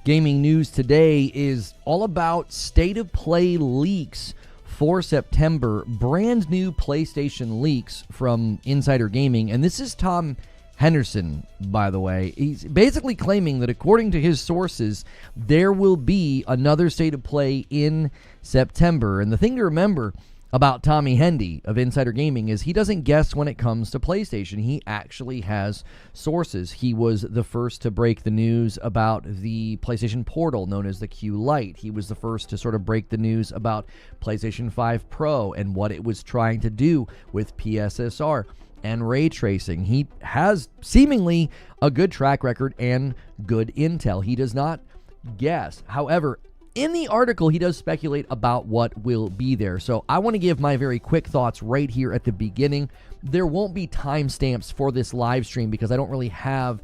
Gaming news today is all about state of play leaks for September. Brand new PlayStation leaks from Insider Gaming. And this is Tom Henderson, by the way. He's basically claiming that according to his sources, there will be another state of play in September. And the thing to remember about Tommy Hendy of Insider Gaming is he doesn't guess when it comes to PlayStation. He actually has sources. He was the first to break the news about the PlayStation Portal, known as the Q Lite. He was the first to sort of break the news about PlayStation 5 Pro and what it was trying to do with PSSR and ray tracing. He has seemingly a good track record and good intel. He does not guess. However, in the article, he does speculate about what will be there. So I want to give my very quick thoughts right here at the beginning. There won't be timestamps for this live stream because I don't really have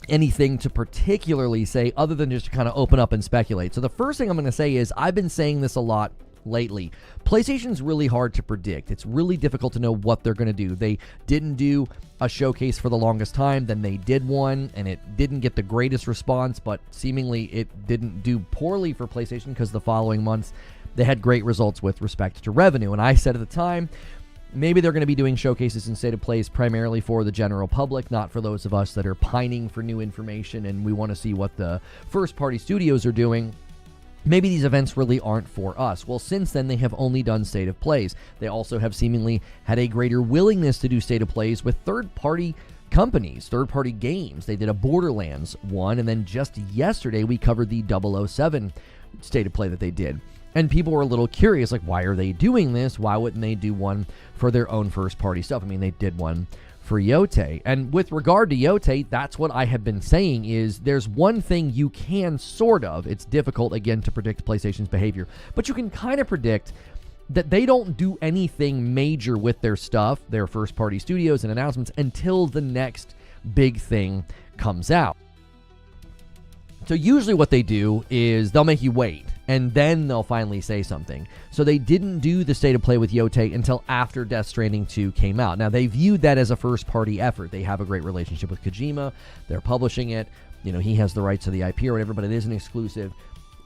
anything to particularly say other than just to kind of open up and speculate. So the first thing I'm going to say is I've been saying this a lot lately. PlayStation's really hard to predict. It's really difficult to know what they're going to do. They didn't do a showcase for the longest time, then they did one, and it didn't get the greatest response, but seemingly it didn't do poorly for PlayStation because the following months they had great results with respect to revenue. And I said at the time, maybe they're going to be doing showcases and state of plays primarily for the general public, not for those of us that are pining for new information and we want to see what the first-party studios are doing. Maybe these events really aren't for us. Well, since then, they have only done state of plays. They also have seemingly had a greater willingness to do state of plays with third-party companies, third-party games. They did a Borderlands one, and then just yesterday, we covered the 007 state of play that they did. And people were a little curious, like, why are they doing this? Why wouldn't they do one for their own first-party stuff? I mean, they did one for Yotei. And with regard to Yotei, that's what I have been saying is there's one thing you can sort of, it's difficult again to predict PlayStation's behavior, but you can kind of predict that they don't do anything major with their stuff, their first party studios and announcements until the next big thing comes out. So usually what they do is they'll make you wait and then they'll finally say something. So they didn't do the state of play with Yotei until after Death Stranding 2 came out. Now, they viewed that as a first-party effort. They have a great relationship with Kojima. They're publishing it. You know, he has the rights to the IP or whatever, but it is an exclusive,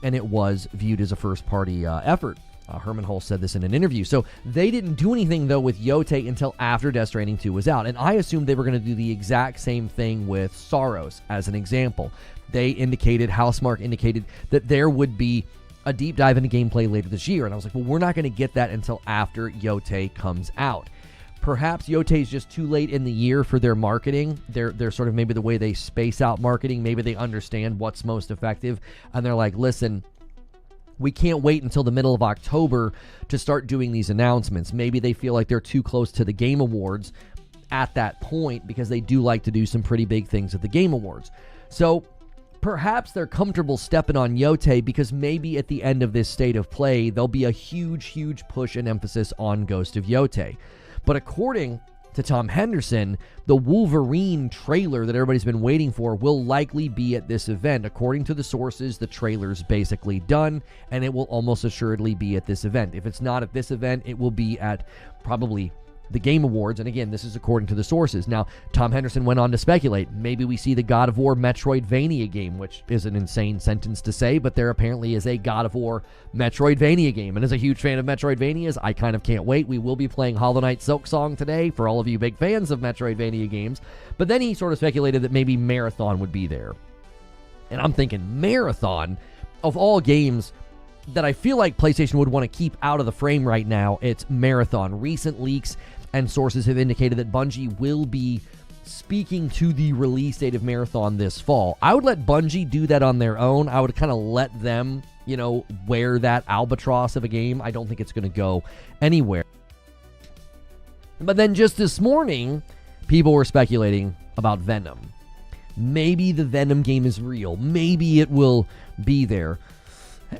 and it was viewed as a first-party effort. Herman Hulse said this in an interview. So they didn't do anything, though, with Yotei until after Death Stranding 2 was out. And I assumed they were going to do the exact same thing with Saros, as an example. They indicated, Housemarque indicated, that there would be a deep dive into gameplay later this year. And I was like, well, we're not going to get that until after Yotei comes out. Perhaps Yotei is just too late in the year for their marketing. They're sort of maybe the way they space out marketing. Maybe they understand what's most effective. And they're like, listen, we can't wait until the middle of October to start doing these announcements. Maybe they feel like they're too close to the Game Awards at that point because they do like to do some pretty big things at the Game Awards. So perhaps they're comfortable stepping on Yotei because maybe at the end of this state of play, there'll be a huge, huge push and emphasis on Ghost of Yotei. But according to Tom Henderson, the Wolverine trailer that everybody's been waiting for will likely be at this event. According to the sources, the trailer's basically done, and it will almost assuredly be at this event. If it's not at this event, it will be at probably the Game Awards, and again, this is according to the sources. Now, Tom Henderson went on to speculate, maybe we see the God of War metroidvania game, which is an insane sentence to say, but there apparently is a God of War metroidvania game, and as a huge fan of metroidvanias, I kind of can't wait. We will be playing Hollow Knight Silksong today, for all of you big fans of metroidvania games, but then he sort of speculated that maybe Marathon would be there. And I'm thinking, Marathon, of all games that I feel like PlayStation would want to keep out of the frame right now, it's Marathon. Recent leaks and sources have indicated that Bungie will be speaking to the release date of Marathon this fall. I would let Bungie do that on their own. I would kind of let them, you know, wear that albatross of a game. I don't think it's going to go anywhere. But then just this morning, people were speculating about Venom. Maybe the Venom game is real. Maybe it will be there.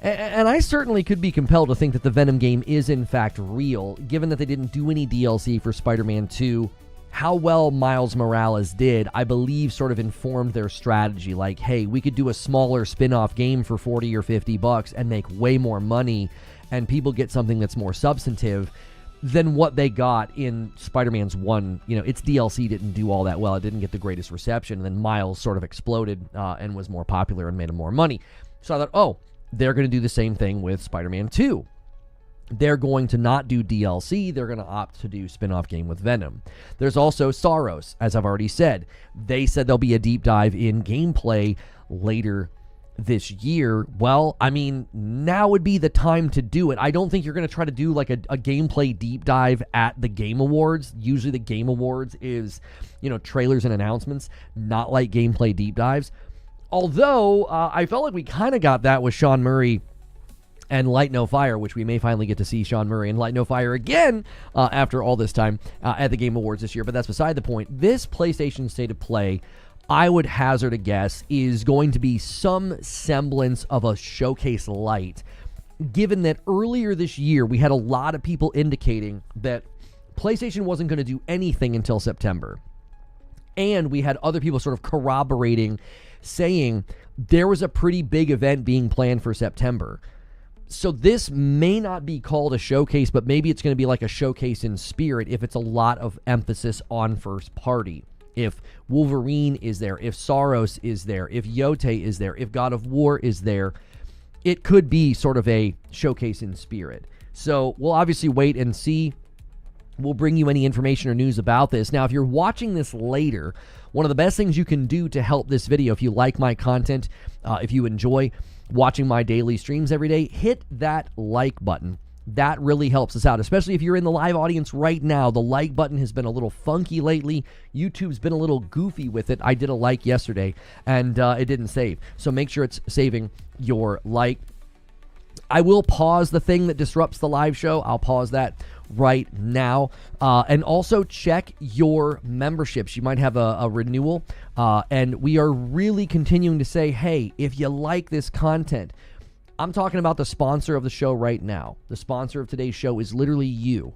And I certainly could be compelled to think that the Venom game is in fact real, given that they didn't do any DLC for Spider-Man 2. How well Miles Morales did, I believe, sort of informed their strategy. Like, hey, we could do a smaller spin-off game for $40 or $50 and make way more money, and people get something that's more substantive. than what they got in Spider-Man's 1. You know, its DLC didn't do all that well. It didn't get the greatest reception. And then Miles sort of exploded and was more popular and made him more money. So I thought, oh, they're going to do the same thing with Spider-Man 2. They're going to not do DLC. They're going to opt to do spin-off game with Venom. There's also Saros, as I've already said. They said there'll be a deep dive in gameplay later this year. Well, I mean, now would be the time to do it. I don't think you're going to try to do like a gameplay deep dive at the Game Awards. Usually the Game Awards is, you know, trailers and announcements, not like gameplay deep dives. Although, I felt like we kind of got that with Sean Murray and Light No Fire, which we may finally get to see Sean Murray and Light No Fire again after all this time at the Game Awards this year. But that's beside the point. This PlayStation State of Play, I would hazard a guess, is going to be some semblance of a showcase light, given that earlier this year we had a lot of people indicating that PlayStation wasn't going to do anything until September. And we had other people sort of corroborating, saying there was a pretty big event being planned for September. So this may not be called a showcase, but maybe it's going to be like a showcase in spirit if it's a lot of emphasis on first party. If Wolverine is there, if Saros is there, if Yotei is there, if God of War is there, it could be sort of a showcase in spirit. So we'll obviously wait and see. We'll bring you any information or news about this. Now, if you're watching this later, one of the best things you can do to help this video, if you like my content, if you enjoy watching my daily streams every day, hit that like button. That really helps us out, especially if you're in the live audience right now. The like button has been a little funky lately. YouTube's been a little goofy with it. I did a like yesterday, and it didn't save. So make sure it's saving your like. I will pause the thing that disrupts the live show. I'll pause that right now. And also check your memberships. You might have a renewal. And we are really continuing to say, hey, if you like this content, I'm talking about the sponsor of the show right now. The sponsor of today's show is literally you.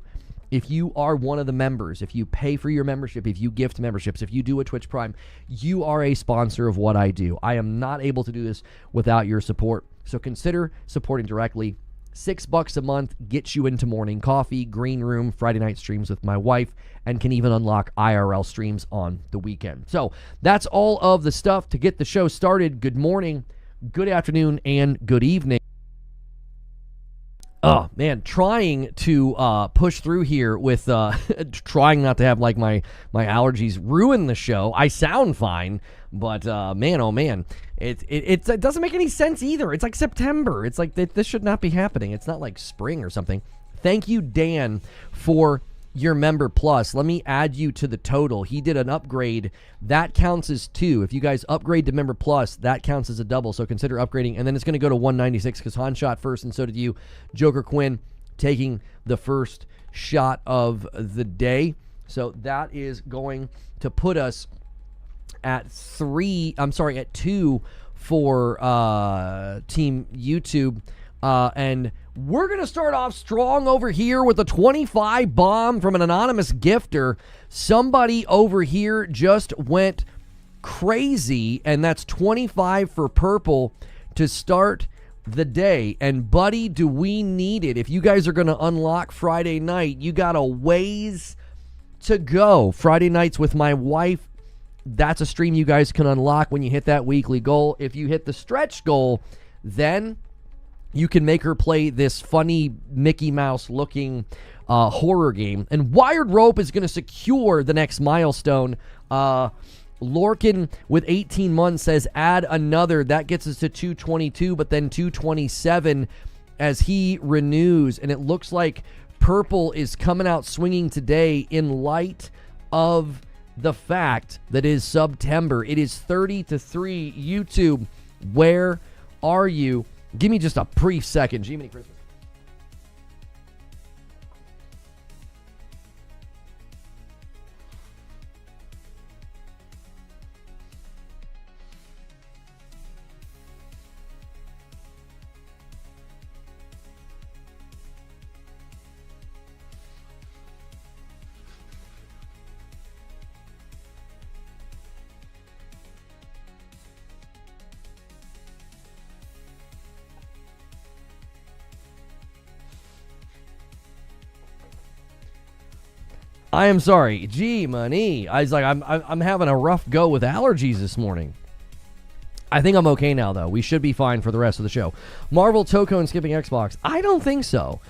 If you are one of the members, if you pay for your membership, if you gift memberships, if you do a Twitch Prime, you are a sponsor of what I do. I am not able to do this without your support. So consider supporting directly. $6 a month gets you into morning coffee, green room, Friday night streams with my wife, and can even unlock IRL streams on the weekend. So that's all of the stuff to get the show started. Good morning, good afternoon, and good evening. Oh, man, trying to push through here with trying not to have, like, my allergies ruin the show. I sound fine, but, man, oh, man, it doesn't make any sense either. It's like September. It's like this should not be happening. It's not like spring or something. Thank you, Dan, for your member plus. Let me add you to the total. He did an upgrade. That counts as 2. If you guys upgrade to member plus, that counts as a double. So consider upgrading. And then it's going to go to 196 because Han shot first and so did you. Joker Quinn taking the first shot of the day. So that is going to put us at 2 for Team YouTube. And we're going to start off strong over here with a 25 bomb from an anonymous gifter. Somebody over here just went crazy, and that's 25 for purple to start the day. And, buddy, do we need it. If you guys are going to unlock Friday night, you got a ways to go. Friday nights with my wife, that's a stream you guys can unlock when you hit that weekly goal. If you hit the stretch goal, then you can make her play this funny Mickey Mouse looking horror game. And Wired Rope is going to secure the next milestone. Lorcan with 18 months says add another. That gets us to 222, but then 227 as he renews. And it looks like purple is coming out swinging today in light of the fact that it is September. It is 30-3. YouTube, where are you? Give me just a brief second. Jiminy Christmas. I am sorry. Gee, money. I was like, I'm having a rough go with allergies this morning. I think I'm okay now, though. We should be fine for the rest of the show. Marvel Tokone skipping Xbox. I don't think so.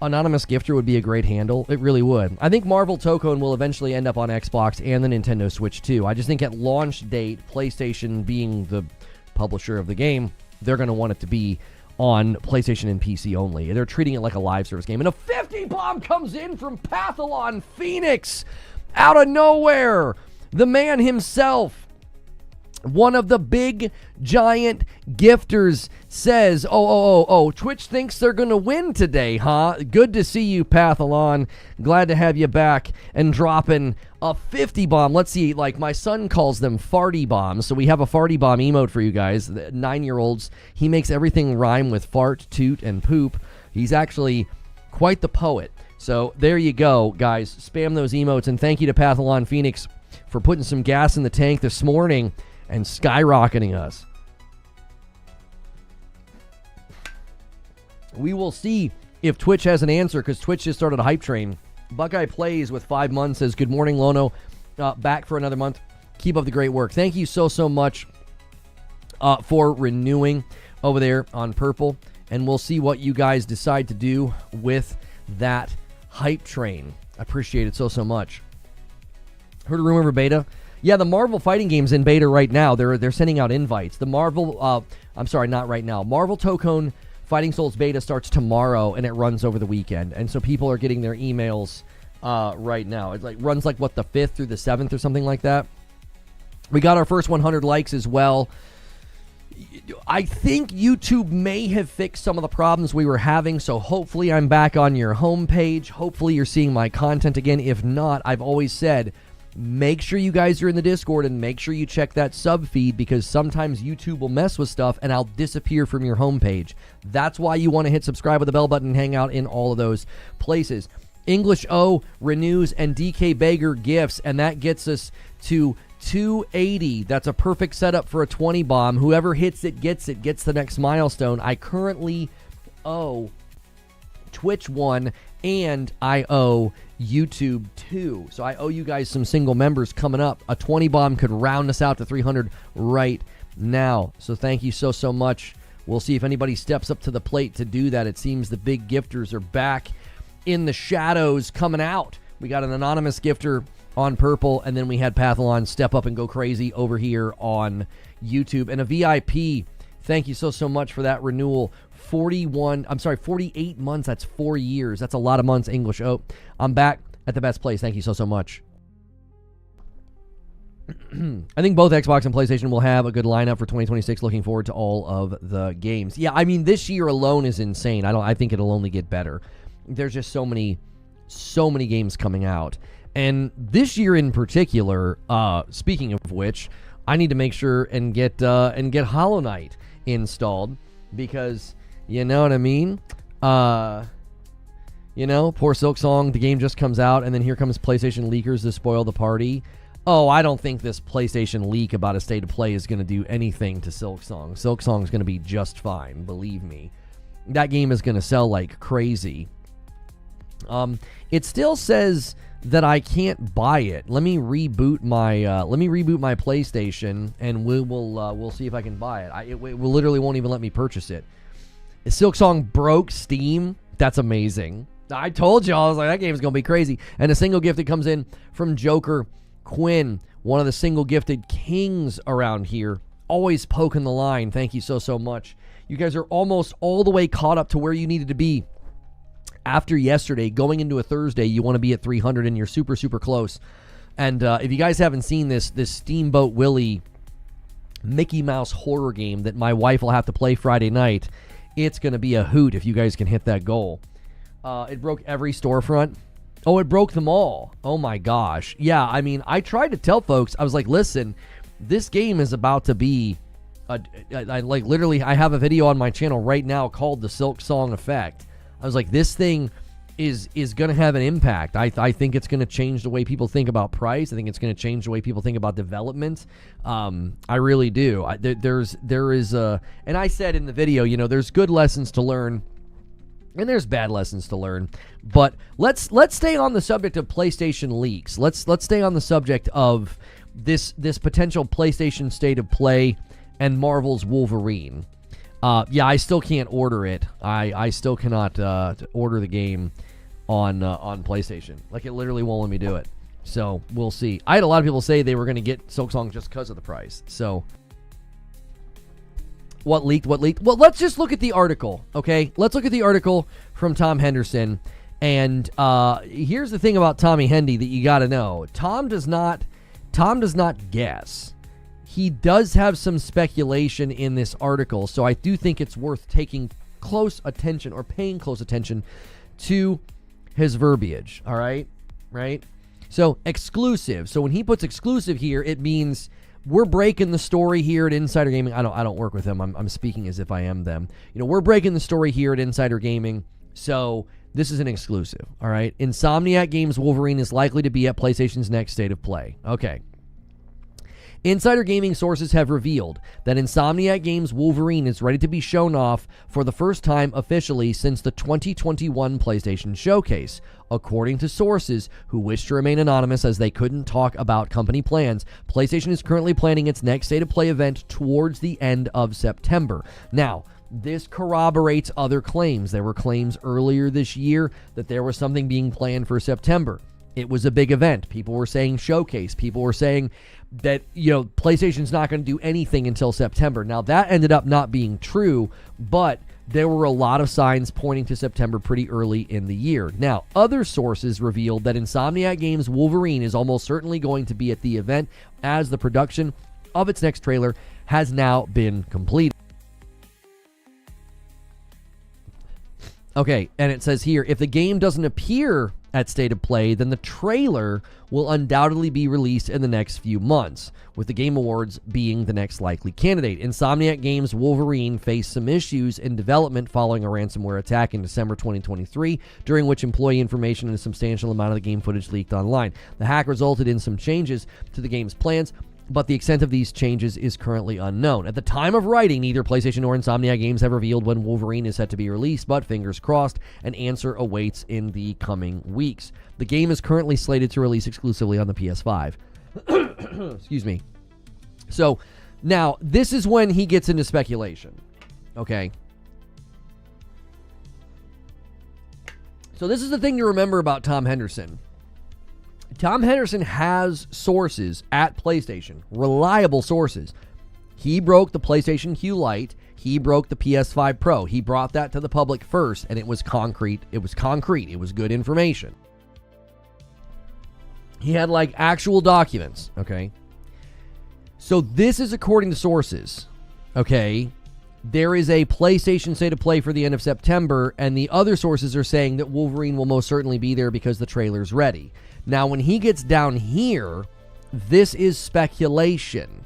Anonymous Gifter would be a great handle. It really would. I think Marvel Tokone will eventually end up on Xbox and the Nintendo Switch, too. I just think at launch date, PlayStation being the publisher of the game, they're going to want it to be on PlayStation and PC only. They're treating it like a live service game. And a 50 bomb comes in from Pathalon Phoenix out of nowhere. The man himself, one of the big giant gifters, says, oh, Twitch thinks they're going to win today, huh? Good to see you, Pathalon. Glad to have you back and dropping a 50 bomb. Let's see, like my son calls them farty bombs. So we have a farty bomb emote for you guys, 9-year-olds. He makes everything rhyme with fart, toot, and poop. He's actually quite the poet. So there you go, guys. Spam those emotes. And thank you to Pathalon Phoenix for putting some gas in the tank this morning and skyrocketing us. We will see if Twitch has an answer, because Twitch just started a hype train. Buckeye Plays with 5 months says, good morning, Lono. Back for another month. Keep up the great work. Thank you so much for renewing over there on Purple. And we'll see what you guys decide to do with that hype train. I appreciate it so much. Heard a rumor of a beta? Yeah, the Marvel fighting game's in beta right now. They're sending out invites. The Marvel, I'm sorry, not right now. Marvel Tokone Fighting Souls beta starts tomorrow, and it runs over the weekend. And so people are getting their emails right now. It runs the 5th through the 7th or something like that. We got our first 100 likes as well. I think YouTube may have fixed some of the problems we were having, so hopefully I'm back on your homepage. Hopefully you're seeing my content again. If not, I've always said, make sure you guys are in the Discord and make sure you check that sub feed, because sometimes YouTube will mess with stuff and I'll disappear from your homepage. That's why you want to hit subscribe with the bell button and hang out in all of those places. English O renews and DK Bager gifts, and that gets us to 280. That's a perfect setup for a 20 bomb. Whoever hits it, gets the next milestone. I currently owe Twitch 1 and I owe YouTube 2. So I owe you guys some single members coming up. A 20 bomb could round us out to 300 right now. So thank you so much. We'll see if anybody steps up to the plate to do that. It seems the big gifters are back in the shadows coming out. We got an anonymous gifter on Purple, and then we had Pathalon step up and go crazy over here on YouTube. And a VIP, thank you so much for that renewal. 48 months. That's 4 years. That's a lot of months, English. Oh, I'm back at the best place. Thank you so much. I think both Xbox and PlayStation will have a good lineup for 2026. Looking forward to all of the games. Yeah, I mean, this year alone is insane. I think it'll only get better. There's just so many games coming out. And this year in particular, speaking of which, I need to make sure and get Hollow Knight installed, because you know what I mean? Poor Silksong, the game just comes out, and then here comes PlayStation leakers to spoil the party. Oh, I don't think this PlayStation leak about a state of play is going to do anything to Silksong. Silksong's going to be just fine, believe me. That game is going to sell like crazy. It still says that I can't buy it. Let me reboot my PlayStation, and we'll see if I can buy it. It literally won't even let me purchase it. Silksong broke Steam. That's amazing. I told you, I was like, that game's gonna be crazy. And a single gift that comes in from Joker Quinn, one of the single gifted kings around here, always poking the line. Thank you so much. You guys are almost all the way caught up to where you needed to be. After yesterday, going into a Thursday, you want to be at 300, and you're super close. And if you guys haven't seen this Steamboat Willie Mickey Mouse horror game that my wife will have to play Friday night, it's going to be a hoot if you guys can hit that goal. It broke every storefront. Oh, it broke them all. Oh my gosh. Yeah, I mean, I tried to tell folks, I was like, listen, this game is about to be, literally, I have a video on my channel right now called the Silksong Effect. I was like, this thing is going to have an impact. I think it's going to change the way people think about price. I think it's going to change the way people think about development. I really do. There is a, and I said in the video, there's good lessons to learn And there's bad lessons to learn. But let's stay on the subject of PlayStation leaks. Let's stay on the subject of this potential PlayStation State of Play and Marvel's Wolverine. Yeah, I still can't order it. I still cannot order the game on PlayStation. Like, it literally won't let me do it. So we'll see. I had a lot of people say they were going to get Silksong just because of the price. So what leaked? Well, let's just look at the article, okay? Let's look at the article from Tom Henderson. And here's the thing about Tommy Hendy that you got to know. Tom does not guess. He does have some speculation in this article, so I do think it's worth taking close attention or paying close attention to his verbiage, all right? Right? So, exclusive. So when he puts exclusive here, it means we're breaking the story here at Insider Gaming. I don't work with them. I'm speaking as if I am them. You know, we're breaking the story here at Insider Gaming. So this is an exclusive, all right? Insomniac Games Wolverine is likely to be at PlayStation's next State of Play. Okay. Insider Gaming sources have revealed that Insomniac Games Wolverine is ready to be shown off for the first time officially since the 2021 PlayStation Showcase. According to sources who wish to remain anonymous as they couldn't talk about company plans, PlayStation is currently planning its next State of Play event towards the end of September. Now, this corroborates other claims. There were claims earlier this year that there was something being planned for September. It was a big event. People were saying showcase. People were saying that, you know, PlayStation's not going to do anything until September. Now, that ended up not being true, but there were a lot of signs pointing to September pretty early in the year. Now, other sources revealed that Insomniac Games Wolverine is almost certainly going to be at the event, as the production of its next trailer has now been completed. Okay, and it says here, if the game doesn't appear at State of Play, then the trailer will undoubtedly be released in the next few months, with the Game Awards being the next likely candidate. Insomniac Games Wolverine faced some issues in development following a ransomware attack in December 2023, during which employee information and a substantial amount of the game footage leaked online. The hack resulted in some changes to the game's plans, but the extent of these changes is currently unknown. At the time of writing, neither PlayStation or Insomniac Games have revealed when Wolverine is set to be released, but fingers crossed, an answer awaits in the coming weeks. The game is currently slated to release exclusively on the PS5. Excuse me. So, now, this is when he gets into speculation. Okay. So this is the thing to remember about Tom Henderson. Tom Henderson has sources at PlayStation, reliable sources. He broke the PlayStation Q Lite. He broke the PS5 Pro. He brought that to the public first, and it was concrete. It was concrete. It was good information. He had, like, actual documents, okay? So this is according to sources, okay? There is a PlayStation State of Play for the end of September, and the other sources are saying that Wolverine will most certainly be there because the trailer's ready. Now, when he gets down here, this is speculation.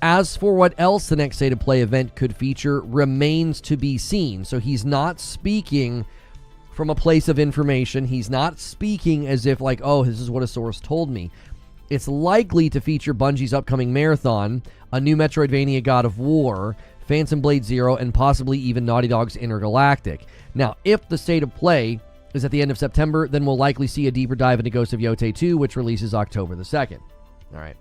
As for what else the next State of Play event could feature remains to be seen. So he's not speaking from a place of information. He's not speaking as if like, oh, this is what a source told me. It's likely to feature Bungie's upcoming Marathon, a new Metroidvania God of War, Phantom Blade Zero, and possibly even Naughty Dog's Intergalactic. Now, if the State of Play is at the end of September, then we'll likely see a deeper dive into Ghost of Yotei 2, which releases October the 2nd. All right.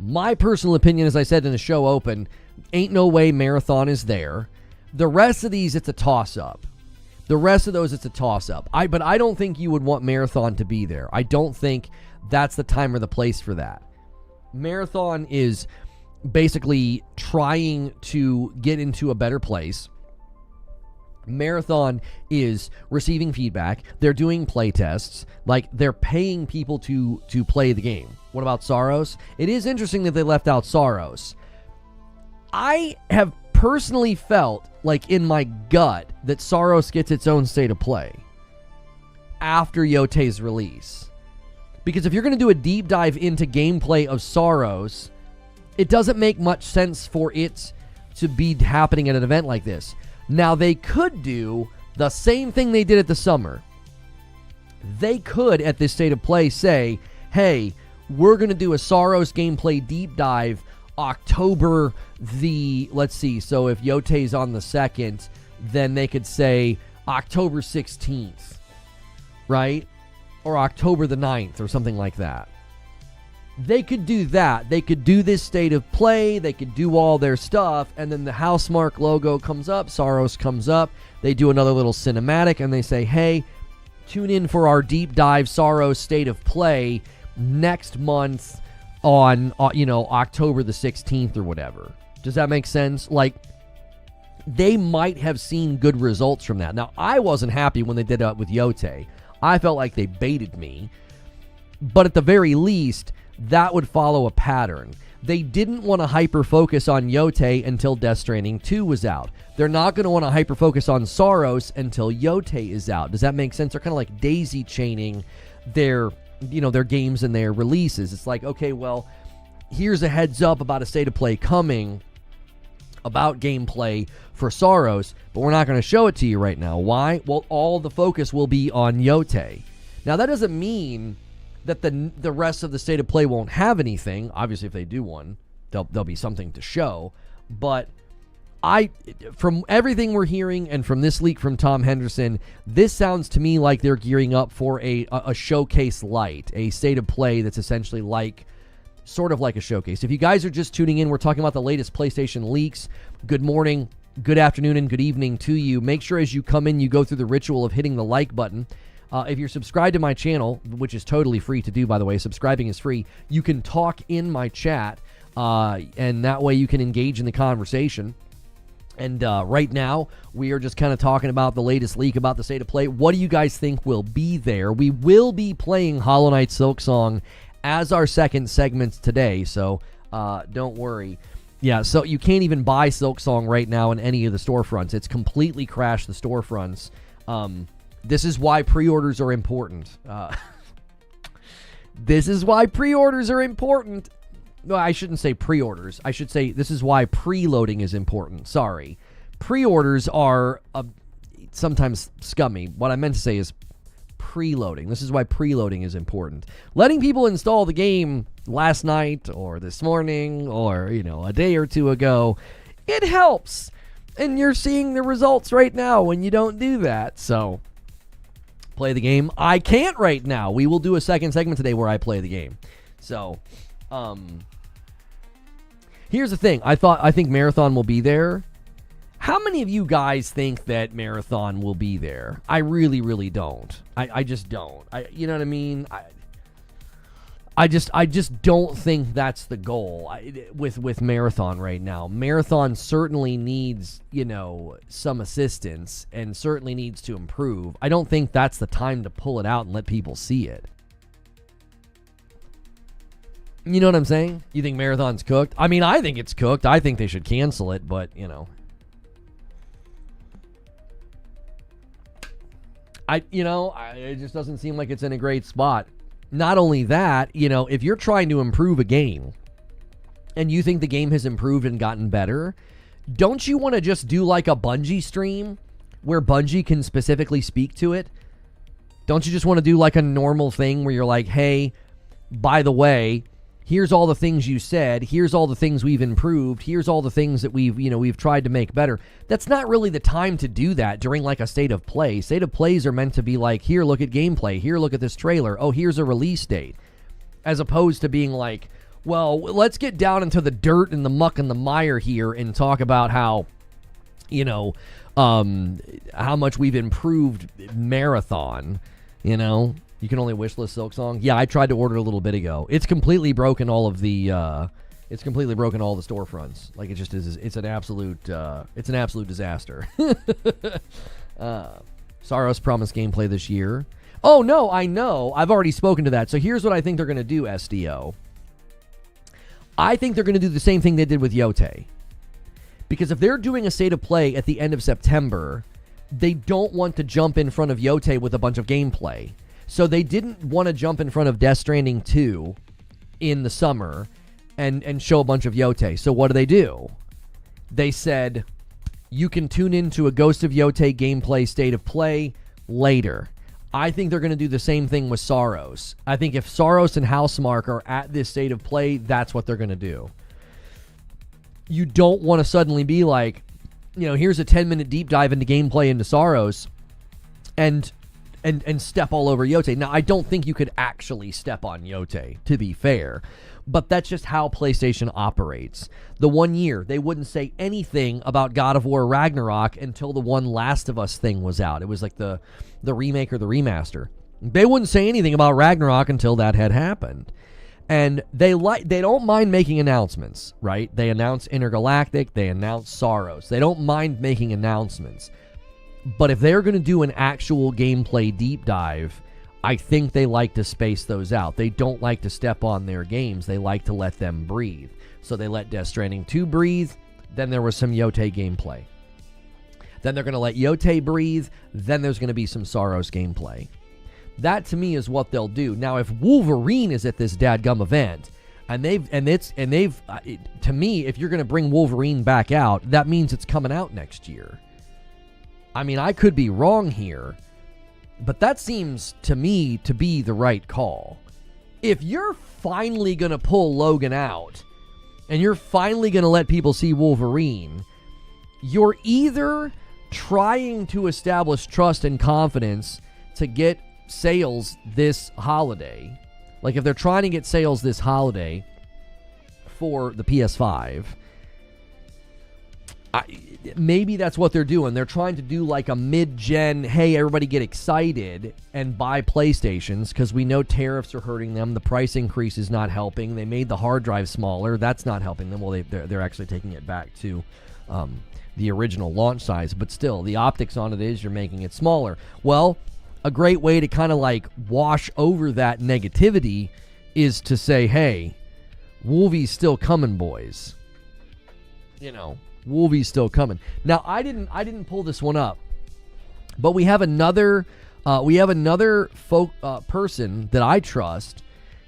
My personal opinion, as I said in the show open, ain't no way Marathon is there. The rest of these, it's a toss-up. The rest of those, it's a toss-up. But I don't think you would want Marathon to be there. I don't think that's the time or the place for that. Marathon is basically trying to get into a better place. Marathon is receiving feedback. They're doing play tests. Like, they're paying people to play the game. What about Saros? It is interesting that they left out Saros. I have personally felt like in my gut that Saros gets its own State of Play after Yotei's release. Because if you're going to do a deep dive into gameplay of Saros, it doesn't make much sense for it to be happening at an event like this. Now, they could do the same thing they did at the summer. They could, at this State of Play, say, hey, we're going to do a Saros gameplay deep dive October the, let's see, so if Yotei's on the 2nd, then they could say October 16th, right? Or October the 9th or something like that. They could do that. They could do this state of play. They could do all their stuff. And then the Housemarque logo comes up. Saros comes up. They do another little cinematic. And they say, hey, tune in for our deep dive Saros state of play next month on, October the 16th or whatever. Does that make sense? Like, they might have seen good results from that. Now, I wasn't happy when they did that with Yotei. I felt like they baited me. But at the very least, that would follow a pattern. They didn't want to hyper-focus on Yotei until Death Stranding 2 was out. They're not going to want to hyper-focus on Saros until Yotei is out. Does that make sense? They're kind of like daisy-chaining their games and their releases. It's like, okay, well, here's a heads up about a state of play coming, about gameplay for Saros, but we're not going to show it to you right now. Why? Well, all the focus will be on Yotei. Now, that doesn't mean that the rest of the state of play won't have anything. Obviously, if they do one, there'll be something to show. But from everything we're hearing and from this leak from Tom Henderson, this sounds to me like they're gearing up for a showcase light, a state of play that's essentially sort of like a showcase. If you guys are just tuning in, we're talking about the latest PlayStation leaks. Good morning, good afternoon, and good evening to you. Make sure as you come in, you go through the ritual of hitting the like button. If you're subscribed to my channel, which is totally free to do, by the way, subscribing is free, you can talk in my chat, and that way you can engage in the conversation. And right now, we are just kind of talking about the latest leak about the state of play. What do you guys think will be there? We will be playing Hollow Knight Silksong as our second segment today, so don't worry. Yeah, so you can't even buy Silksong right now in any of the storefronts. It's completely crashed the storefronts. This is why pre-orders are important. This is why pre-orders are important. No, I shouldn't say pre-orders. I should say this is why preloading is important. Sorry. Pre-orders are sometimes scummy. What I meant to say is preloading. This is why preloading is important. Letting people install the game last night or this morning or, a day or two ago, it helps. And you're seeing the results right now when you don't do that. So play the game. I can't right now. We will do a second segment today where I play the game. So, here's the thing. I think Marathon will be there. How many of you guys think that Marathon will be there? I really, really don't. I just don't. You know what I mean? I just don't think that's the goal with Marathon right now. Marathon certainly needs, some assistance and certainly needs to improve. I don't think that's the time to pull it out and let people see it. You know what I'm saying? You think Marathon's cooked? I mean, I think it's cooked. I think they should cancel it, but, it just doesn't seem like it's in a great spot. Not only that, if you're trying to improve a game and you think the game has improved and gotten better, don't you want to just do like a Bungie stream where Bungie can specifically speak to it? Don't you just want to do like a normal thing where you're like, hey, by the way, here's all the things you said. Here's all the things we've improved. Here's all the things that we've tried to make better. That's not really the time to do that during like a state of play. State of plays are meant to be like, here, look at gameplay. Here, look at this trailer. Oh, here's a release date. As opposed to being like, well, let's get down into the dirt and the muck and the mire here and talk about how, how much we've improved Marathon, You can only wishlist Silksong. Yeah, I tried to order a little bit ago. It's completely broken all of the. It's completely broken all the storefronts. Like it just is. It's an absolute. It's an absolute disaster. Saros promised gameplay this year. Oh no, I know. I've already spoken to that. So here's what I think they're going to do. SDO. I think they're going to do the same thing they did with Yotei. Because if they're doing a state of play at the end of September, they don't want to jump in front of Yotei with a bunch of gameplay. So they didn't want to jump in front of Death Stranding 2 in the summer and show a bunch of Yotei. So what do? They said, you can tune into a Ghost of Yotei gameplay state of play later. I think they're going to do the same thing with Saros. I think if Saros and Housemarque are at this state of play, that's what they're going to do. You don't want to suddenly be like, here's a 10-minute deep dive into gameplay into Saros. and step all over Yotei. Now, I don't think you could actually step on Yotei, to be fair, but that's just how PlayStation operates. The 1 year, they wouldn't say anything about God of War Ragnarok until the one Last of Us thing was out. It was like the remake or the remaster. They wouldn't say anything about Ragnarok until that had happened. And they don't mind making announcements, right? They announce Intergalactic, they announce Sorrows. They don't mind making announcements. But if they're going to do an actual gameplay deep dive, I think they like to space those out. They don't like to step on their games. They like to let them breathe. So they let Death Stranding 2 breathe. Then there was some Yotei gameplay. Then they're going to let Yotei breathe. Then there's going to be some Sorrows gameplay. That to me is what they'll do. Now, if Wolverine is at this dadgum event, and they've to me, if you're going to bring Wolverine back out, that means it's coming out next year. I mean, I could be wrong here, but that seems to me to be the right call. If you're finally going to pull Logan out, and you're finally going to let people see Wolverine, you're either trying to establish trust and confidence to get sales this holiday. Like if they're trying to get sales this holiday for the PS5, maybe that's what they're doing. They're trying to do like a mid-gen, hey, everybody get excited and buy PlayStations because we know tariffs are hurting them. The price increase is not helping. They made the hard drive smaller. That's not helping them. Well, they're actually taking it back to the original launch size, but still, the optics on it is you're making it smaller. Well, a great way to kind of like wash over that negativity is to say, hey, Wolvie's still coming, boys. You know, Wolvie's still coming. Now, I didn't pull this one up, but we have another person that I trust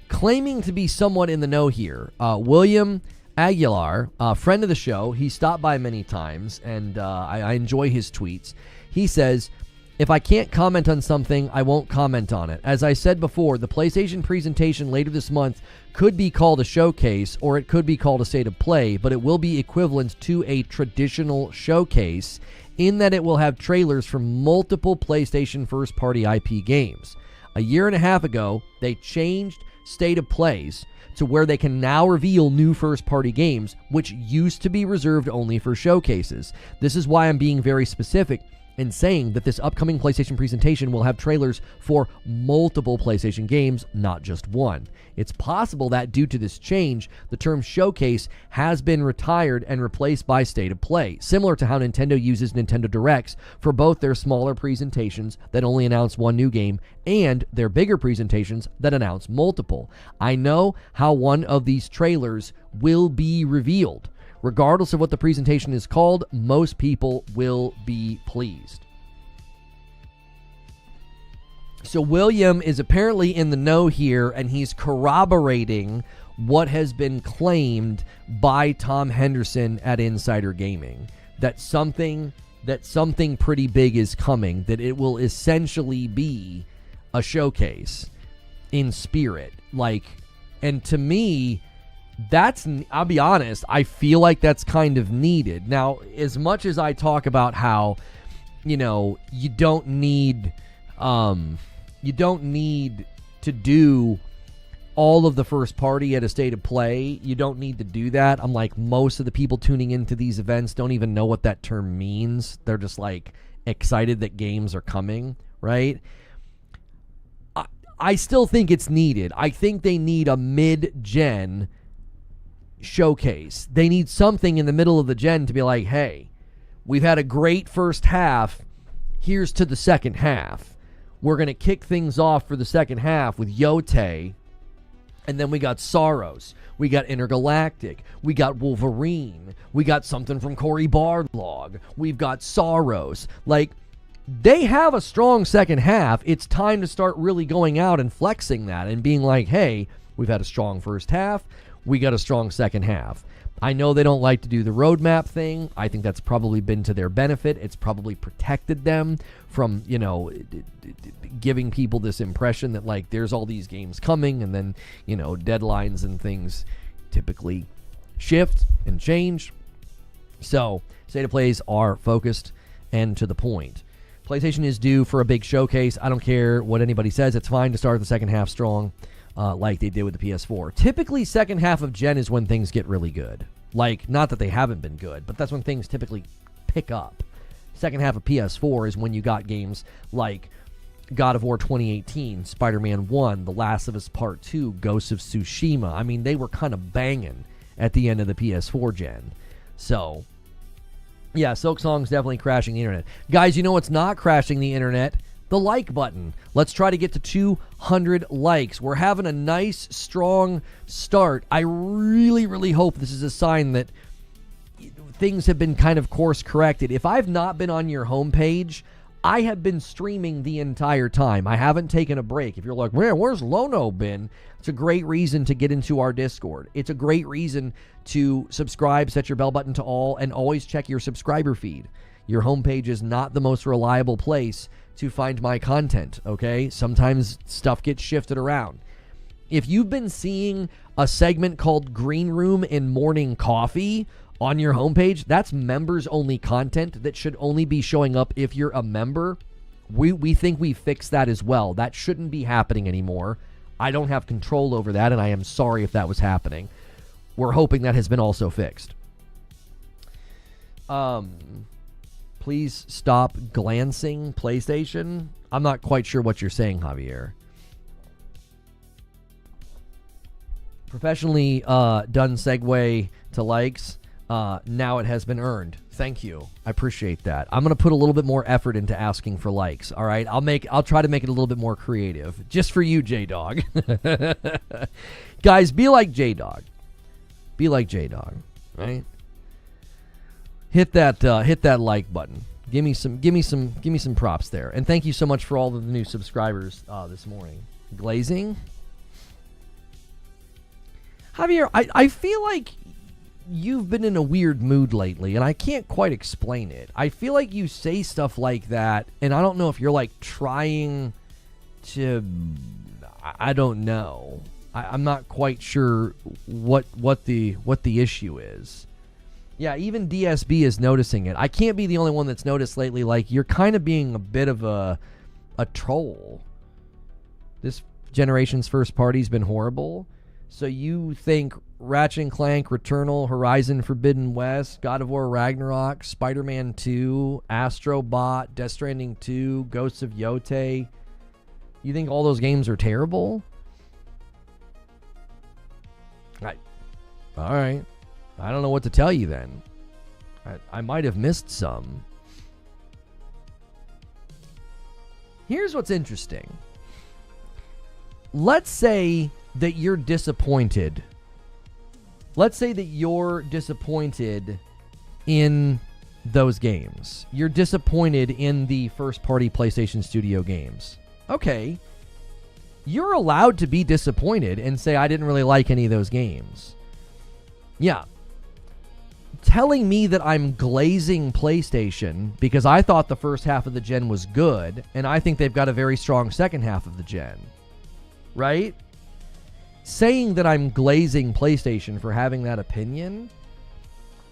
claiming to be somewhat in the know here. William Aguilar, friend of the show. He stopped by many times, and I enjoy his tweets. He says, if I can't comment on something, I won't comment on it. As I said before, the PlayStation presentation later this month could be called a showcase, or it could be called a state of play, but it will be equivalent to a traditional showcase in that it will have trailers from multiple PlayStation first-party IP games. A year and a half ago, they changed state of plays to where they can now reveal new first-party games, which used to be reserved only for showcases. This is why I'm being very specific in saying that this upcoming PlayStation presentation will have trailers for multiple PlayStation games, not just one. It's possible that due to this change, the term showcase has been retired and replaced by state of play, similar to how Nintendo uses Nintendo Directs for both their smaller presentations that only announce one new game and their bigger presentations that announce multiple. I know how one of these trailers will be revealed. Regardless of what the presentation is called, most people will be pleased. So William is apparently in the know here, and he's corroborating what has been claimed by Tom Henderson at Insider Gaming, that something pretty big is coming, that it will essentially be a showcase in spirit. And to me, I'll be honest, I feel like that's kind of needed. Now, as much as I talk about how, you don't need to do all of the first party at a state of play. You don't need to do that. I'm like, most of the people tuning into these events don't even know what that term means. They're just like excited that games are coming, right? I still think it's needed. I think they need a mid-gen showcase. They need something in the middle of the gen to be like, hey, we've had a great first half. Here's to the second half. We're going to kick things off for the second half with Yotei. And then we got Sorrows. We got Intergalactic. We got Wolverine. We got something from Cory Barlog. We've got Sorrows. Like, they have a strong second half. It's time to start really going out and flexing that and being like, hey, we've had a strong first half. We got a strong second half. I know they don't like to do the roadmap thing. I think that's probably been to their benefit. It's probably protected them from, giving people this impression that, like, there's all these games coming, and then, deadlines and things typically shift and change. So, state of plays are focused and to the point. PlayStation is due for a big showcase. I don't care what anybody says. It's fine to start the second half strong, like they did with the PS4. Typically, second half of gen is when things get really good. Like, not that they haven't been good, but that's when things typically pick up. Second half of PS4 is when you got games like God of War 2018, Spider-Man 1, The Last of Us Part 2, Ghosts of Tsushima. I mean, they were kind of banging at the end of the PS4 gen. So, yeah, Silksong's definitely crashing the internet. Guys, you know what's not crashing the internet? The like button. Let's try to get to 200 likes. We're having a nice, strong start. I really, really hope this is a sign that things have been kind of course corrected. If I've not been on your homepage, I have been streaming the entire time. I haven't taken a break. If you're like, man, where's Lono been? It's a great reason to get into our Discord. It's a great reason to subscribe, set your bell button to all, and always check your subscriber feed. Your homepage is not the most reliable place to find my content, okay? Sometimes stuff gets shifted around. If you've been seeing a segment called Green Room and Morning Coffee on your homepage, that's members-only content that should only be showing up if you're a member. We think we fixed that as well. That shouldn't be happening anymore. I don't have control over that, and I am sorry if that was happening. We're hoping that has been also fixed. Please stop glancing PlayStation. I'm not quite sure what you're saying, Javier. Professionally done segue to likes. Now it has been earned. Thank you. I appreciate that. I'm going to put a little bit more effort into asking for likes. All right. I'll try to make it a little bit more creative just for you, J-Dog. Guys, be like J-Dog. Be like J-Dog, right? Hit that like button. Give me some props there. And thank you so much for all of the new subscribers this morning. Glazing. Javier, I feel like you've been in a weird mood lately, and I can't quite explain it. I feel like you say stuff like that, and I don't know if you're like trying to, I don't know. I'm not quite sure what the issue is. Yeah, even DSB is noticing it. I can't be the only one that's noticed lately. Like, you're kind of being a bit of a troll. This generation's first party's been horrible. So you think Ratchet & Clank, Returnal, Horizon Forbidden West, God of War Ragnarok, Spider-Man 2, Astro Bot, Death Stranding 2, Ghosts of Yotei, you think all those games are terrible? All right. I don't know what to tell you then. I might have missed some. Here's what's interesting. Let's say that you're disappointed. Let's say that you're disappointed in those games. You're disappointed in the first-party PlayStation Studio games. Okay. You're allowed to be disappointed and say, I didn't really like any of those games. Yeah. Telling me that I'm glazing PlayStation because I thought the first half of the gen was good, and I think they've got a very strong second half of the gen. Right? Saying that I'm glazing PlayStation for having that opinion,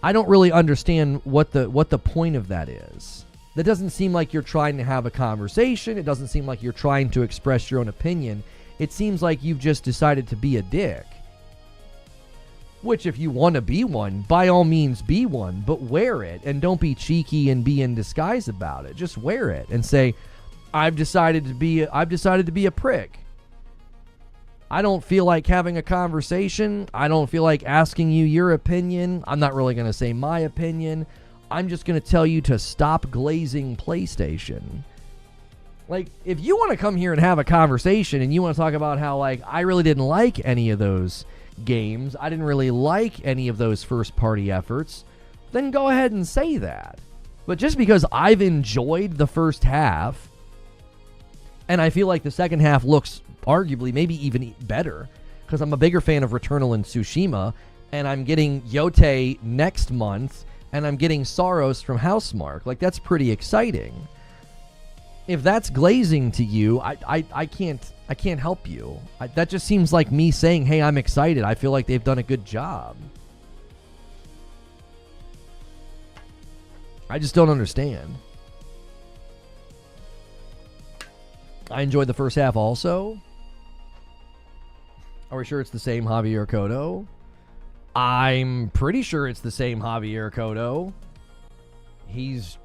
I don't really understand what the point of that is. That doesn't seem like you're trying to have a conversation. It doesn't seem like you're trying to express your own opinion. It seems like you've just decided to be a dick. Which, if you want to be one, by all means be one, but wear it, and don't be cheeky and be in disguise about it. Just wear it and say, I've decided to be a prick. I don't feel like having a conversation. I don't feel like asking you your opinion. I'm not really going to say my opinion. I'm just going to tell you to stop glazing PlayStation. Like, if you want to come here and have a conversation and you want to talk about how, like, I really didn't like any of those games, I didn't really like any of those first-party efforts, then go ahead and say that. But just because I've enjoyed the first half, and I feel like the second half looks arguably maybe even better, because I'm a bigger fan of Returnal and Tsushima, and I'm getting Yotei next month, and I'm getting Saros from Housemarque. Like, that's pretty exciting. If that's glazing to you, I can't help you. That just seems like me saying, hey, I'm excited. I feel like they've done a good job. I just don't understand. I enjoyed the first half also. Are we sure it's the same Javier Cotto? I'm pretty sure it's the same Javier Cotto. He's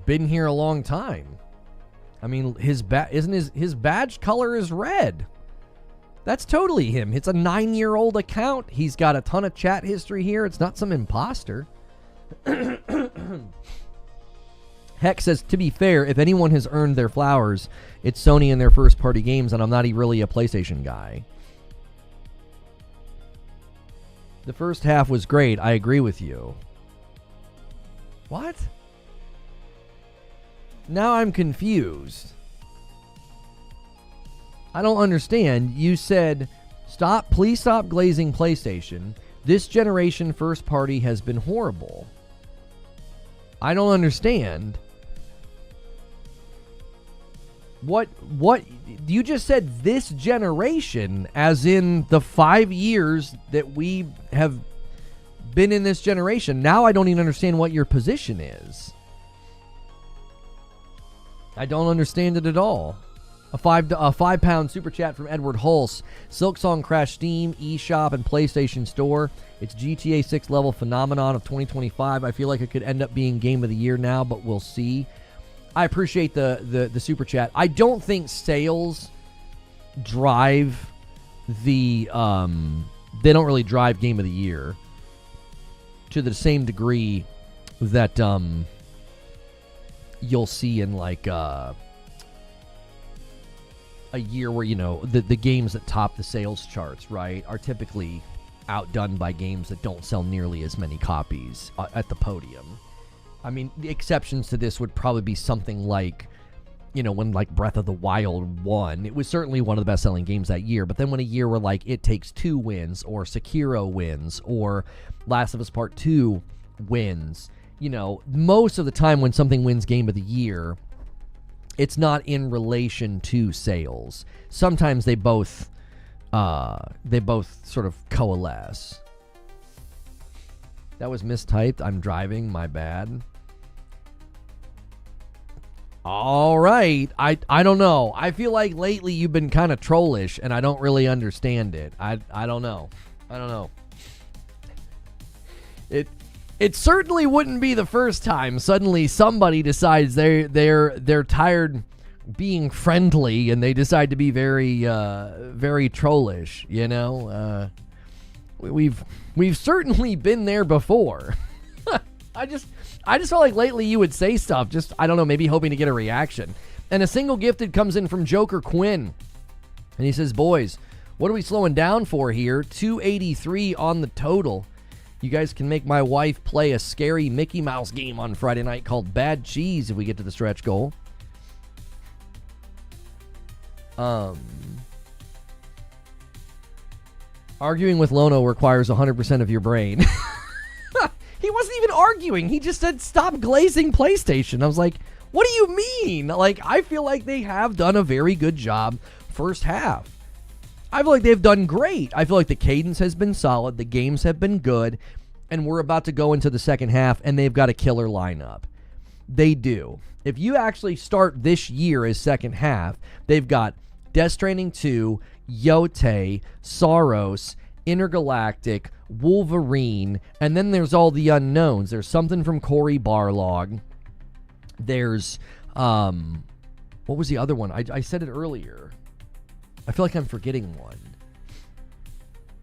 been here a long time. I mean, his badge color is red. That's totally him. It's a 9-year-old account. He's got a ton of chat history here. It's not some imposter. Heck says, to be fair, if anyone has earned their flowers, it's Sony and their first-party games, and I'm not really a PlayStation guy. The first half was great. I agree with you. What? Now I'm confused. I don't understand. You said, please stop glazing PlayStation. This generation first party has been horrible. I don't understand. What you just said this generation, as in the 5 years that we have been in this generation. Now I don't even understand what your position is. I don't understand it at all. A £5 super chat from Edward Hulse. Silksong crashed Steam, eShop, and PlayStation Store. It's GTA 6 level phenomenon of 2025. I feel like it could end up being Game of the Year now, but we'll see. I appreciate the super chat. I don't think sales drive the they don't really drive Game of the Year to the same degree that you'll see in like a year where, you know, the games that top the sales charts, right, are typically outdone by games that don't sell nearly as many copies at the podium. I mean, the exceptions to this would probably be something like, you know, when like Breath of the Wild won. It was certainly one of the best-selling games that year. But then when a year where like It Takes Two wins, or Sekiro wins, or Last of Us Part 2 wins, you know, most of the time when something wins Game of the Year, it's not in relation to sales. Sometimes they both sort of coalesce. That was mistyped. I'm driving. My bad. All right. I don't know. I feel like lately you've been kind of trollish, and I don't really understand it. I don't know. I don't know. It certainly wouldn't be the first time suddenly somebody decides they're tired being friendly and they decide to be very very trollish, you know? We've certainly been there before. I just felt like lately you would say stuff, just, I don't know, maybe hoping to get a reaction. And a single gifted comes in from Joker Quinn. And he says, boys, what are we slowing down for here? 283 on the total. You guys can make my wife play a scary Mickey Mouse game on Friday night called Bad Cheese if we get to the stretch goal. Arguing with Lono requires 100% of your brain. He wasn't even arguing. He just said, stop glazing PlayStation. I was like, what do you mean? Like, I feel like they have done a very good job first half. I feel like they've done great. I feel like the cadence has been solid. The games have been good. And we're about to go into the second half, and they've got a killer lineup. They do. If you actually start this year as second half, they've got Death Stranding 2, Yotei, Saros, Intergalactic, Wolverine, and then there's all the unknowns. There's something from Cory Barlog. There's, what was the other one? I said it earlier. I feel like I'm forgetting one.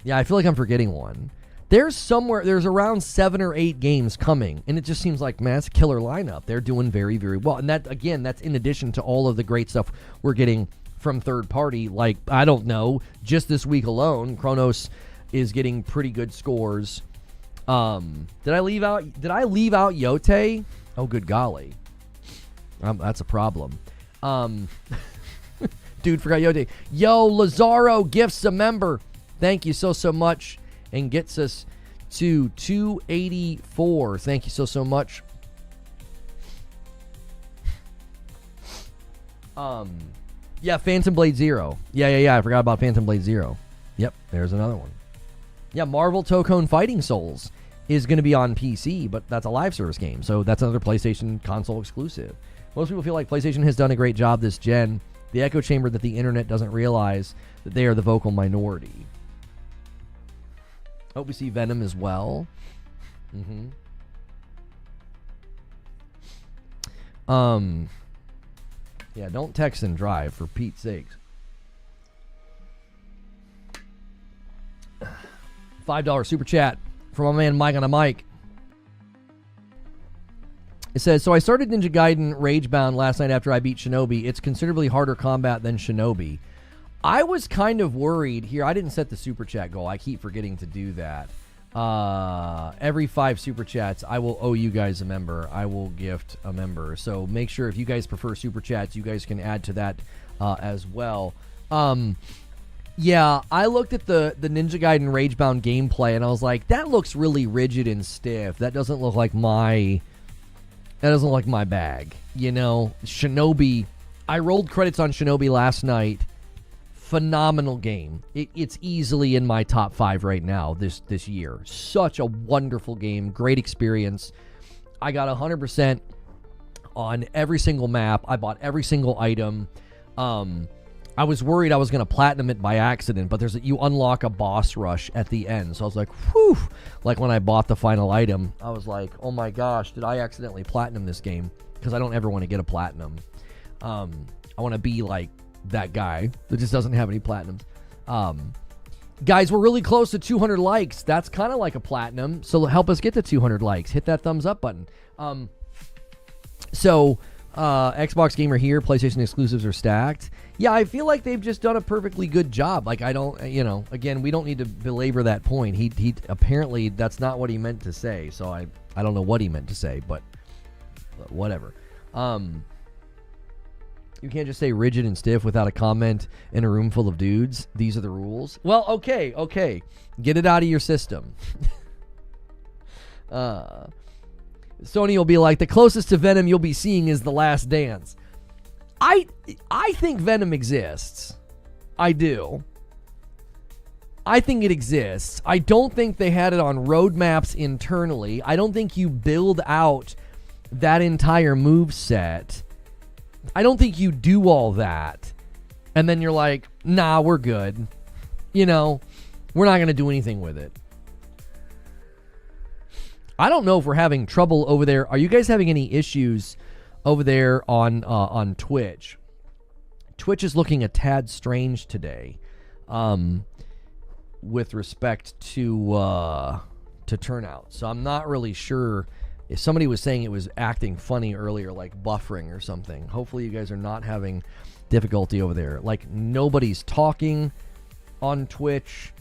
Yeah, I feel like I'm forgetting one. There's around 7 or 8 games coming, and it just seems like, man, it's a killer lineup. They're doing very, very well. And that, again, that's in addition to all of the great stuff we're getting from third party. Like, I don't know, just this week alone, Chronos is getting pretty good scores. Did I leave out Yotei? Oh, good golly. That's a problem. Dude, forgot Yotei. Yo, Lazaro gifts a member. Thank you so much. And gets us to 284. Thank you so much. Yeah, Phantom Blade Zero. Yeah. I forgot about Phantom Blade Zero. Yep, there's another one. Yeah, Marvel Tokone Fighting Souls is going to be on PC, but that's a live service game, so that's another PlayStation console exclusive. Most people feel like PlayStation has done a great job this gen the echo chamber that the internet doesn't realize that they are the vocal minority. Hope we see Venom as well. Yeah, don't text and drive, for Pete's sakes. $5 super chat from my man Mike on a mic. It says, so I started Ninja Gaiden Ragebound last night after I beat Shinobi. It's considerably harder combat than Shinobi. I was kind of worried here. I didn't set the super chat goal. I keep forgetting to do that. Every 5 super chats, I will owe you guys a member. I will gift a member. So make sure if you guys prefer super chats, you guys can add to that as well. Yeah, I looked at the Ninja Gaiden Ragebound gameplay and I was like, that looks really rigid and stiff. That doesn't look like my bag. You know, Shinobi, I rolled credits on Shinobi last night. Phenomenal game. It's easily in my top 5 right now this year. Such a wonderful game. Great experience. I got 100% on every single map. I bought every single item. I was worried I was going to platinum it by accident, but you unlock a boss rush at the end. So I was like, whew. Like when I bought the final item, I was like, oh my gosh, did I accidentally platinum this game? Because I don't ever want to get a platinum. I want to be like that guy that just doesn't have any platinums. Guys, we're really close to 200 likes. That's kind of like a platinum. So help us get to 200 likes. Hit that thumbs up button. Xbox Gamer here. PlayStation exclusives are stacked. Yeah, I feel like they've just done a perfectly good job. Like, I don't, again, we don't need to belabor that point. He apparently, that's not what he meant to say. So I don't know what he meant to say, but whatever. You can't just say rigid and stiff without a comment in a room full of dudes. These are the rules. Well, okay. Get it out of your system. Sony will be like, the closest to Venom you'll be seeing is The Last Dance. I think Venom exists. I do. I think it exists. I don't think they had it on roadmaps internally. I don't think you build out that entire move set. I don't think you do all that and then you're like, nah, we're good. We're not going to do anything with it. I don't know if we're having trouble over there. Are you guys having any issues over there on Twitch? Twitch is looking a tad strange today with respect to turnout. So I'm not really sure. If somebody was saying it was acting funny earlier, like buffering or something. Hopefully you guys are not having difficulty over there. Like nobody's talking on Twitch,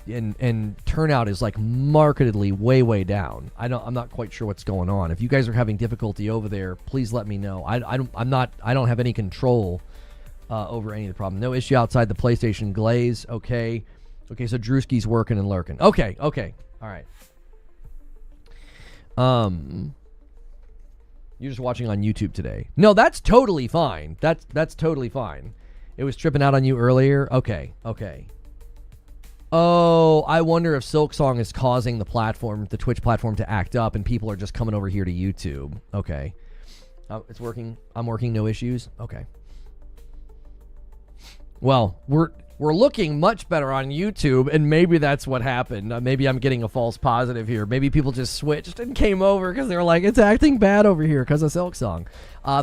and turnout is like markedly way down. I'm not quite sure what's going on. If you guys are having difficulty over there, please let me know. I don't have any control over any of the problem. No issue outside the PlayStation glaze. Okay, so Drewski's working and lurking. Okay, all right. You're just watching on YouTube today. No, that's totally fine. That's totally fine. It was tripping out on you earlier. Okay. Oh, I wonder if Silksong is causing the Twitch platform to act up and people are just coming over here to YouTube. Okay. It's working. I'm working, no issues. Okay. Well, we're looking much better on YouTube, and maybe that's what happened. Maybe I'm getting a false positive here. Maybe people just switched and came over because they were like, it's acting bad over here because of Silksong.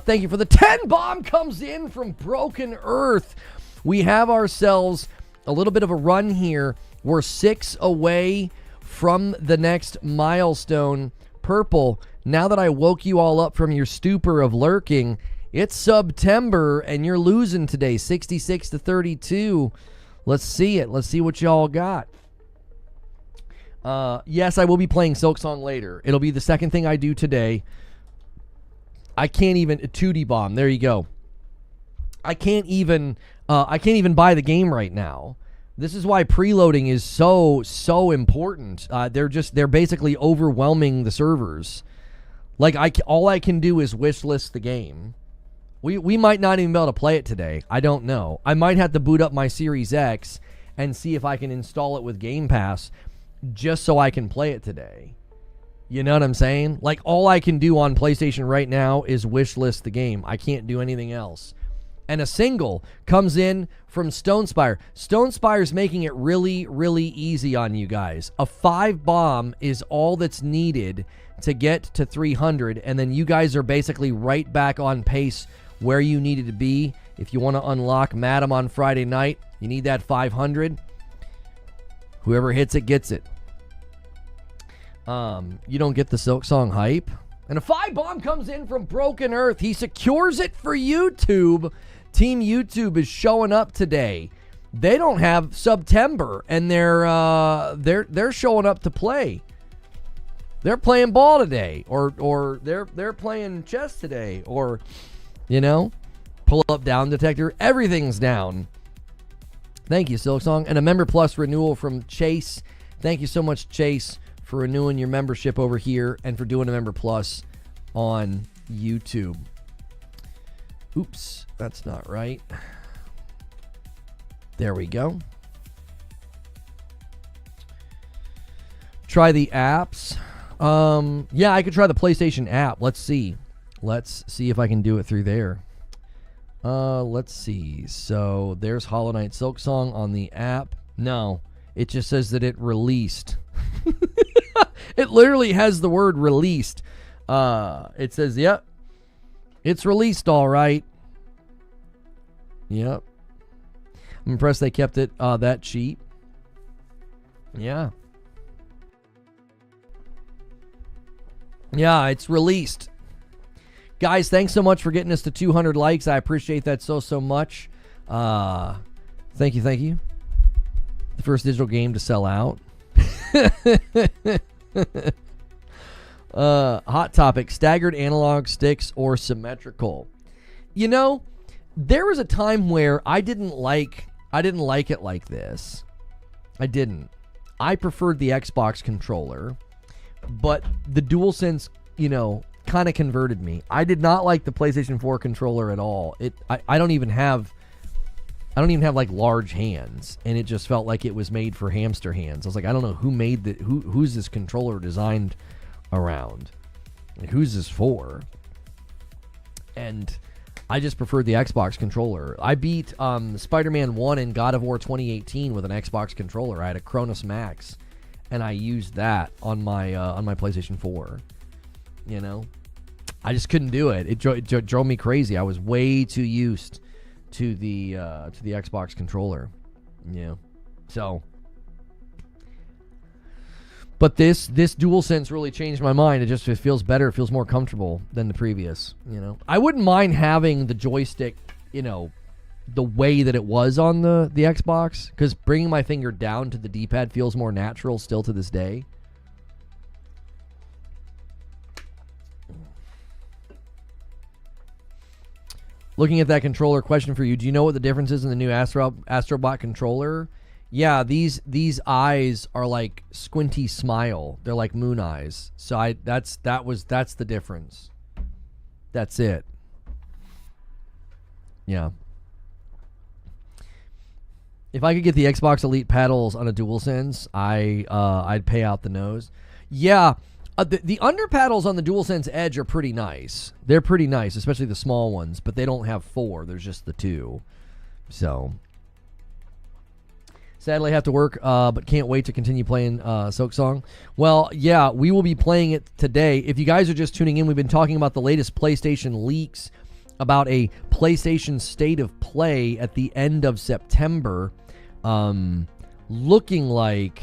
Thank you for the 10 bomb comes in from Broken Earth. We have ourselves a little bit of a run here. We're 6 away from the next milestone. Purple, now that I woke you all up from your stupor of lurking, it's September, and you're losing today, 66-32. Let's see it. Let's see what y'all got. Yes, I will be playing Silksong later. It'll be the second thing I do today. I can't even 2D bomb. There you go. I can't even buy the game right now. This is why preloading is so important. They're basically overwhelming the servers. Like all I can do is wish list the game. We might not even be able to play it today. I don't know. I might have to boot up my Series X and see if I can install it with Game Pass just so I can play it today. You know what I'm saying? Like all I can do on PlayStation right now is wish list the game. I can't do anything else. And a single comes in from Stonespire. Stonespire's making it really, really easy on you guys. A 5 bomb is all that's needed to get to 300, and then you guys are basically right back on pace where you needed to be. If you want to unlock Madam on Friday night, you need that 500. Whoever hits it gets it. You don't get the Silk Song hype. And a 5 bomb comes in from Broken Earth. He secures it for YouTube. Team YouTube is showing up today. They don't have September, and they're showing up to play. They're playing ball today, or they're playing chess today, or pull up down detector. Everything's down. Thank you, Silksong. And a Member Plus renewal from Chase. Thank you so much, Chase, for renewing your membership over here and for doing a Member Plus on YouTube. Oops, that's not right. There we go. Try the apps. Yeah, I could try the PlayStation app. Let's see if I can do it through there. Let's see. So there's Hollow Knight Silksong on the app. No, it just says that it released. It literally has the word released. It says, yep, it's released all right. Yep. I'm impressed they kept it that cheap. Yeah. Yeah, it's released. Guys, thanks so much for getting us to 200 likes. I appreciate that so much. Thank you. The first digital game to sell out. Hot topic, staggered analog sticks or symmetrical. There was a time where I didn't like it like this. I didn't. I preferred the Xbox controller, but the DualSense, kind of converted me. I did not like the PlayStation 4 controller at all. I don't even have like large hands, and it just felt like it was made for hamster hands. I was like, I don't know who made who's this controller designed around? Like, who's this for? And I just preferred the Xbox controller. I beat Spider-Man 1 and God of War 2018 with an Xbox controller. I had a Cronus Max, and I used that on my PlayStation 4. I just couldn't do it. It drove me crazy. I was way too used to the Xbox controller. So, but this DualSense really changed my mind. It feels better. It feels more comfortable than the previous. I wouldn't mind having the joystick, the way that it was on the Xbox, because bringing my finger down to the D-pad feels more natural still to this day. Looking at that controller, question for you. Do you know what the difference is in the new Astrobot controller? Yeah, these eyes are like squinty smile. They're like moon eyes. So that's the difference. That's it. Yeah. If I could get the Xbox Elite paddles on a DualSense, I'd pay out the nose. Yeah. The under paddles on the DualSense Edge are pretty nice. They're pretty nice, especially the small ones, but they don't have 4. There's just the 2. So, sadly, I have to work, but can't wait to continue playing Silksong. Well, yeah, we will be playing it today. If you guys are just tuning in, we've been talking about the latest PlayStation leaks about a PlayStation State of Play at the end of September, looking like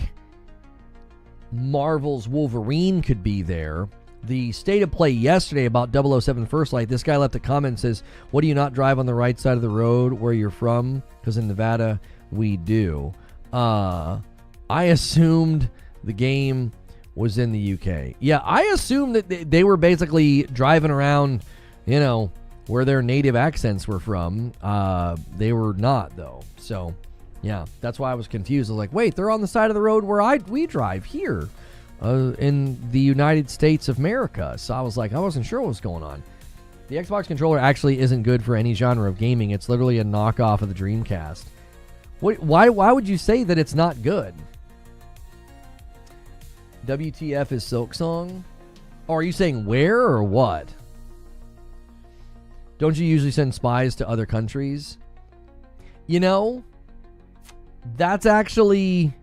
Marvel's Wolverine could be there. The State of Play yesterday about 007 First Light, this guy left a comment and says, what do you not drive on the right side of the road where you're from? Because in Nevada, we do. I assumed the game was in the UK. Yeah, I assumed that they were basically driving around, where their native accents were from. They were not, though. So, yeah, that's why I was confused. I was like, wait, they're on the side of the road where we drive here in the United States of America. So I was like, I wasn't sure what was going on. The Xbox controller actually isn't good for any genre of gaming. It's literally a knockoff of the Dreamcast. Why would you say that it's not good? WTF is Silksong? Oh, are you saying where or what? Don't you usually send spies to other countries? You know, that's actually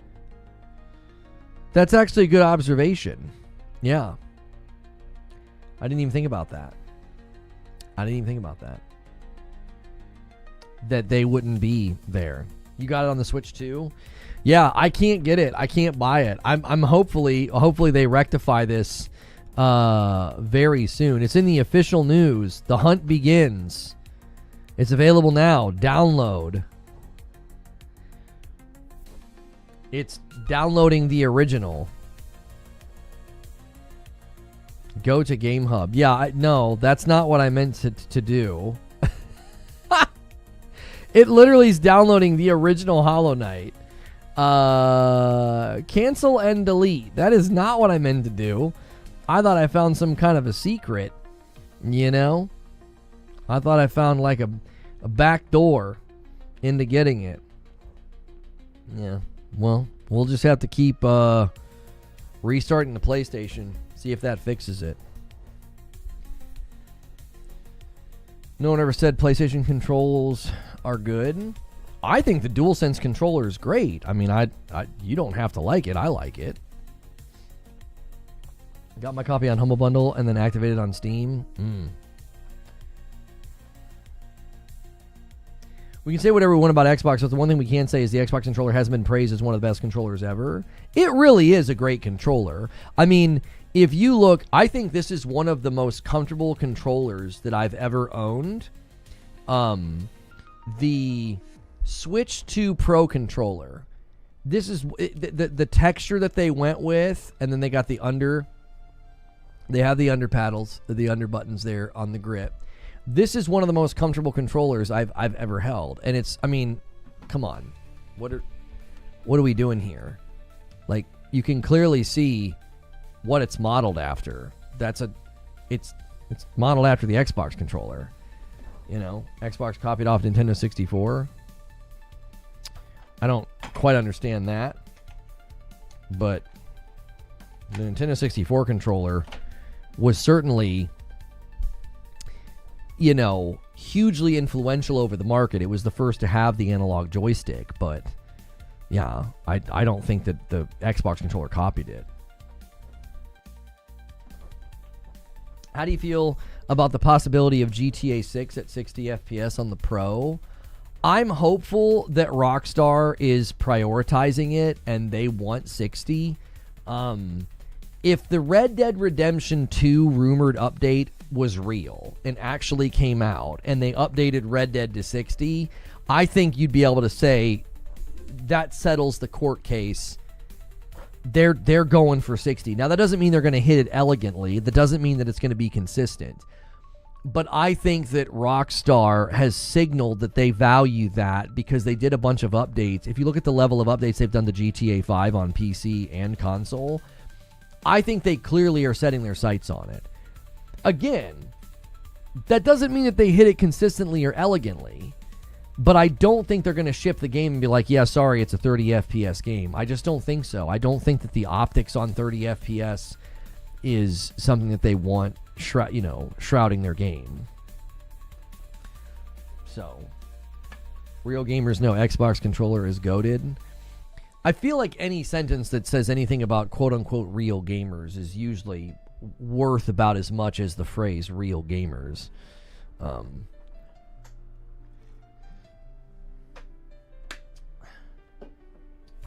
a good observation. Yeah. I didn't even think about that. That they wouldn't be there. You got it on the Switch too? Yeah, I can't get it. I can't buy it. I'm hopefully they rectify this very soon. It's in the official news. The hunt begins. It's available now. Download. It's downloading the original. Go to Game Hub. Yeah, no, that's not what I meant to do. It literally is downloading the original Hollow Knight. Cancel and delete. That is not what I meant to do. I thought I found some kind of a secret. You know? I thought I found like a back door into getting it. Yeah. Well, we'll just have to keep restarting the PlayStation. See if that fixes it. No one ever said PlayStation controls are good. I think the DualSense controller is great. I mean, you don't have to like it. I like it. Got my copy on Humble Bundle and then activated on Steam. We can say whatever we want about Xbox, but the one thing we can say is the Xbox controller has been praised as one of the best controllers ever. It really is a great controller. I mean, if you look, I think this is one of the most comfortable controllers that I've ever owned. The Switch 2 Pro controller. This is the texture that they went with, and then they got the under. They have the under paddles, the under buttons there on the grip. This is one of the most comfortable controllers I've ever held, and it's. I mean, come on, what are we doing here? Like, you can clearly see what it's modeled after. It's modeled after the Xbox controller. You know, Xbox copied off Nintendo 64. I don't quite understand that, but the Nintendo 64 controller was certainly, you know, hugely influential over the market. It was the first to have the analog joystick, but yeah, I don't think that the Xbox controller copied it. How do you feel about the possibility of GTA 6 at 60 FPS on the Pro? I'm hopeful that Rockstar is prioritizing it and they want 60. If the Red Dead Redemption 2 rumored update was real and actually came out and they updated Red Dead to 60, I think you'd be able to say that settles the court case. They're going for 60. Now, that doesn't mean they're going to hit it elegantly. That doesn't mean that it's going to be consistent. But I think that Rockstar has signaled that they value that because they did a bunch of updates. If you look at the level of updates they've done to GTA 5 on PC and console, I think they clearly are setting their sights on it. Again, that doesn't mean that they hit it consistently or elegantly. But I don't think they're going to ship the game and be like, yeah, sorry, it's a 30 FPS game. I just don't think so. I don't think that the optics on 30 FPS is something that they want, shrouding their game. So, real gamers know Xbox controller is goated. I feel like any sentence that says anything about quote-unquote real gamers is usually worth about as much as the phrase real gamers.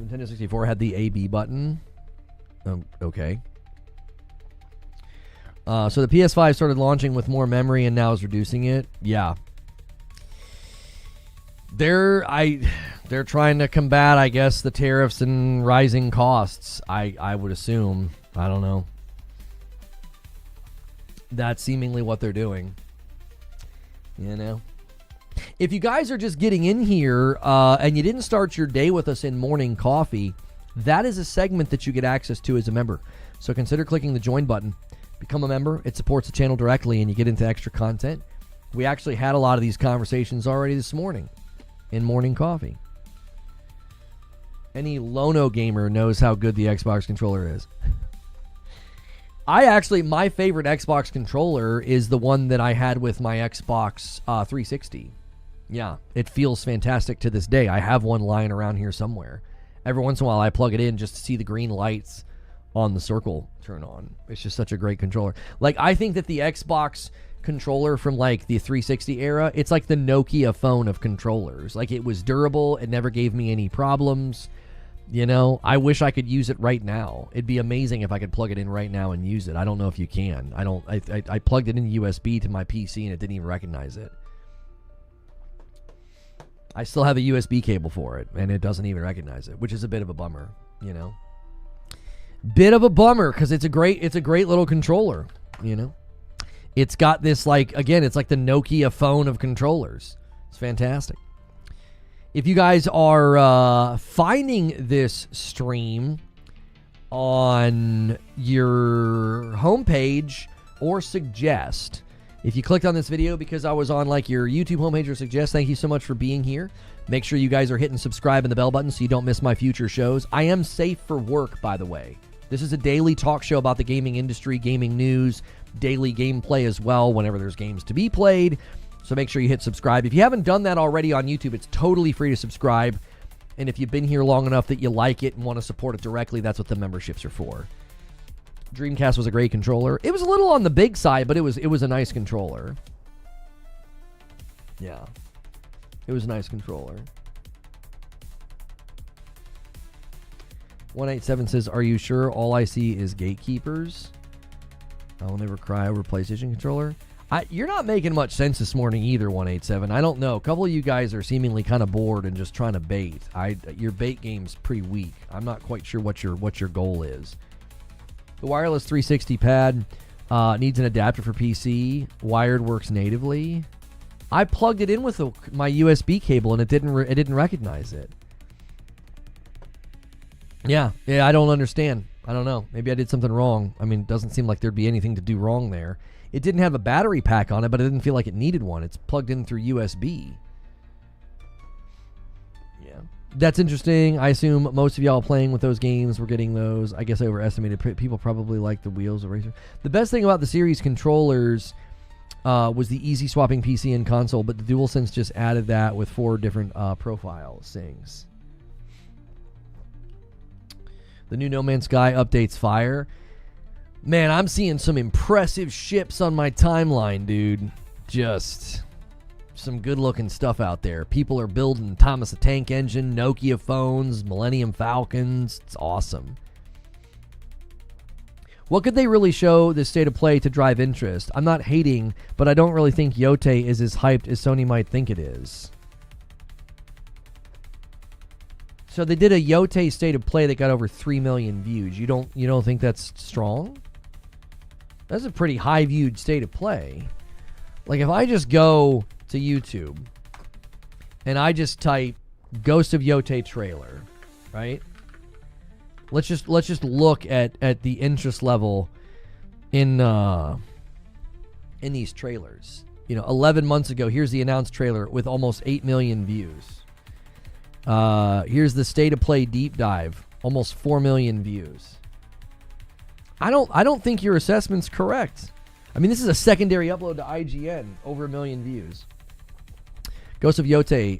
Nintendo 64 had the AB button. Okay. So the PS5 started launching with more memory and now is reducing it. Yeah. They're trying to combat, I guess, the tariffs and rising costs. I would assume. I don't know. That's seemingly what they're doing. You know? If you guys are just getting in here and you didn't start your day with us in morning coffee, that is a segment that you get access to as a member. So consider clicking the join button. Become a member. It supports the channel directly and you get into extra content. We actually had a lot of these conversations already this morning in morning coffee. Any Lono gamer knows how good the Xbox controller is. My favorite Xbox controller is the one that I had with my Xbox 360. Yeah, it feels fantastic to this day. I have one lying around here somewhere. Every once in a while I plug it in just to see the green lights on the circle turn on. It's just such a great controller. Like, I think that the Xbox controller from like the 360 era, it's like the Nokia phone of controllers. Like, it was durable, it never gave me any problems. You know, I wish I could use it right now. It'd be amazing if I could plug it in right now and use it. I don't know if you can. I plugged it in USB to my PC and it didn't even recognize it. I still have a USB cable for it and it doesn't even recognize it, which is a bit of a bummer, you know. Bit of a bummer because it's a great little controller, you know. It's got this, like, again, it's like the Nokia phone of controllers. It's fantastic. If you guys are finding this stream on your homepage or suggest, if you clicked on this video because I was on like your YouTube homepage or suggest, thank you so much for being here. Make sure you guys are hitting subscribe and the bell button so you don't miss my future shows. I am safe for work, by the way. This is a daily talk show about the gaming industry, gaming news, daily gameplay as well whenever there's games to be played. So make sure you hit subscribe. If you haven't done that already on YouTube, it's totally free to subscribe. And if you've been here long enough that you like it and want to support it directly, that's what the memberships are for. Dreamcast was a great controller. It was a little on the big side, but it was a nice controller. Yeah. It was a nice controller. 187 says, are you sure all I see is gatekeepers? I will never cry over PlayStation controller. You're not making much sense this morning either, 187. I don't know. A couple of you guys are seemingly kind of bored and just trying to bait. Your bait game's pretty weak. I'm not quite sure what your goal is. The wireless 360 pad needs an adapter for PC. Wired works natively. I plugged it in with my USB cable and it didn't recognize it. Yeah, I don't understand. I don't know. Maybe I did something wrong. I mean, it doesn't seem like there'd be anything to do wrong there. It didn't have a battery pack on it, but it didn't feel like it needed one. It's plugged in through USB. Yeah. That's interesting. I assume most of y'all playing with those games were getting those. I guess I overestimated. People probably like the wheels eraser. The best thing about the series controllers was the easy swapping PC and console, but the DualSense just added that with 4 different profile things. The new No Man's Sky updates fire. Man, I'm seeing some impressive ships on my timeline, dude. Just some good-looking stuff out there. People are building Thomas the Tank Engine, Nokia phones, Millennium Falcons. It's awesome. What could they really show this state of play to drive interest? I'm not hating, but I don't really think Yotei is as hyped as Sony might think it is. So they did a Yotei state of play that got over 3 million views. You don't think that's strong? That's a pretty high viewed state of play. Like, if I just go to YouTube and I just type Ghost of Yotei trailer, right? Let's just look at the interest level in these trailers. 11 months ago, here's the announced trailer with almost 8 million views. Here's the state of play deep dive, almost 4 million views. I don't think your assessment's correct. I mean, this is a secondary upload to IGN, over 1 million views. Ghost of Yotei,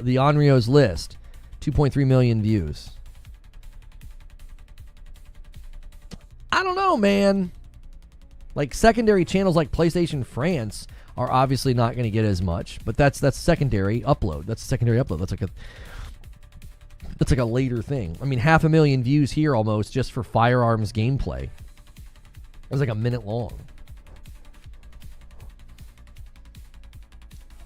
the Onryo's List, 2.3 million views. I don't know, man. Like, secondary channels like PlayStation France are obviously not going to get as much, but that's secondary upload. That's a secondary upload. That's like a later thing. I mean, 500,000 views here almost just for firearms gameplay. It was like a minute long.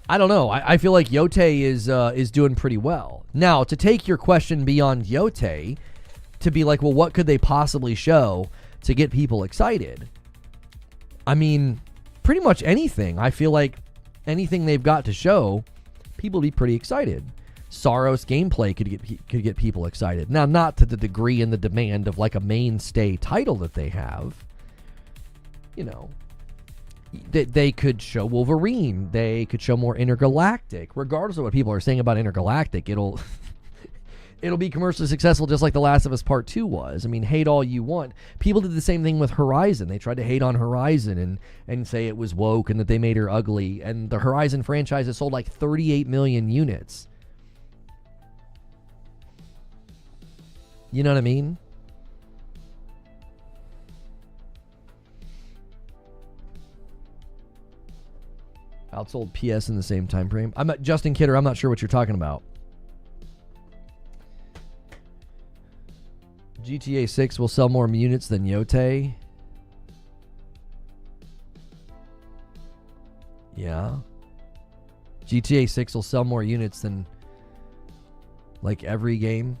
I don't know. I feel like Yotei is doing pretty well. Now, to take your question beyond Yotei, to be like, well, what could they possibly show to get people excited? I mean, pretty much anything. I feel like anything they've got to show, people would be pretty excited. Saros gameplay could get people excited. Now, not to the degree and the demand of like a mainstay title that they have. They could show Wolverine. They could show more Intergalactic. Regardless of what people are saying about Intergalactic, It'll be commercially successful just like The Last of Us Part 2 was. I mean, hate all you want. People did the same thing with Horizon. They tried to hate on Horizon and say it was woke and that they made her ugly. And the Horizon franchise has sold like 38 million units. You know what I mean? Outsold PS in the same time frame. Justin Kidder, I'm not sure what you're talking about. GTA 6 will sell more units than Yotei. Yeah. GTA 6 will sell more units than like every game.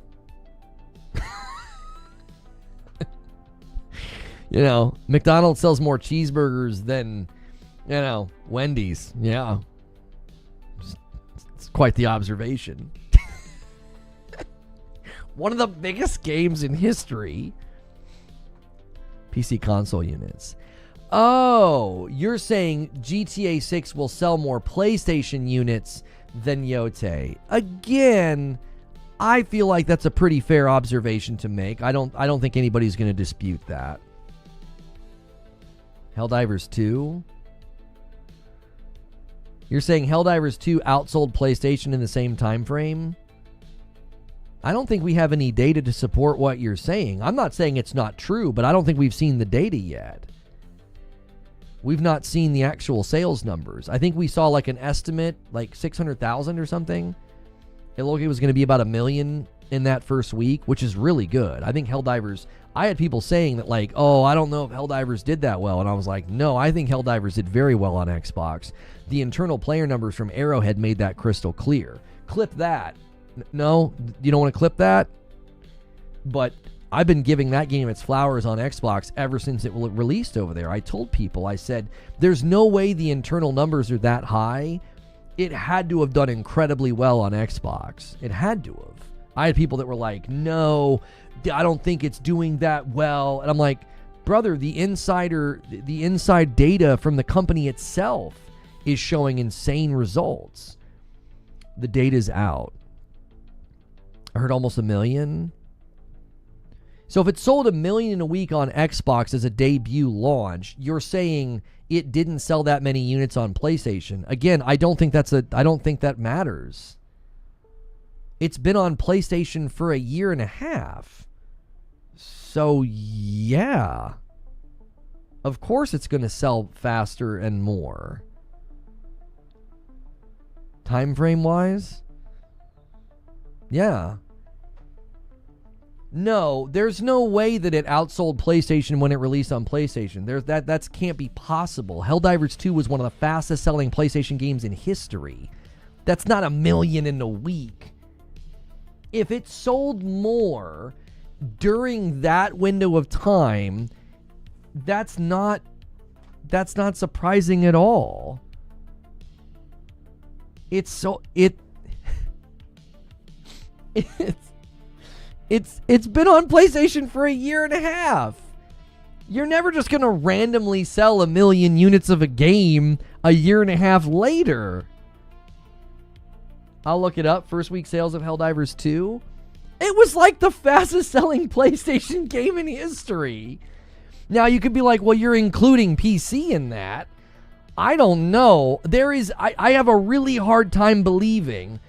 You know, McDonald's sells more cheeseburgers than, you know, Wendy's. Yeah. It's quite the observation. One of the biggest games in history. PC console units. Oh, you're saying GTA 6 will sell more PlayStation units than Yotei. Again, I feel like that's a pretty fair observation to make. I don't think anybody's going to dispute that. Helldivers 2? You're saying Helldivers 2 outsold PlayStation in the same time frame? I don't think we have any data to support what you're saying. I'm not saying it's not true, but I don't think we've seen the data yet. We've not seen the actual sales numbers. I think we saw like an estimate, like 600,000 or something. It looked like it was going to be about 1 million in that first week, which is really good. I think Helldivers, I had people saying that like, oh, I don't know if Helldivers did that well. And I was like, no, I think Helldivers did very well on Xbox. The internal player numbers from Arrowhead made that crystal clear. Clip that. No, you don't want to clip that? But I've been giving that game its flowers on Xbox ever since it released over there. I told people, I said, there's no way the internal numbers are that high. It had to have done incredibly well on Xbox. It had to have. I had people that were like, no, I don't think it's doing that well. And I'm like, brother, the inside data from the company itself is showing insane results. The data's out. I heard almost 1 million. So if it sold 1 million a week on Xbox as a debut launch, you're saying it didn't sell that many units on PlayStation. Again, I don't think that matters. It's been on PlayStation for 1.5 years. So yeah. Of course it's going to sell faster and more. Time frame wise? Yeah. No, there's no way that it outsold PlayStation when it released on PlayStation. That can't be possible. Helldivers 2 was one of the fastest selling PlayStation games in history. That's not 1 million in a week. If it sold more during that window of time, that's not surprising at all. It's been on PlayStation for 1.5 years. You're never just going to randomly sell 1 million units of a game 1.5 years later. I'll look it up. First week sales of Helldivers 2. It was like the fastest selling PlayStation game in history. Now you could be like, well, you're including PC in that. I don't know. I have a really hard time believing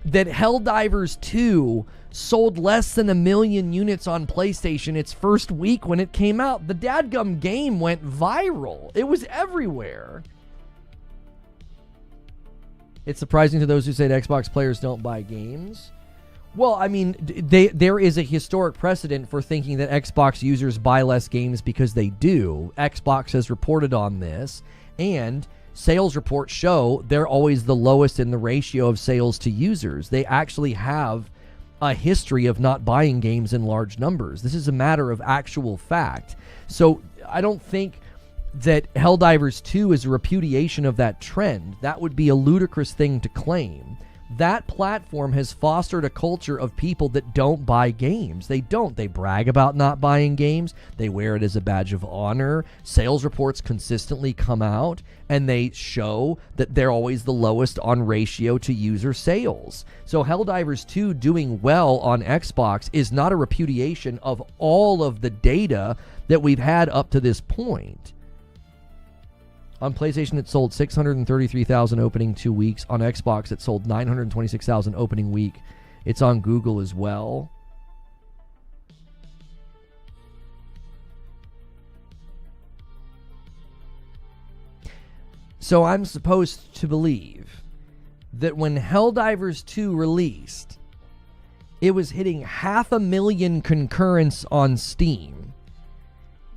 that Helldivers 2 sold less than 1 million units on PlayStation its first week when it came out. The dadgum game went viral. It was everywhere. It's surprising to those who say that Xbox players don't buy games. Well, I mean, there is a historic precedent for thinking that Xbox users buy less games because they do. Xbox has reported on this, and sales reports show they're always the lowest in the ratio of sales to users. They actually have a history of not buying games in large numbers. This is a matter of actual fact. So I don't think that Helldivers 2 is a repudiation of that trend. That would be a ludicrous thing to claim. that platform has fostered a culture of people that don't buy games. They don't. They brag about not buying games. They wear it as a badge of honor. Sales reports consistently come out, and they show that they're always the lowest on ratio to user sales. So Helldivers 2 doing well on Xbox is not a repudiation of all of the data that we've had up to this point. On PlayStation, it sold 633,000 opening 2 weeks. On Xbox, it sold 926,000 opening week. It's on Google as well. So I'm supposed to believe that when Helldivers 2 released, it was hitting 500,000 concurrents on Steam,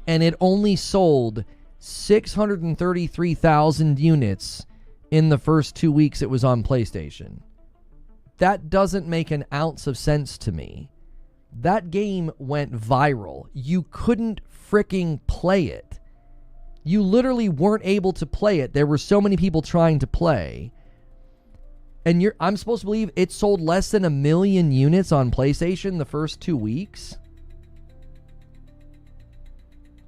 and it only sold 633,000 units in the first 2 weeks it was on PlayStation. That doesn't make an ounce of sense to me. That game went viral. You couldn't freaking play it. You literally weren't able to play it. There were so many people trying to play. And I'm supposed to believe it sold less than 1 million units on PlayStation the first 2 weeks?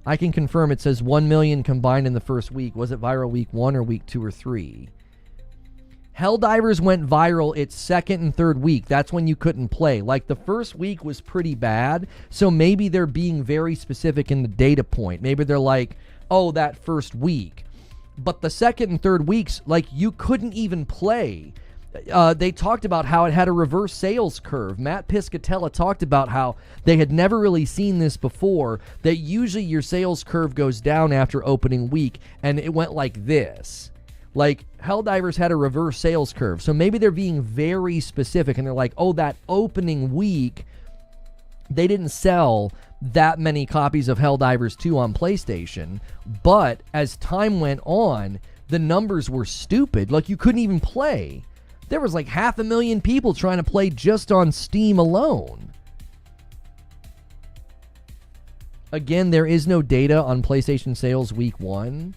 I can confirm it says 1 million combined in the first week. Was it viral week 1 or week 2 or 3? Helldivers went viral its second and third week. That's when you couldn't play. Like, the first week was pretty bad, so maybe they're being very specific in the data point. Maybe they're like, oh, that first week. But the second and third weeks, like, you couldn't even play. They talked about how it had a reverse sales curve. Matt Piscatella talked about how they had never really seen this before, that usually your sales curve goes down after opening week, and it went like this. Like, Helldivers had a reverse sales curve. So maybe they're being very specific, and they're like, oh, that opening week, they didn't sell that many copies of Helldivers 2 on PlayStation, but as time went on, the numbers were stupid. Like, you couldn't even play. There was like 500,000 people trying to play just on Steam alone. Again, there is no data on PlayStation sales week 1.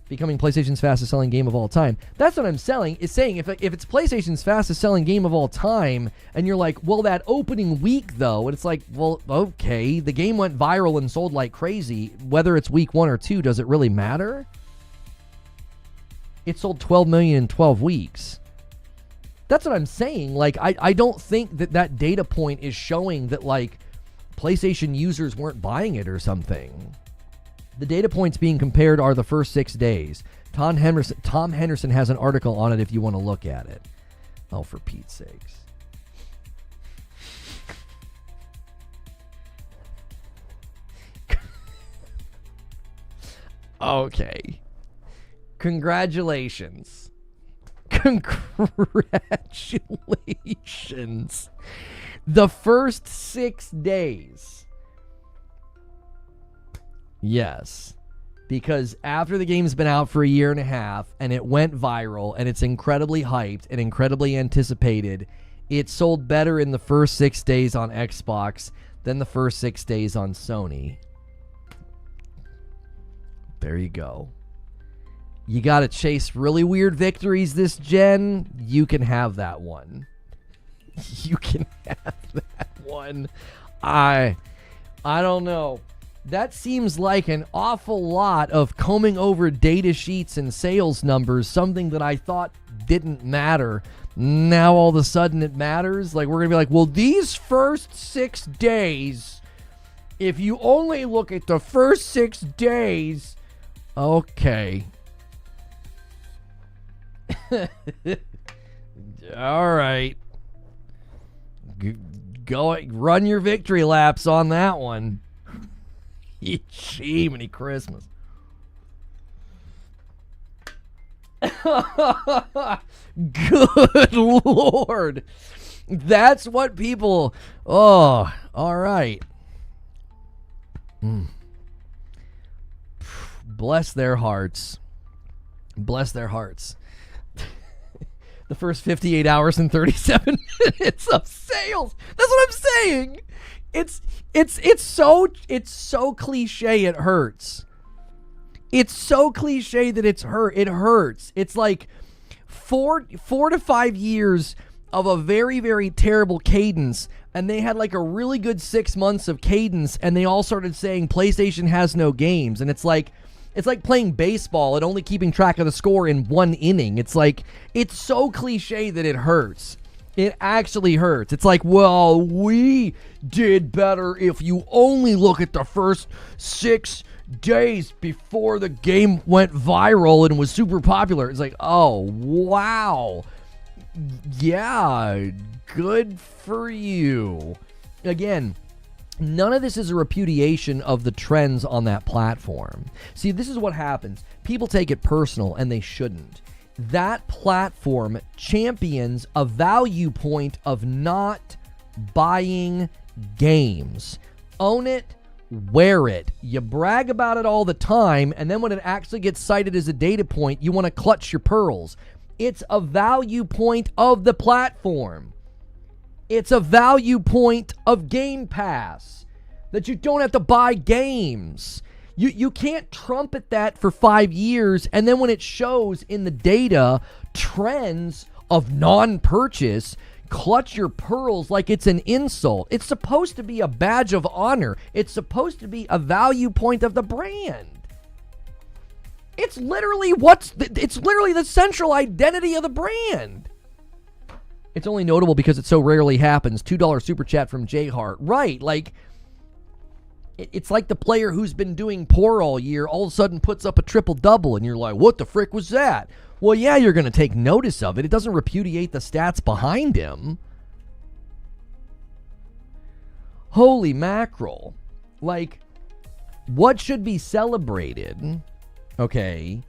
Becoming PlayStation's fastest selling game of all time. That's what I'm saying. If it's PlayStation's fastest selling game of all time, and you're like, well, that opening week though, and it's like, well, okay, the game went viral and sold like crazy. Whether it's week 1 or 2, does it really matter? It sold 12 million in 12 weeks. That's what I'm saying. Like, I don't think that data point is showing that, like, PlayStation users weren't buying it or something. The data points being compared are the first 6 days. Tom Henderson has an article on it if you want to look at it. Oh, for Pete's sakes. Okay. Congratulations. Congratulations. The first 6 days. Yes. Because after the game's been out for 1.5 years and it went viral and it's incredibly hyped and incredibly anticipated, it sold better in the first 6 days on Xbox than the first 6 days on Sony. There you go. You gotta chase really weird victories this gen. You can have that one. You can have that one. I don't know. That seems like an awful lot of combing over data sheets and sales numbers, something that I thought didn't matter. Now all of a sudden it matters. Like, we're gonna be like, well, these first 6 days, if you only look at the first 6 days, okay. All right. Go run your victory laps on that one. Jiminy Christmas. Good Lord. That's what people... Oh, all right. Bless their hearts. Bless their hearts. The first 58 hours and 37 minutes of sales. That's what I'm saying. It's so cliche it hurts. It's so cliche that it hurts. It's like 4 to 5 years of a very, very terrible cadence, and they had like a really good 6 months of cadence, and they all started saying PlayStation has no games, and it's like playing baseball and only keeping track of the score in one inning. It's like, it's so cliche that it hurts. It actually hurts. It's like, well, we did better if you only look at the first 6 days before the game went viral and was super popular. It's like, oh, wow. Yeah, good for you. Again, none of this is a repudiation of the trends on that platform. See, this is what happens. People take it personal, and they shouldn't. That platform champions a value point of not buying games. Own it, wear it. You brag about it all the time, and then when it actually gets cited as a data point, you want to clutch your pearls. It's a value point of the platform. It's a value point of Game Pass, that you don't have to buy games. You can't trumpet that for 5 years, and then when it shows in the data trends of non-purchase, clutch your pearls like it's an insult. It's supposed to be a badge of honor. It's supposed to be a value point of the brand. It's literally the central identity of the brand. It's only notable because it so rarely happens. $2 super chat from J Hart. Right, like, it's like the player who's been doing poor all year all of a sudden puts up a triple-double, and you're like, what the frick was that? Well, yeah, you're going to take notice of it. It doesn't repudiate the stats behind him. Holy mackerel. Like, what should be celebrated, okay,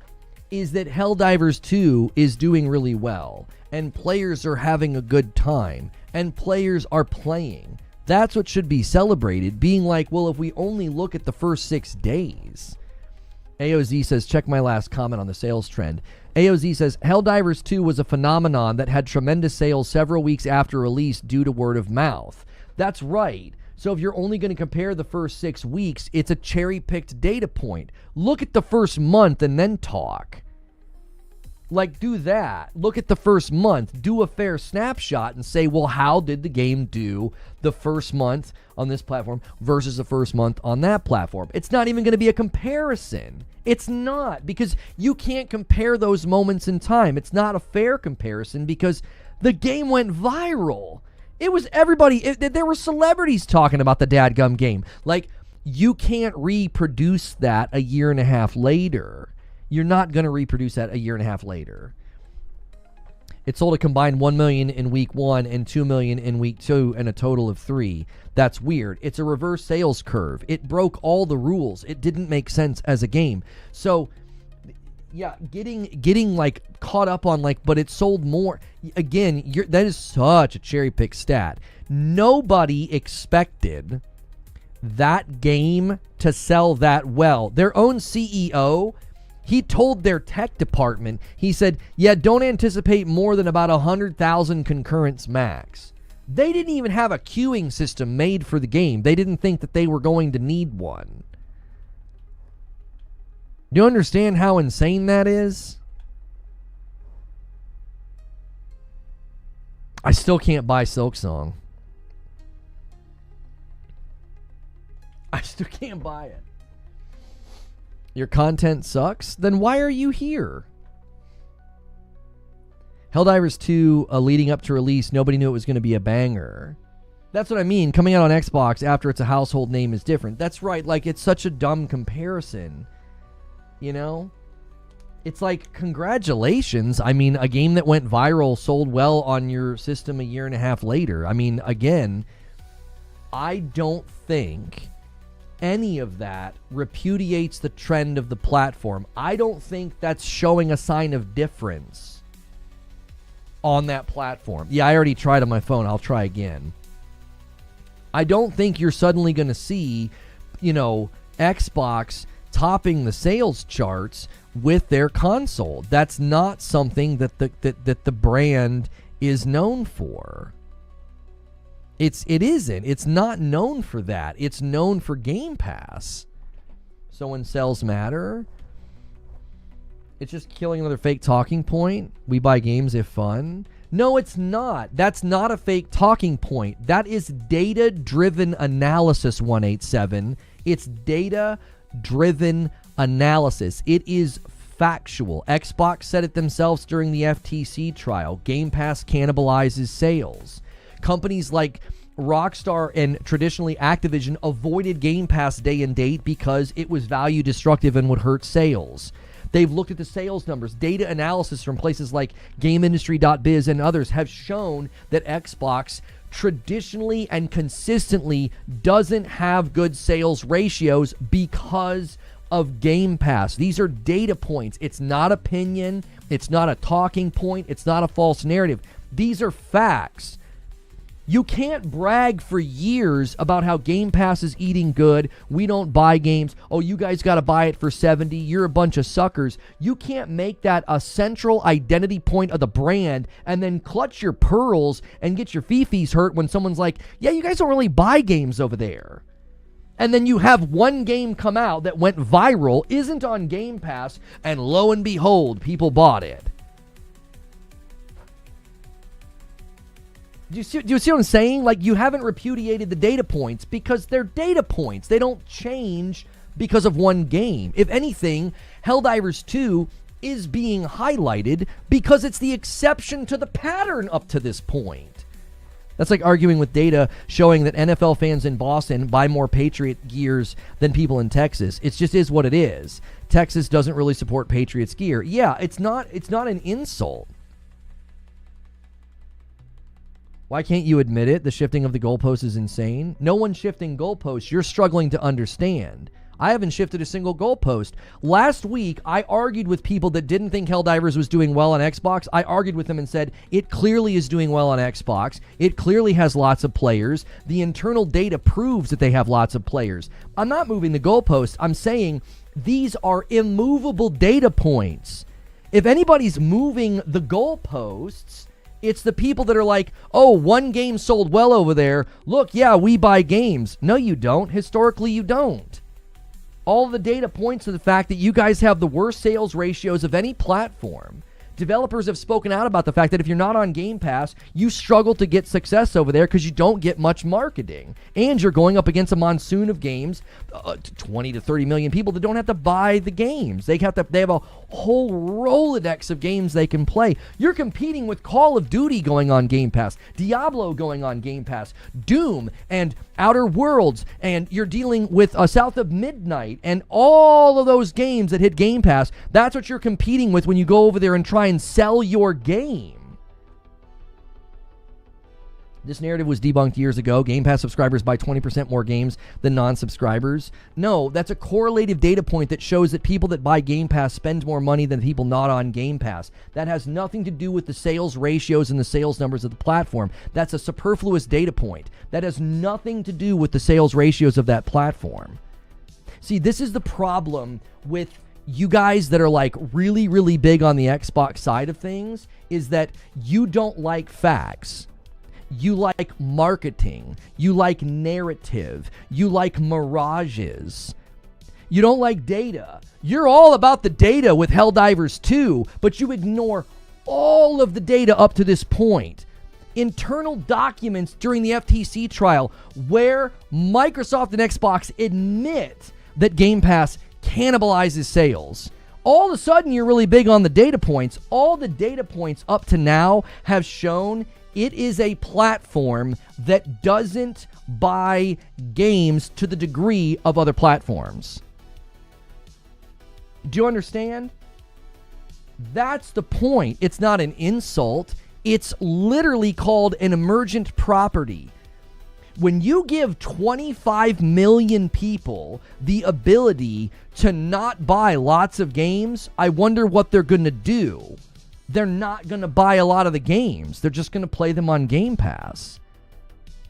is that Helldivers 2 is doing really well, and players are having a good time, and players are playing. That's what should be celebrated, being like, well, if we only look at the first 6 days. AOZ says, check my last comment on the sales trend. AOZ says, Helldivers 2 was a phenomenon that had tremendous sales several weeks after release due to word of mouth. That's right. So if you're only going to compare the first 6 weeks, it's a cherry-picked data point. Look at the first month and then talk. Like, do that. Look at the first month. Do a fair snapshot and say, well, how did the game do the first month on this platform versus the first month on that platform? It's not even going to be a comparison. It's not, because you can't compare those moments in time. It's not a fair comparison because the game went viral. It was everybody. There were celebrities talking about the dadgum game. Like, you can't reproduce that a year and a half later. You're not going to reproduce that a year and a half later. It sold a combined 1 million in week 1 and 2 million in week 2 and a total of 3. That's weird. It's a reverse sales curve. It broke all the rules. It didn't make sense as a game. So, yeah, getting like caught up on like, but it sold more. Again, that is such a cherry-picked stat. Nobody expected that game to sell that well. Their own CEO, he told their tech department, he said, yeah, don't anticipate more than about 100,000 concurrents max. They didn't even have a queuing system made for the game. They didn't think that they were going to need one. Do you understand how insane that is? I still can't buy Silksong. I still can't buy it. Your content sucks? Then why are you here? Helldivers 2, leading up to release, nobody knew it was going to be a banger. That's what I mean. Coming out on Xbox after it's a household name is different. That's right. Like, it's such a dumb comparison. You know? It's like, congratulations. I mean, a game that went viral sold well on your system a year and a half later. I mean, again, I don't think any of that repudiates the trend of the platform. I don't think that's showing a sign of difference on that platform. Yeah, I already tried on my phone. I'll try again. I don't think you're suddenly going to see, you know, Xbox topping the sales charts with their console. That's not something that the brand is known for. It isn't. It's not known for that. It's known for Game Pass. So when sales matter, It's just killing another fake talking point. We buy games if fun. No, it's not. That's not a fake talking point. That is data-driven analysis, 187. It's data-driven analysis. It is factual. Xbox said it themselves during the FTC trial. Game Pass cannibalizes sales. Companies like Rockstar and traditionally Activision avoided Game Pass day and date because it was value destructive and would hurt sales. They've looked at the sales numbers. Data analysis from places like GameIndustry.biz and others have shown that Xbox traditionally and consistently doesn't have good sales ratios because of Game Pass. These are data points. It's not opinion. It's not a talking point. It's not a false narrative. These are facts. You can't brag for years about how Game Pass is eating good. We don't buy games. Oh, you guys got to buy it for $70. You're a bunch of suckers. You can't make that a central identity point of the brand and then clutch your pearls and get your fifis hurt when someone's like, yeah, you guys don't really buy games over there. And then you have one game come out that went viral, isn't on Game Pass, and lo and behold, people bought it. Do you see what I'm saying? Like, you haven't repudiated the data points because they're data points. They don't change because of one game. If anything, Helldivers 2 is being highlighted because it's the exception to the pattern up to this point. That's like arguing with data showing that NFL fans in Boston buy more Patriot gears than people in Texas. It just is what it is. Texas doesn't really support Patriots gear. Yeah, it's not an insult. Why can't you admit it? The shifting of the goalposts is insane. No one's shifting goalposts. You're struggling to understand. I haven't shifted a single goalpost. Last week, I argued with people that didn't think Helldivers was doing well on Xbox. I argued with them and said, it clearly is doing well on Xbox. It clearly has lots of players. The internal data proves that they have lots of players. I'm not moving the goalpost. I'm saying these are immovable data points. If anybody's moving the goalposts, it's the people that are like, oh, one game sold well over there. Look, yeah, we buy games. No, you don't. Historically, you don't. All the data points to the fact that you guys have the worst sales ratios of any platform. Developers have spoken out about the fact that if you're not on Game Pass, you struggle to get success over there because you don't get much marketing. And you're going up against a monsoon of games, 20 to 30 million people that don't have to buy the games. They have a whole Rolodex of games they can play. You're competing with Call of Duty going on Game Pass, Diablo going on Game Pass, Doom and Outer Worlds, and you're dealing with South of Midnight and all of those games that hit Game Pass. That's what you're competing with when you go over there and try and sell your game. This narrative was debunked years ago. Game Pass subscribers buy 20% more games than non-subscribers. No, that's a correlative data point that shows that people that buy Game Pass spend more money than people not on Game Pass. That has nothing to do with the sales ratios and the sales numbers of the platform. That's a superfluous data point. That has nothing to do with the sales ratios of that platform. See, this is the problem with you guys that are like really, really big on the Xbox side of things, is that you don't like facts. You like marketing. You like narrative. You like mirages. You don't like data. You're all about the data with Helldivers 2, but you ignore all of the data up to this point. Internal documents during the FTC trial where Microsoft and Xbox admit that Game Pass cannibalizes sales. All of a sudden, you're really big on the data points. All the data points up to now have shown it is a platform that doesn't buy games to the degree of other platforms. Do you understand? That's the point. It's not an insult. It's literally called an emergent property. When you give 25 million people the ability to not buy lots of games, I wonder what they're going to do. They're not going to buy a lot of the games. They're just going to play them on Game Pass.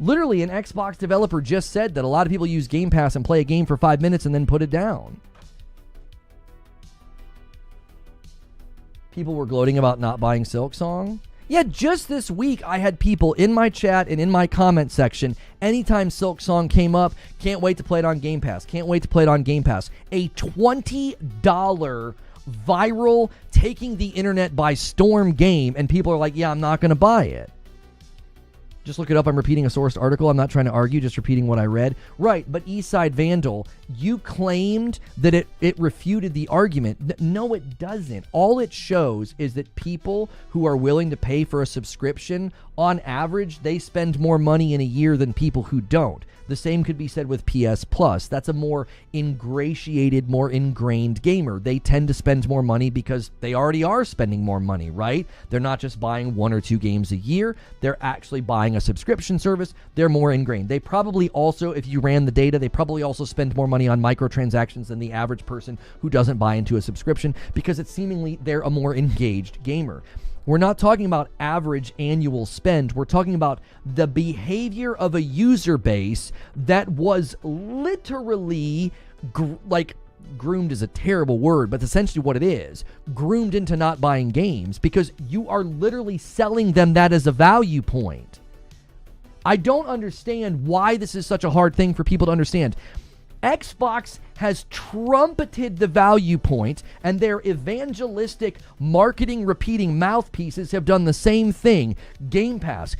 Literally, an Xbox developer just said that a lot of people use Game Pass and play a game for 5 minutes and then put it down. People were gloating about not buying Silksong. Yeah, just this week, I had people in my chat and in my comment section, anytime Silksong came up, can't wait to play it on Game Pass. Can't wait to play it on Game Pass. A $20 viral, taking the internet by storm game, and people are like, yeah, I'm not going to buy it. Just look it up. I'm repeating a sourced article. I'm not trying to argue, just repeating what I read. Right, but Eastside Vandal, you claimed that it refuted the argument. No, it doesn't. All it shows is that people who are willing to pay for a subscription, on average, they spend more money in a year than people who don't. The same could be said with PS Plus. That's a more ingratiated, more ingrained gamer. They tend to spend more money because they already are spending more money, right? They're not just buying 1 or 2 games a year. They're actually buying a subscription service. They're more ingrained. They probably also, if you ran the data, they probably also spend more money on microtransactions than the average person who doesn't buy into a subscription, because it's seemingly they're a more engaged gamer. We're not talking about average annual spend. We're talking about the behavior of a user base that was literally, groomed is a terrible word, but essentially what it is, groomed into not buying games, because you are literally selling them that as a value point. I don't understand why this is such a hard thing for people to understand. Xbox has trumpeted the value point, and their evangelistic marketing repeating mouthpieces have done the same thing. Game Pass,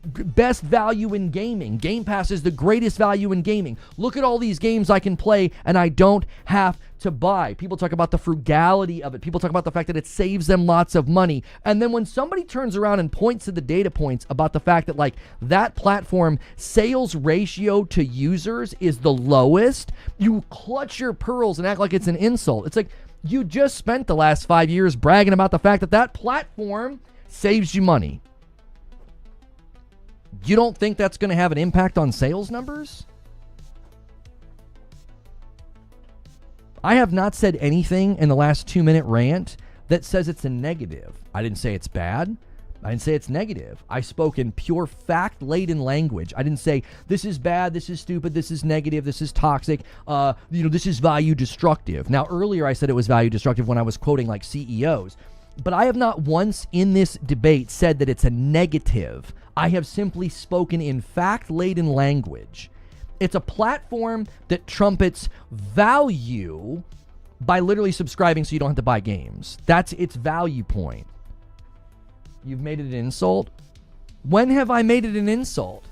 best value in gaming. Game Pass is the greatest value in gaming. Look at all these games I can play, and I don't have to buy. People talk about the frugality of it. People talk about the fact that it saves them lots of money. And then when somebody turns around and points to the data points about the fact that, like, that platform sales ratio to users is the lowest, you clutch your pearls and act like it's an insult. It's like you just spent the last 5 years bragging about the fact that that platform saves you money. You don't think that's going to have an impact on sales numbers? I have not said anything in the last 2-minute rant that says it's a negative. I didn't say it's bad. I didn't say it's negative. I spoke in pure fact-laden language. I didn't say this is bad, this is stupid, this is negative, this is toxic, this is value destructive. Now, earlier I said it was value destructive when I was quoting like CEOs, but I have not once in this debate said that it's a negative. I have simply spoken in fact-laden language. It's a platform that trumpets value by literally subscribing so you don't have to buy games. That's its value point. You've made it an insult? When have I made it an insult?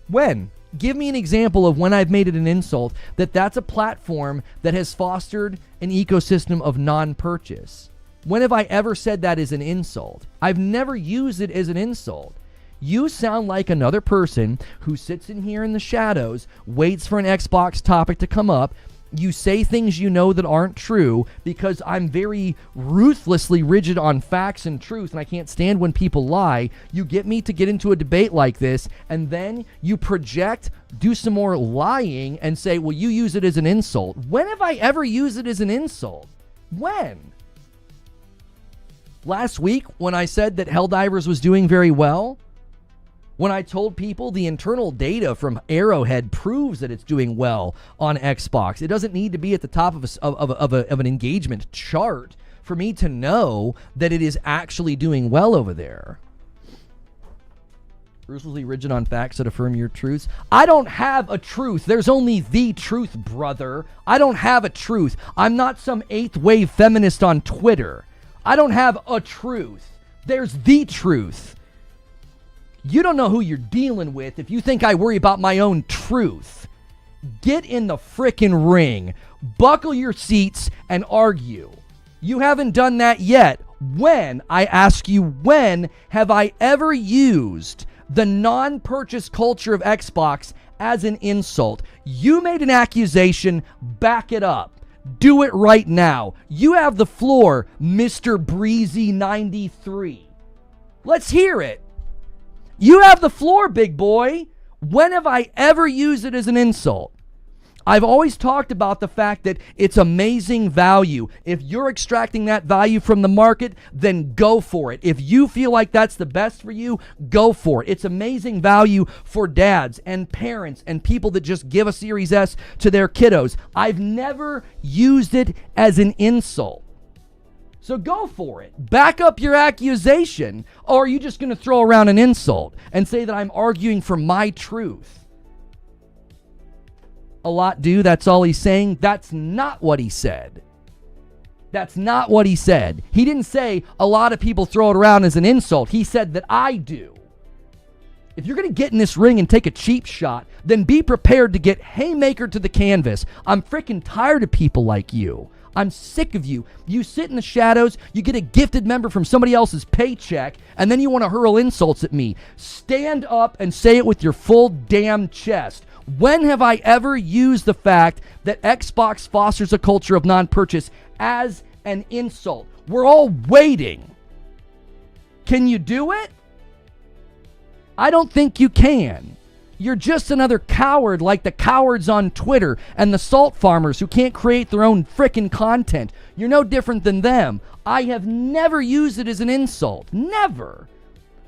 When? Give me an example of when I've made it an insult that's a platform that has fostered an ecosystem of non-purchase. When have I ever said that is an insult? I've never used it as an insult. You sound like another person who sits in here in the shadows, waits for an Xbox topic to come up. You say things you know that aren't true because I'm very ruthlessly rigid on facts and truth, and I can't stand when people lie. You get me to get into a debate like this, and then you project, do some more lying, and say, well, you use it as an insult. When have I ever used it as an insult? When? Last week, when I said that Helldivers was doing very well? When I told people the internal data from Arrowhead proves that it's doing well on Xbox? It doesn't need to be at the top of an engagement chart for me to know that it is actually doing well over there. Ruthlessly rigid on facts that affirm your truths. I don't have a truth. There's only the truth, brother. I don't have a truth. I'm not some 8th wave feminist on Twitter. I don't have a truth. There's the truth. You don't know who you're dealing with if you think I worry about my own truth. Get in the frickin' ring. Buckle your seats and argue. You haven't done that yet. When, I ask you, when have I ever used the non-purchase culture of Xbox as an insult? You made an accusation. Back it up. Do it right now. You have the floor, Mr. Breezy93. Let's hear it. You have the floor, big boy. When have I ever used it as an insult? I've always talked about the fact that it's amazing value. If you're extracting that value from the market, then go for it. If you feel like that's the best for you, go for it. It's amazing value for dads and parents and people that just give a Series S to their kiddos. I've never used it as an insult. So go for it. Back up your accusation. Or are you just going to throw around an insult and say that I'm arguing for my truth? a lot do. That's all he's saying. That's not what he said. That's not what he said. He didn't say a lot of people throw it around as an insult. He said that I do. If you're going to get in this ring and take a cheap shot, then be prepared to get haymaker to the canvas. I'm freaking tired of people like you. I'm sick of you. You sit in the shadows, you get a gifted member from somebody else's paycheck, and then you want to hurl insults at me. Stand up and say it with your full damn chest. When have I ever used the fact that Xbox fosters a culture of non-purchase as an insult? We're all waiting. Can you do it? I don't think you can. You're just another coward like the cowards on Twitter and the salt farmers who can't create their own frickin' content. You're no different than them. I have never used it as an insult. Never.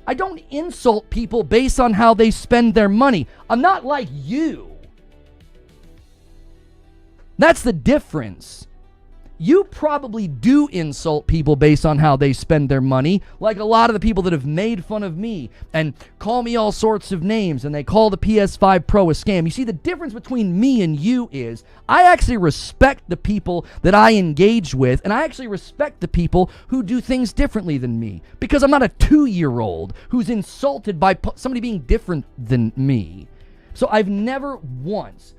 I don't insult people based on how they spend their money. I'm not like you. That's the difference. You probably do insult people based on how they spend their money, like a lot of the people that have made fun of me and call me all sorts of names, and they call the PS5 Pro a scam. You see, the difference between me and you is I actually respect the people that I engage with, and I actually respect the people who do things differently than me, because I'm not a 2-year-old who's insulted by somebody being different than me. So I've never once,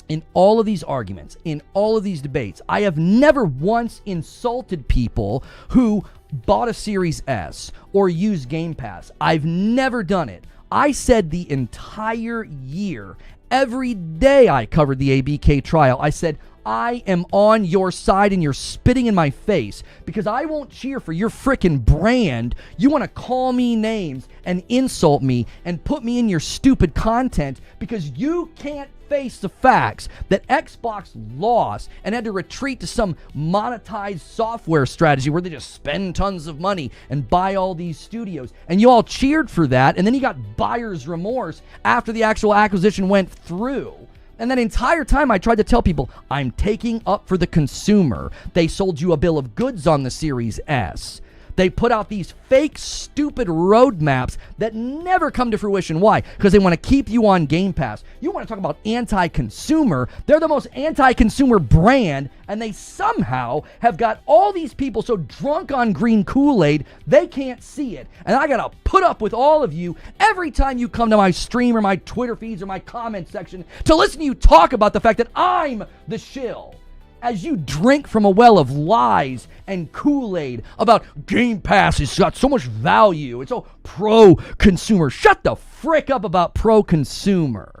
in all of these arguments, in all of these debates, I have never once insulted people who bought a Series S or used Game Pass. I've never done it. I said the entire year, every day I covered the ABK trial, I said, I am on your side and you're spitting in my face because I won't cheer for your frickin' brand. You want to call me names and insult me and put me in your stupid content because you can't face the facts that Xbox lost and had to retreat to some monetized software strategy where they just spend tons of money and buy all these studios. And you all cheered for that, and then you got buyer's remorse after the actual acquisition went through. And that entire time I tried to tell people, I'm taking up for the consumer. They sold you a bill of goods on the Series S. They put out these fake, stupid roadmaps that never come to fruition. Why? Because they want to keep you on Game Pass. You want to talk about anti-consumer. They're the most anti-consumer brand, and they somehow have got all these people so drunk on green Kool-Aid, they can't see it. And I got to put up with all of you every time you come to my stream or my Twitter feeds or my comment section to listen to you talk about the fact that I'm the shill. As you drink from a well of lies and Kool-Aid about Game Pass has got so much value, it's so pro-consumer. Shut the frick up about pro-consumer.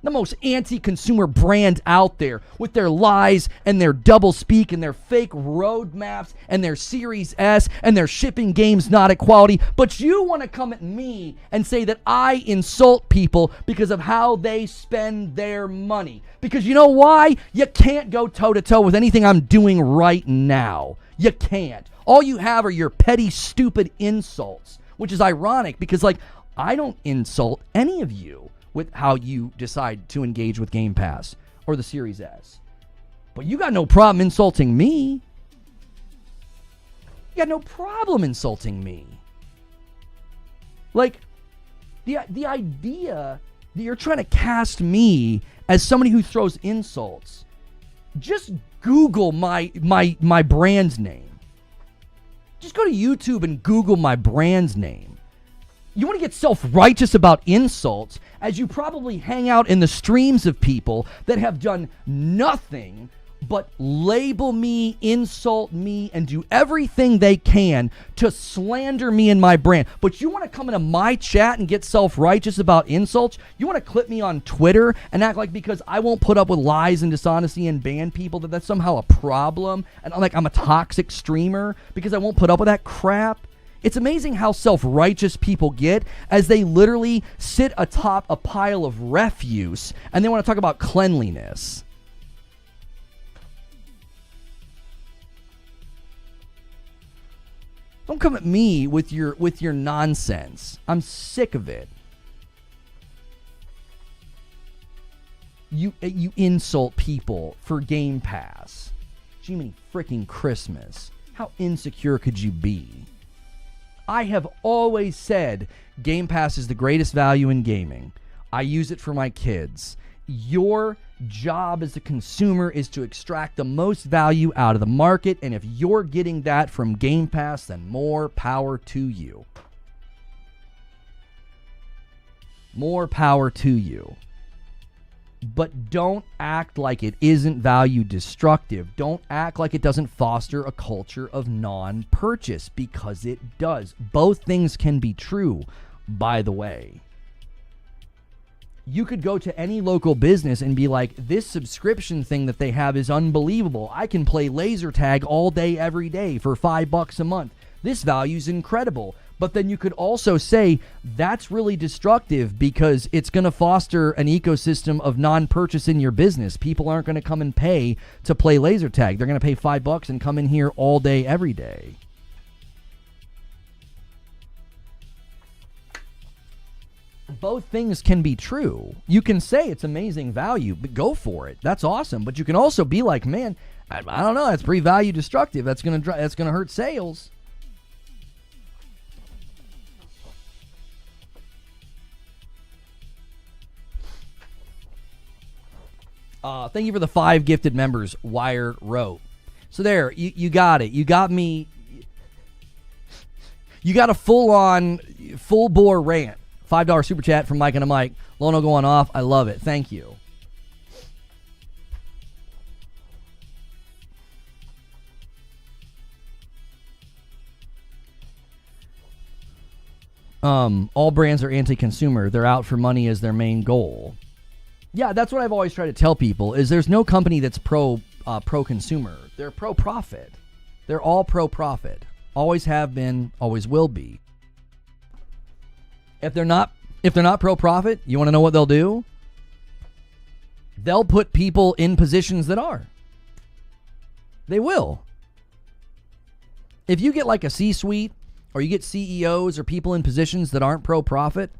The most anti-consumer brand out there with their lies and their doublespeak and their fake roadmaps and their Series S and their shipping games not at quality. But you want to come at me and say that I insult people because of how they spend their money. Because you know why? You can't go toe-to-toe with anything I'm doing right now. You can't. All you have are your petty, stupid insults, which is ironic because, like, I don't insult any of you with how you decide to engage with Game Pass or the Series S. But you got no problem insulting me. You got no problem insulting me. Like, the idea that you're trying to cast me as somebody who throws insults, just Google my brand's name. Just go to YouTube and Google my brand's name. You want to get self-righteous about insults as you probably hang out in the streams of people that have done nothing but label me, insult me, and do everything they can to slander me and my brand. But you want to come into my chat and get self-righteous about insults? You want to clip me on Twitter and act like because I won't put up with lies and dishonesty and ban people that that's somehow a problem? And I'm a toxic streamer because I won't put up with that crap? It's amazing how self-righteous people get as they literally sit atop a pile of refuse and they want to talk about cleanliness. Don't come at me with your nonsense. I'm sick of it. You insult people for Game Pass. Jiminy freaking Christmas. How insecure could you be? I have always said Game Pass is the greatest value in gaming. I use it for my kids. Your job as a consumer is to extract the most value out of the market, and if you're getting that from Game Pass, then more power to you. More power to you. But don't act like it isn't value destructive. Don't act like it doesn't foster a culture of non-purchase, because it does. Both things can be true, by the way. You could go to any local business and be like, this subscription thing that they have is unbelievable. I can play laser tag all day, every day for $5 a month. This value is incredible. But then you could also say that's really destructive because it's going to foster an ecosystem of non-purchase in your business. People aren't going to come and pay to play laser tag. They're going to pay $5 and come in here all day, every day. Both things can be true. You can say it's amazing value, but go for it. That's awesome. But you can also be like, man, I don't know. That's pretty value destructive. That's gonna hurt sales. Thank you for the 5 gifted members, Wired Rope. So there, you got it. You got me. You got a full-on, full-bore rant. $5 super chat from Mike and a Mike. Lono going off. I love it. Thank you. All brands are anti-consumer. They're out for money as their main goal. Yeah, that's what I've always tried to tell people, is there's no company that's pro-consumer. They're pro-profit. They're all pro-profit. Always have been, always will be. If they're not pro-profit, you want to know what they'll do? They'll put people in positions that are. They will. If you get like a C-suite, or you get CEOs or people in positions that aren't pro-profit,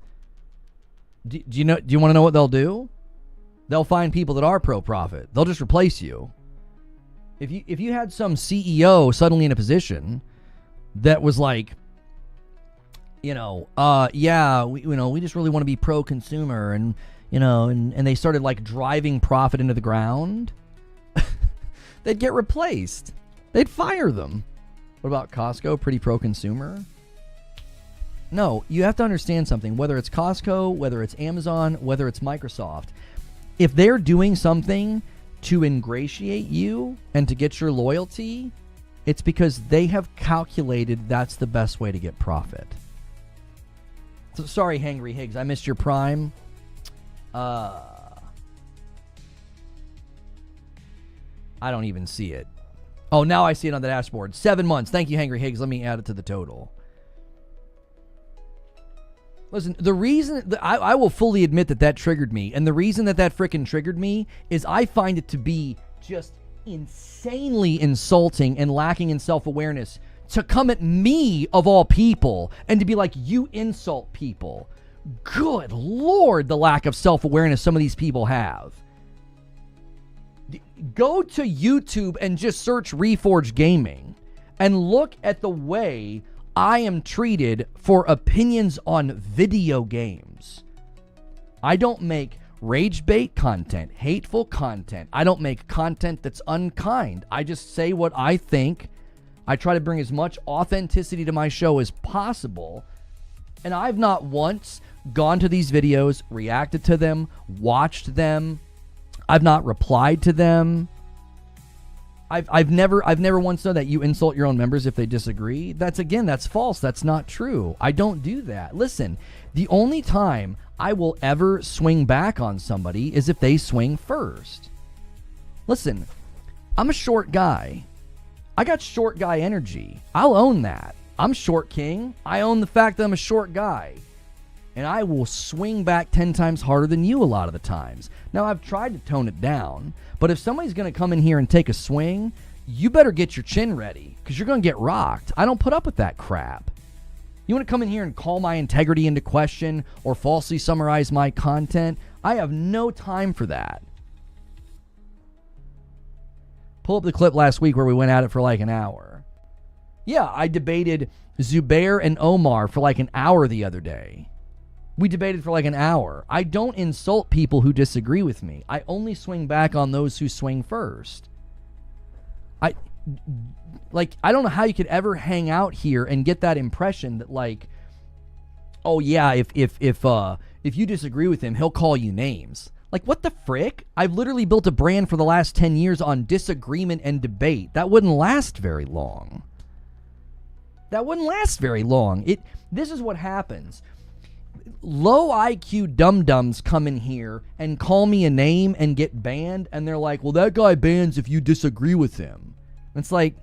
do you want to know what they'll do? They'll find people that are pro-profit. They'll just replace you. If you had some CEO suddenly in a position that was like, we just really want to be pro-consumer, and and they started like driving profit into the ground, they'd get replaced. They'd fire them. What about Costco? Pretty pro-consumer? No, you have to understand something. Whether it's Costco, whether it's Amazon, whether it's Microsoft, if they're doing something to ingratiate you and to get your loyalty, it's because they have calculated that's the best way to get profit. So, sorry, Hangry Higgs, I missed your prime. I don't even see it. Oh, now I see it on the dashboard. 7 months. Thank you, Hangry Higgs. Let me add it to the total. Listen, the reason I will fully admit that triggered me, and the reason that frickin' triggered me is I find it to be just insanely insulting and lacking in self-awareness to come at me, of all people, and to be like, you insult people. Good Lord, the lack of self-awareness some of these people have. Go to YouTube and just search Reforge Gaming and look at the way I am treated for opinions on video games. I don't make rage bait content, hateful content. I don't make content that's unkind. I just say what I think. I try to bring as much authenticity to my show as possible. And I've not once gone to these videos, reacted to them, watched them. I've not replied to them. I've never once done that. You insult your own members if they disagree. That's false. That's not true. I don't do that. Listen, the only time I will ever swing back on somebody is if they swing first. Listen, I'm a short guy. I got short guy energy. I'll own that. I'm short king. I own the fact that I'm a short guy. And I will swing back 10 times harder than you a lot of the times. Now, I've tried to tone it down, but if somebody's going to come in here and take a swing, you better get your chin ready, because you're going to get rocked. I don't put up with that crap. You want to come in here and call my integrity into question or falsely summarize my content? I have no time for that. Pull up the clip last week where we went at it for like an hour. Yeah, I debated Zubair and Omar for like an hour the other day. We debated for like an hour. I don't insult people who disagree with me. I only swing back on those who swing first. I don't know how you could ever hang out here and get that impression that like, oh yeah, if you disagree with him, he'll call you names. Like, what the frick? I've literally built a brand for the last 10 years on disagreement and debate. That wouldn't last very long. This is what happens. Low IQ dum-dums come in here and call me a name and get banned, and they're like, well, that guy bans if you disagree with him. It's like,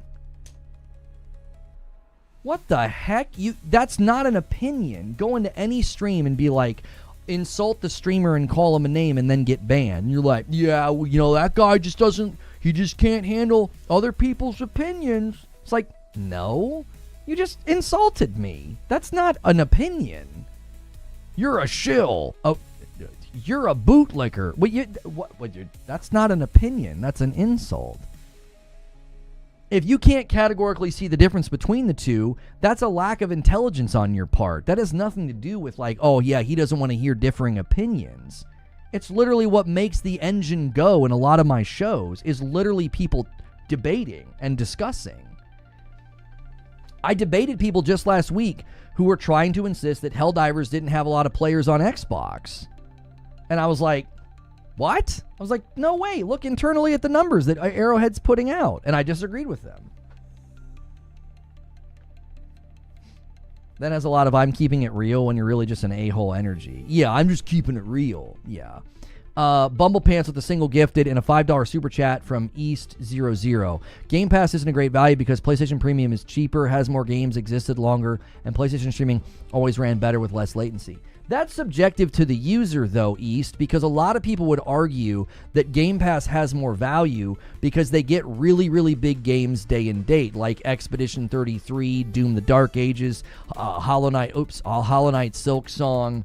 what the heck? That's not an opinion. Go into any stream and be like, insult the streamer and call him a name and then get banned. And you're like, yeah, well, you know, that guy just can't handle other people's opinions. It's like, no, you just insulted me. That's not an opinion. You're a shill. Oh, you're a bootlicker. That's not an opinion. That's an insult. If you can't categorically see the difference between the two, that's a lack of intelligence on your part. That has nothing to do with like, oh yeah, he doesn't want to hear differing opinions. It's literally what makes the engine go in a lot of my shows is literally people debating and discussing. I debated people just last week who were trying to insist that Helldivers didn't have a lot of players on Xbox. And I was like, what? I was like, no way. Look internally at the numbers that Arrowhead's putting out. And I disagreed with them. That has a lot of I'm keeping it real when you're really just an a-hole energy. Yeah, I'm just keeping it real. Yeah. Bumble Pants with a single gifted and a $5 super chat from East00. Game Pass isn't a great value because PlayStation Premium is cheaper, has more games, existed longer, and PlayStation streaming always ran better with less latency. That's subjective to the user, though, East, because a lot of people would argue that Game Pass has more value because they get really, really big games day and date, like Expedition 33, Doom the Dark Ages, Hollow Knight Silksong.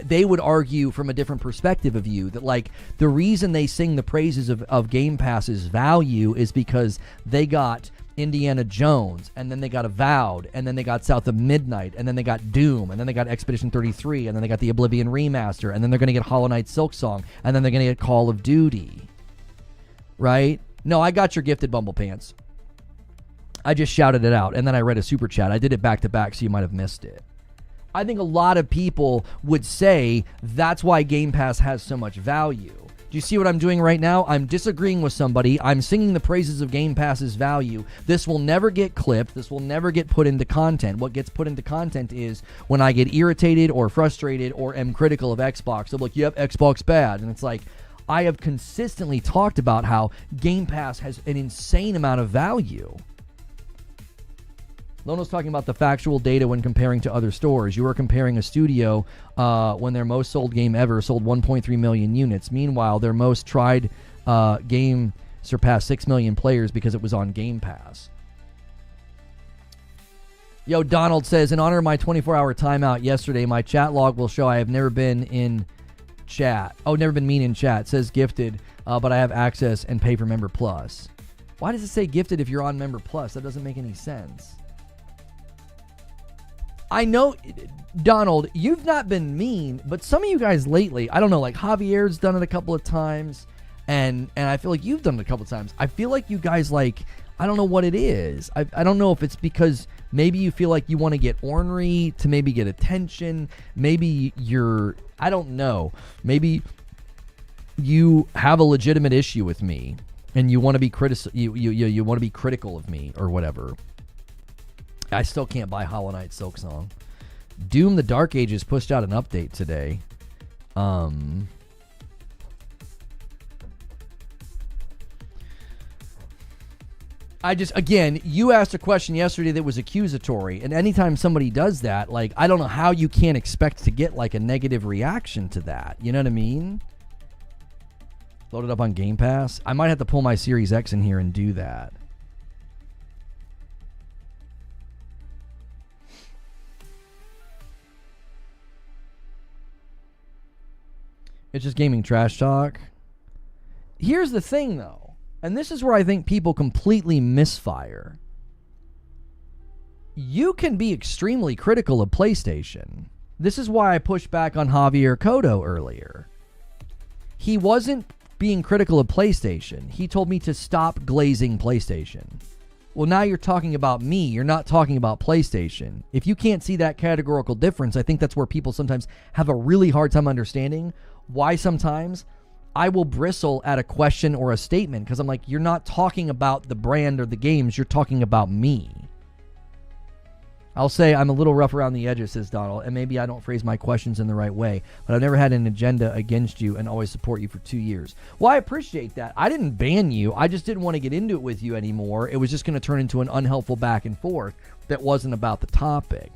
They would argue from a different perspective of you that, like, the reason they sing the praises of Game Pass's value is because they got Indiana Jones, and then they got Avowed, and then they got South of Midnight, and then they got Doom, and then they got Expedition 33, and then they got the Oblivion Remaster, and then they're going to get Hollow Knight Silksong, and then they're going to get Call of Duty. Right? No, I got your gifted Bumble Pants. I just shouted it out, and then I read a super chat. I did it back to back, so you might have missed it. I think a lot of people would say that's why Game Pass has so much value. Do you see what I'm doing right now? I'm disagreeing with somebody. I'm singing the praises of Game Pass's value. This will never get clipped. This will never get put into content. What gets put into content is when I get irritated or frustrated or am critical of Xbox. I'm like, yep, Xbox bad. And it's like, I have consistently talked about how Game Pass has an insane amount of value. Lono's talking about the factual data when comparing to other stores. You are comparing a studio when their most sold game ever sold 1.3 million units. Meanwhile, their most tried game surpassed 6 million players because it was on Game Pass. Yo, Donald says, in honor of my 24-hour timeout yesterday, my chat log will show I have never been in chat. Oh, never been mean in chat. It says gifted, but I have access and pay for Member Plus. Why does it say gifted if you're on Member Plus? That doesn't make any sense. I know, Donald, you've not been mean, but some of you guys lately, I don't know, like Javier's done it a couple of times, and I feel like you've done it a couple of times. I feel like you guys, like, I don't know what it is. I don't know if it's because maybe you feel like you want to get ornery to maybe get attention. Maybe I don't know. Maybe you have a legitimate issue with me, and you want to be you want to be critical of me or whatever. I still can't buy Hollow Knight Silksong. Doom the Dark Ages pushed out an update today. Again, you asked a question yesterday that was accusatory, and anytime somebody does that, like, I don't know how you can't expect to get, like, a negative reaction to that. You know what I mean? Load it up on Game Pass. I might have to pull my Series X in here and do that. It's just gaming trash talk. Here's the thing, though, and this is where I think people completely misfire. you can be extremely critical of PlayStation. This is why I pushed back on Javier Cotto earlier. He wasn't being critical of PlayStation. He told me to stop glazing PlayStation. Well, now you're talking about me. You're not talking about PlayStation. If you can't see that categorical difference, I think that's where people sometimes have a really hard time understanding why sometimes I will bristle at a question or a statement, because I'm like, you're not talking about the brand or the games. You're talking about me. I'll say I'm a little rough around the edges, says Donald, and maybe I don't phrase my questions in the right way, but I've never had an agenda against you and always support you for 2 years. Well, I appreciate that. I didn't ban you. I just didn't want to get into it with you anymore. It was just going to turn into an unhelpful back and forth that wasn't about the topic.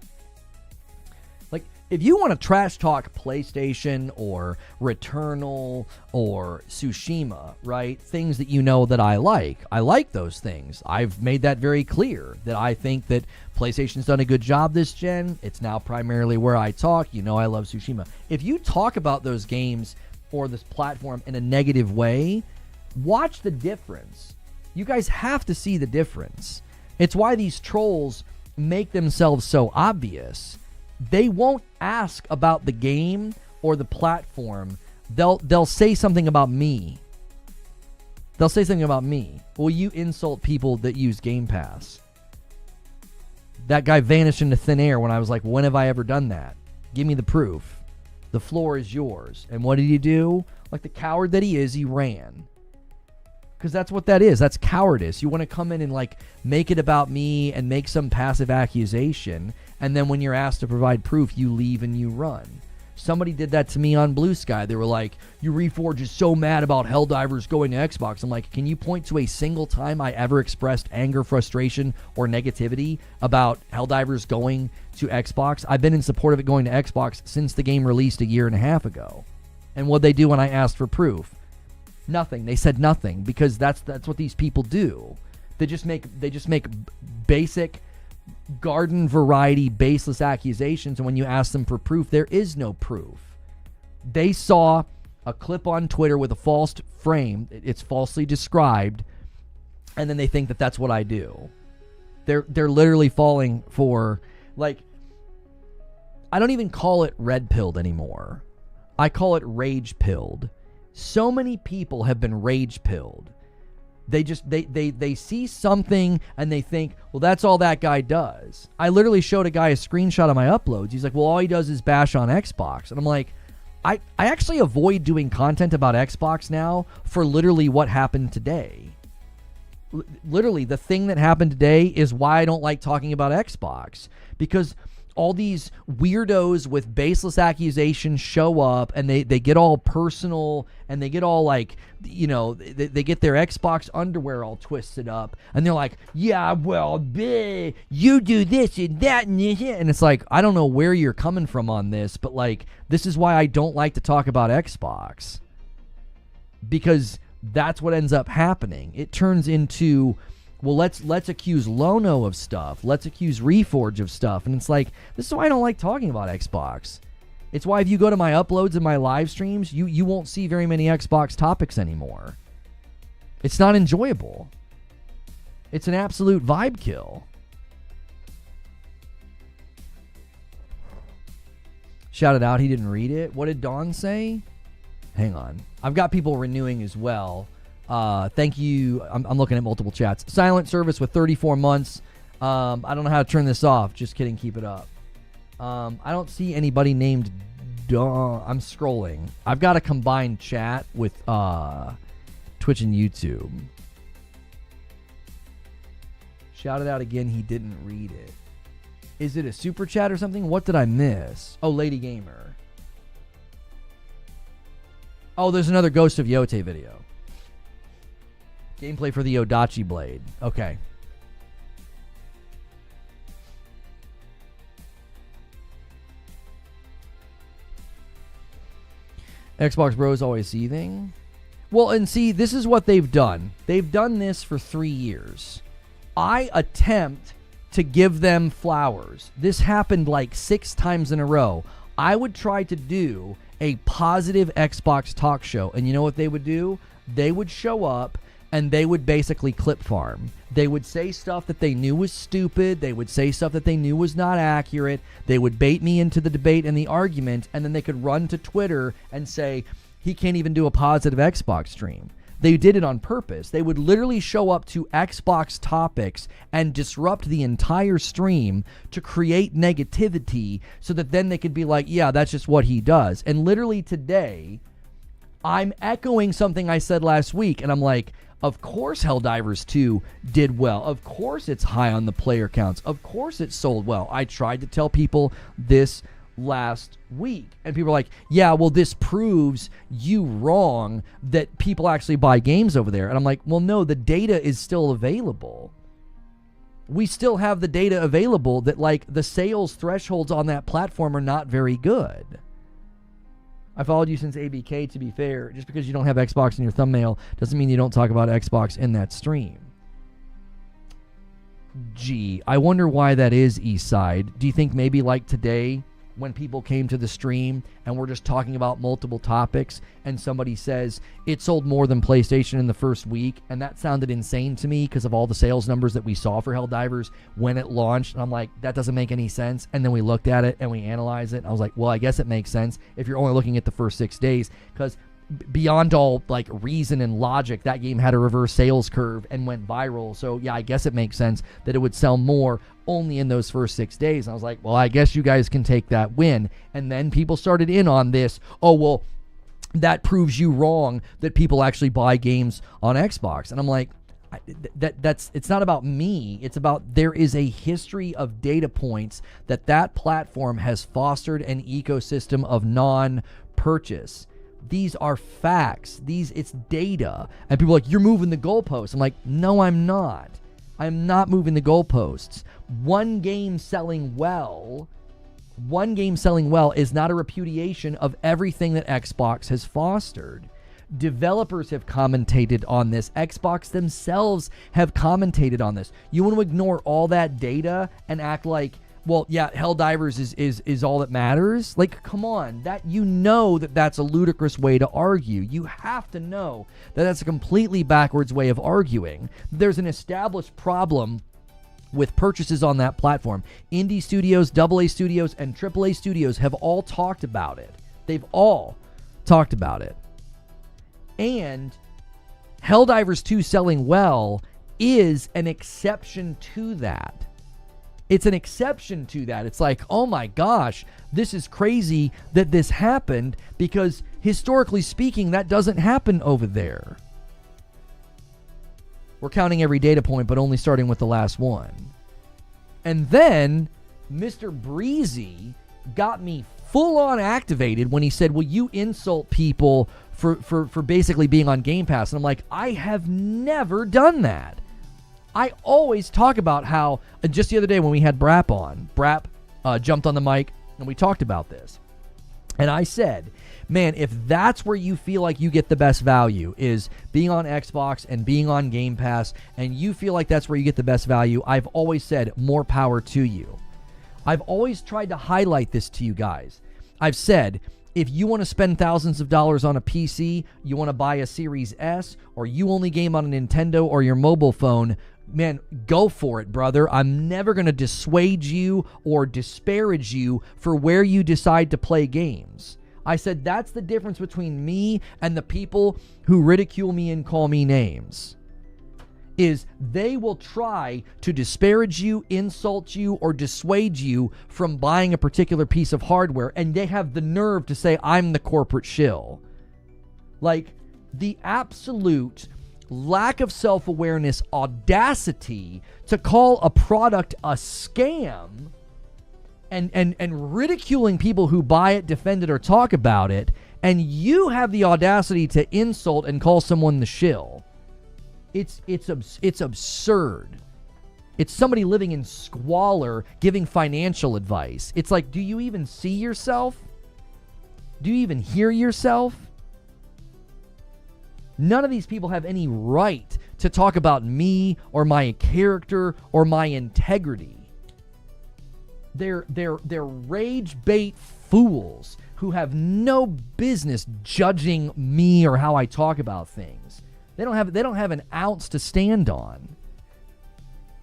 Like, if you want to trash talk PlayStation or Returnal or Tsushima, right? Things that you know that I like those things. I've made that very clear that I think that PlayStation's done a good job this gen. It's now primarily where I talk. You know I love Tsushima. If you talk about those games or this platform in a negative way, watch the difference. You guys have to see the difference. It's why these trolls make themselves so obvious. They won't ask about the game or the platform. They'll say something about me. They'll say something about me. Well, you insult people that use Game Pass. That guy vanished into thin air when I was like, when have I ever done that? Give me the proof. The floor is yours. And what did he do? Like the coward that he is, he ran. Because that's what that is. That's cowardice. You want to come in and like make it about me and make some passive accusation. And then when you're asked to provide proof, you leave and you run. Somebody did that to me on Blue Sky. They were like, your Reforge is so mad about Helldivers going to Xbox. I'm like, can you point to a single time I ever expressed anger, frustration, or negativity about Helldivers going to Xbox? I've been in support of it going to Xbox since the game released a year and a half ago. And what'd they do when I asked for proof? Nothing. They said nothing, because that's what these people do. They just make basic garden variety baseless accusations, and when you ask them for proof, there is no proof. They saw a clip on Twitter with a false frame, it's falsely described, and then they think that that's what I do. They're literally falling for, like, I don't even call it red pilled anymore. I call it rage pilled. So many people have been rage pilled. They see something and they think, well, that's all that guy does. I literally showed a guy a screenshot of my uploads. He's like, well, all he does is bash on Xbox. And I'm like, I actually avoid doing content about Xbox now for literally what happened today. Literally, the thing that happened today is why I don't like talking about Xbox. Because all these weirdos with baseless accusations show up and they get all personal and they get all like, you know, they get their Xbox underwear all twisted up and they're like, yeah, well, bleh, you do this and that and this. And it's like, I don't know where you're coming from on this, but like, this is why I don't like to talk about Xbox, because that's what ends up happening. It turns into, well, let's accuse Lono of stuff. Let's accuse Reforge of stuff. And it's like, this is why I don't like talking about Xbox. It's why if you go to my uploads and my live streams, you won't see very many Xbox topics anymore. It's not enjoyable. It's an absolute vibe kill. Shout it out, he didn't read it. What did Dawn say? Hang on. I've got people renewing as well. Thank you. I'm looking at multiple chats. Silent service with 34 months. I don't know how to turn this off. Just kidding. Keep it up. I don't see anybody named Dawn. I'm scrolling. I've got a combined chat with Twitch and YouTube. Shout it out again. He didn't read it. Is it a super chat or something? What did I miss? Oh, Lady Gamer. Oh, there's another Ghost of Yotei video. Gameplay for the Odachi Blade. Okay. Xbox Bros always seething. Well, and see, this is what they've done. They've done this for 3 years. I attempt to give them flowers. This happened like 6 times in a row. I would try to do a positive Xbox talk show, and you know what they would do? They would show up and they would basically clip farm. They would say stuff that they knew was stupid. They would say stuff that they knew was not accurate. They would bait me into the debate and the argument, and then they could run to Twitter and say, he can't even do a positive Xbox stream. They did it on purpose. They would literally show up to Xbox topics and disrupt the entire stream to create negativity so that then they could be like, yeah, that's just what he does. And literally today, I'm echoing something I said last week, and I'm like, of course Helldivers 2 did well. Of course it's high on the player counts. Of course it sold well. I tried to tell people this last week, and people are like, yeah, well, this proves you wrong that people actually buy games over there. And I'm like, well, no, the data is still available. We still have the data available that, like, the sales thresholds on that platform are not very good. I followed you since ABK, to be fair. Just because you don't have Xbox in your thumbnail doesn't mean you don't talk about Xbox in that stream. Gee, I wonder why that is, Eastside. Do you think maybe like today, when people came to the stream and we're just talking about multiple topics and somebody says it sold more than PlayStation in the first week, and that sounded insane to me because of all the sales numbers that we saw for Helldivers when it launched, and I'm like, that doesn't make any sense. And then we looked at it and we analyzed it, and I was like, well, I guess it makes sense if you're only looking at the first 6 days, because beyond all like reason and logic, that game had a reverse sales curve and went viral. So yeah, I guess it makes sense that it would sell more only in those first 6 days. And I was like, well, I guess you guys can take that win. And then people started in on this, oh, well, that proves you wrong that people actually buy games on Xbox. And I'm like, that's it's not about me. It's about, there is a history of data points that platform has fostered an ecosystem of non-purchase. These are facts. It's data. And people are like, you're moving the goalposts. I'm like, no, I'm not. I'm not moving the goalposts. One game selling well is not a repudiation of everything that Xbox has fostered. Developers have commentated on this. Xbox themselves have commentated on this. You want to ignore all that data and act like, well, yeah, Helldivers is all that matters? Like, come on. That's a ludicrous way to argue. You have to know that that's a completely backwards way of arguing. There's an established problem with purchases on that platform. Indie studios, AA studios, and AAA studios have all talked about it. They've all talked about it. And Helldivers 2 selling well is an exception to that. It's an exception to that. It's like, oh my gosh, this is crazy that this happened, because historically speaking, that doesn't happen over there. We're counting every data point, but only starting with the last one. And then Mr. Breezy got me full on activated when he said, well, you insult people for basically being on Game Pass. And I'm like, I have never done that. I always talk about how, just the other day when we had Brap on, Brap jumped on the mic and we talked about this. And I said, man, if that's where you feel like you get the best value, is being on Xbox and being on Game Pass, and you feel like that's where you get the best value, I've always said, more power to you. I've always tried to highlight this to you guys. I've said, if you want to spend thousands of dollars on a PC, you want to buy a Series S, or you only game on a Nintendo or your mobile phone, man, go for it, brother. I'm never going to dissuade you or disparage you for where you decide to play games. I said that's the difference between me and the people who ridicule me and call me names. Is they will try to disparage you, insult you, or dissuade you from buying a particular piece of hardware, and they have the nerve to say, I'm the corporate shill. Like, the absolute lack of self-awareness, audacity to call a product a scam, and ridiculing people who buy it, defend it, or talk about it, and you have the audacity to insult and call someone the shill. It's absurd. It's somebody living in squalor giving financial advice. It's like, do you even see yourself? Do you even hear yourself? None of these people have any right to talk about me or my character or my integrity. They're rage bait fools who have no business judging me or how I talk about things. They don't have an ounce to stand on.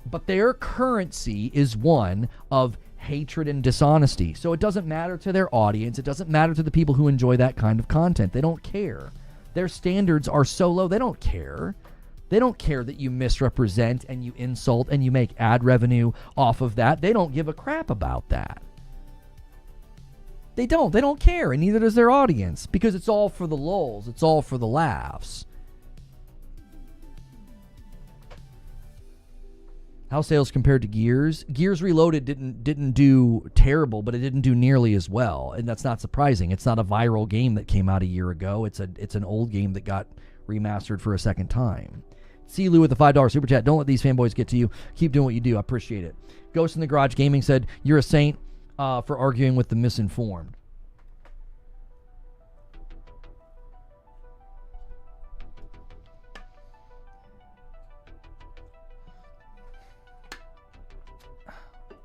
But their currency is one of hatred and dishonesty. So it doesn't matter to their audience. It doesn't matter to the people who enjoy that kind of content. They don't care. Their standards are so low, they don't care. They don't care that you misrepresent and you insult and you make ad revenue off of that. They don't give a crap about that. They don't care, and neither does their audience, because it's all for the lulz. It's all for the laughs. How sales compared to Gears? Gears Reloaded didn't do terrible, but it didn't do nearly as well, and that's not surprising. It's not a viral game that came out a year ago. It's an old game that got remastered for a second time. See Lou with the $5 super chat. Don't let these fanboys get to you. Keep doing what you do. I appreciate it. Ghost in the Garage Gaming said, "You're a saint for arguing with the misinformed."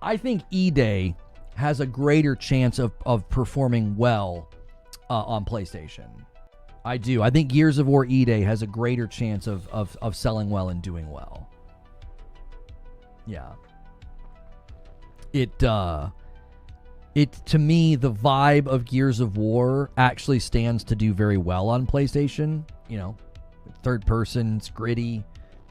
I think E-Day has a greater chance of performing well on PlayStation. I do. I think Gears of War E-Day has a greater chance of selling well and doing well. Yeah. It to me, the vibe of Gears of War actually stands to do very well on PlayStation. You know, third person, it's gritty,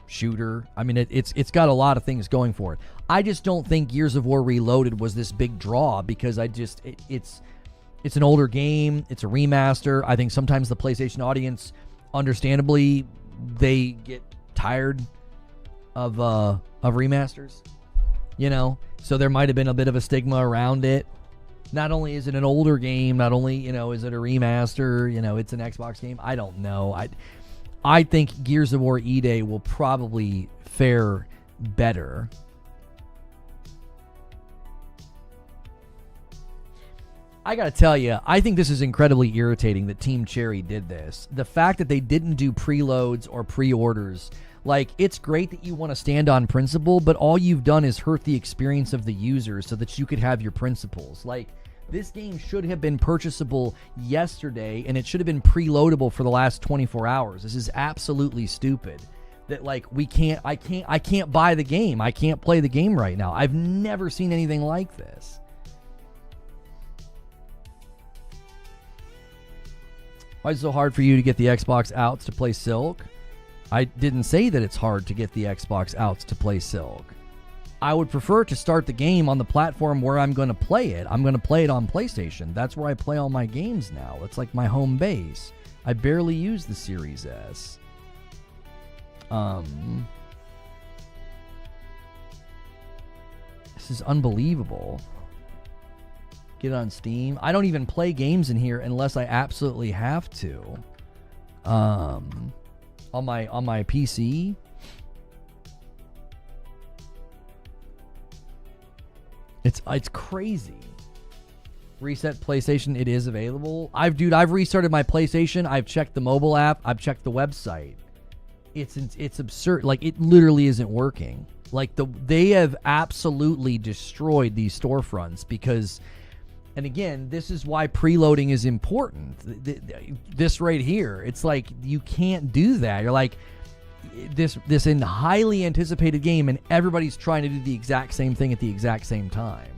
shooter. I mean, it's got a lot of things going for it. I just don't think Gears of War Reloaded was this big draw because it's an older game. It's a remaster. I think sometimes the PlayStation audience, understandably, they get tired of remasters. You know, so there might have been a bit of a stigma around it. Not only is it an older game, not only, you know, is it a remaster, you know, it's an Xbox game. I don't know. I think Gears of War E-Day will probably fare better. I gotta tell you, I think this is incredibly irritating that Team Cherry did this. The fact that they didn't do preloads or pre-orders. Like, it's great that you want to stand on principle, but all you've done is hurt the experience of the user so that you could have your principles. Like, this game should have been purchasable yesterday, and it should have been preloadable for the last 24 hours. This is absolutely stupid. That, like, I can't buy the game. I can't play the game right now. I've never seen anything like this. Why is it so hard for you to get the Xbox outs to play Silk? I didn't say that it's hard to get the Xbox outs to play Silk. I would prefer to start the game on the platform where I'm going to play it. I'm going to play it on PlayStation. That's where I play all my games now. It's like my home base. I barely use the Series S. This is unbelievable. Get it on Steam. I don't even play games in here unless I absolutely have to. On my PC. It's crazy. Reset PlayStation, it is available. I've restarted my PlayStation. I've checked the mobile app. I've checked the website. It's absurd. Like, it literally isn't working. Like, they have absolutely destroyed these storefronts because, and again, this is why preloading is important. This right here, it's like you can't do that. You're like, this in highly anticipated game, and everybody's trying to do the exact same thing at the exact same time.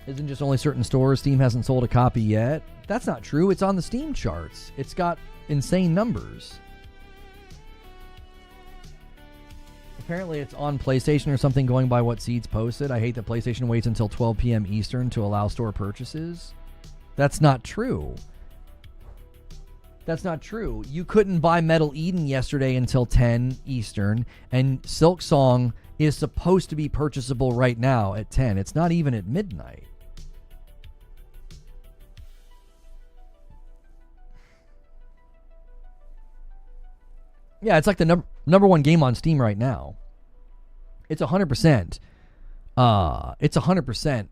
Isn't just only certain stores. Steam hasn't sold a copy yet. That's not true. It's on the Steam charts. It's got insane numbers. Apparently it's on PlayStation or something, going by what Seeds posted. I hate that PlayStation waits until 12 p.m. Eastern to allow store purchases. That's not true. That's not true. You couldn't buy Metal Eden yesterday until 10 Eastern, and Silk Song is supposed to be purchasable right now at 10. It's not even at midnight. Yeah, it's like the number one game on Steam right now. It's 100%. It's 100%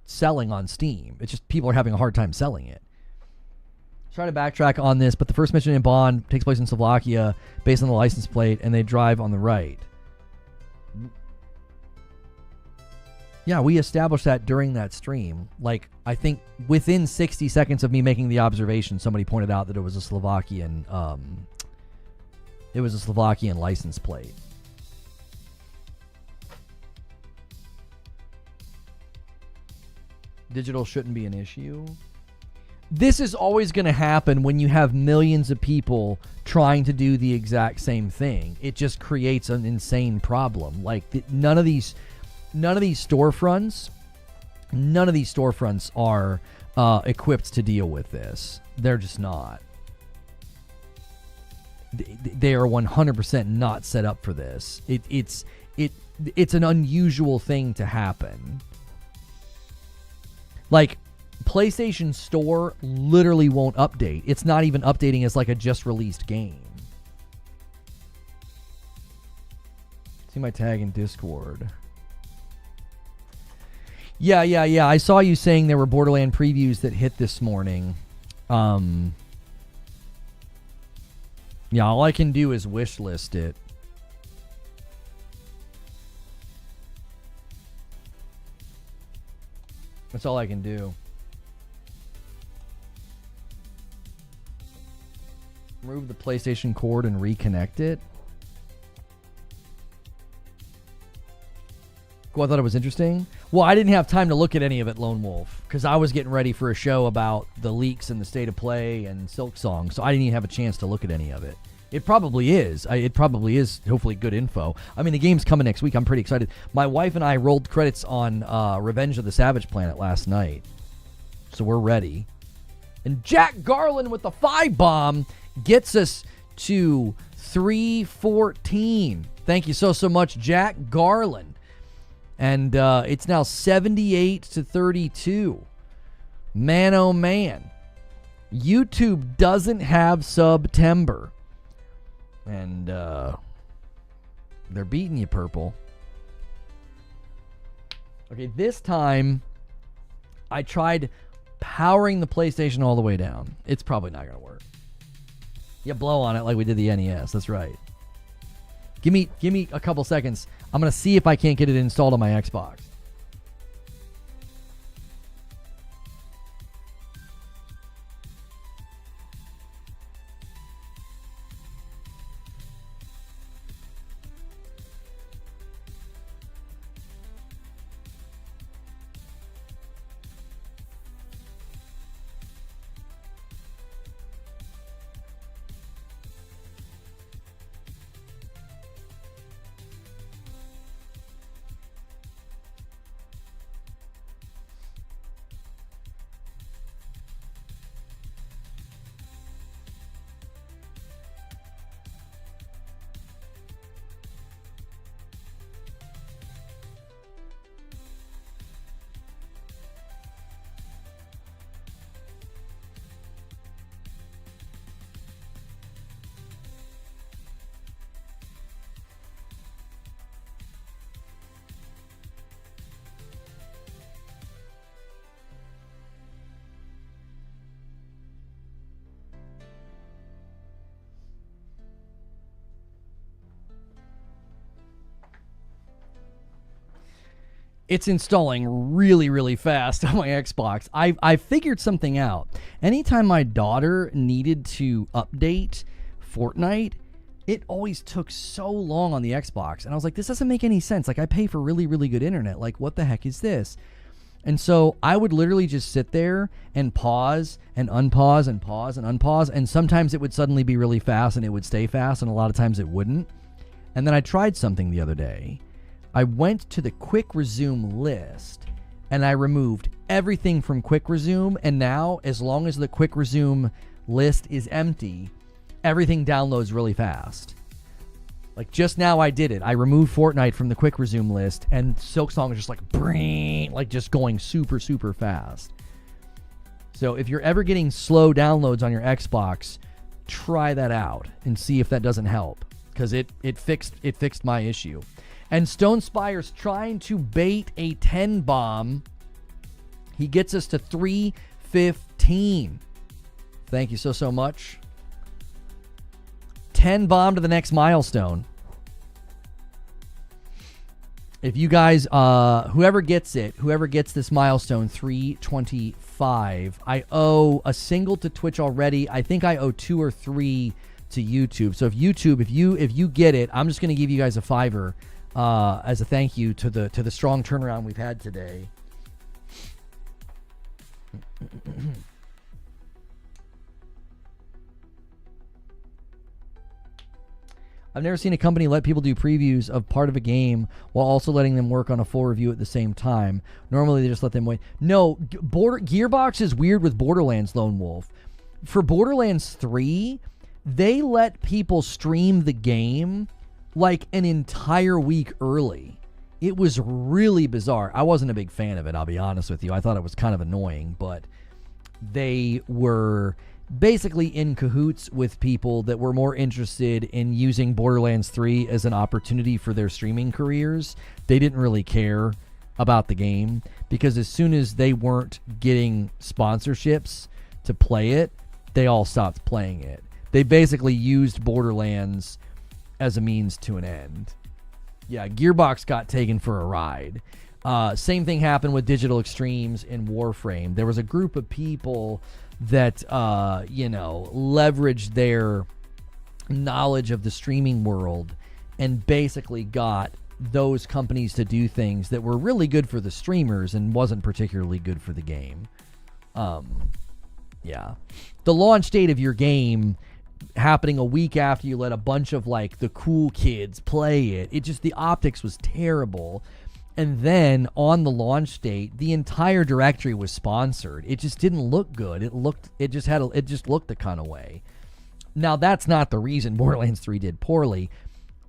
selling on Steam. It's just people are having a hard time selling it. Try to backtrack on this, but the first mission in Bond takes place in Slovakia based on the license plate, and they drive on the right. Yeah, we established that during that stream. Like, I think within 60 seconds of me making the observation, somebody pointed out that it was a Slovakian license plate. Digital shouldn't be an issue. This is always going to happen when you have millions of people trying to do the exact same thing. It just creates an insane problem. Like, none of these storefronts are equipped to deal with this. They're just not. They are 100% not set up for this. It's an unusual thing to happen. Like, PlayStation Store literally won't update. It's not even updating as like a just released game. See my tag in Discord. Yeah. I saw you saying there were Borderland previews that hit this morning. Yeah, all I can do is wish list it. That's all I can do. Remove the PlayStation cord and reconnect it. Cool, I thought it was interesting. Well, I didn't have time to look at any of it, Lone Wolf, because I was getting ready for a show about the leaks and the state of play and Silksong, so I didn't even have a chance to look at any of it. It probably is. It probably is, hopefully, good info. I mean, the game's coming next week. I'm pretty excited. My wife and I rolled credits on Revenge of the Savage Planet last night, so we're ready. And Jack Garland with the 5-bomb gets us to 314. Thank you so much, Jack Garland. And it's now 78-32. Man, oh man. YouTube doesn't have September. And they're beating you, Purple. Okay, this time I tried powering the PlayStation all the way down. It's probably not going to work. You blow on it like we did the NES. That's right. Give me a couple seconds. I'm going to see if I can't get it installed on my Xbox. It's installing really, really fast on my Xbox. I figured something out. Anytime my daughter needed to update Fortnite, it always took so long on the Xbox. And I was like, this doesn't make any sense. Like, I pay for really, really good internet. Like, what the heck is this? And so I would literally just sit there and pause and unpause and pause and unpause. And sometimes it would suddenly be really fast and it would stay fast. And a lot of times it wouldn't. And then I tried something the other day. I went to the quick resume list and I removed everything from quick resume. And now, as long as the quick resume list is empty, everything downloads really fast. Like, just now I did it. I removed Fortnite from the quick resume list and Silksong is just like, brrrr, like just going super, super fast. So if you're ever getting slow downloads on your Xbox, try that out and see if that doesn't help, because it fixed my issue. And Stone Spire's trying to bait a 10 bomb. He gets us to 315. Thank you so much. 10 bomb to the next milestone. If you guys, whoever gets this milestone 325, I owe a single to Twitch already. I think I owe 2 or 3 to YouTube. So if you get it, I'm just going to give you guys a $5 as a thank you to the strong turnaround we've had today. I've never seen a company let people do previews of part of a game while also letting them work on a full review at the same time. Normally, they just let them wait. No, Gearbox is weird with Borderlands Lone Wolf. For Borderlands 3, they let people stream the game like an entire week early. It was really bizarre. I wasn't a big fan of it, I'll be honest with you. I thought it was kind of annoying, but they were basically in cahoots with people that were more interested in using Borderlands 3 as an opportunity for their streaming careers. They didn't really care about the game because as soon as they weren't getting sponsorships to play it, they all stopped playing it. They basically used Borderlands as a means to an end. Yeah, Gearbox got taken for a ride. Same thing happened with Digital Extremes in Warframe. There was a group of people that, leveraged their knowledge of the streaming world and basically got those companies to do things that were really good for the streamers and wasn't particularly good for the game. Yeah. The launch date of your game happening a week after you let a bunch of, like, the cool kids play it. The optics was terrible. And then on the launch date, the entire directory was sponsored. It just didn't look good. It just looked the kind of way. Now, that's not the reason Borderlands 3 did poorly,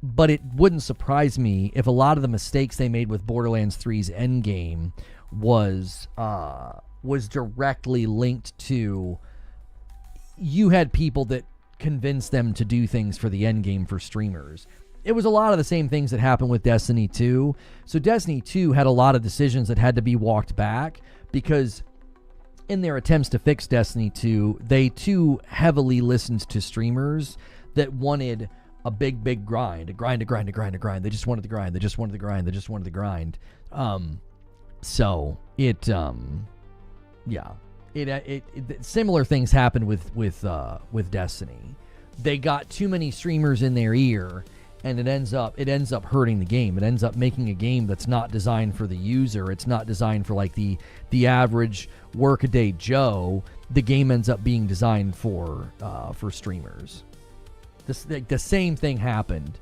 but it wouldn't surprise me if a lot of the mistakes they made with Borderlands 3's endgame was directly linked to you had people that convinced them to do things for the endgame for streamers. It was a lot of the same things that happened with Destiny 2. So Destiny 2 had a lot of decisions that had to be walked back because in their attempts to fix Destiny 2, they too heavily listened to streamers that wanted a big grind. They just wanted the grind. Similar things happened with Destiny. They got too many streamers in their ear, and it ends up hurting the game. It ends up making a game that's not designed for the user. It's not designed for like the average workaday Joe. The game ends up being designed for streamers. The same thing happened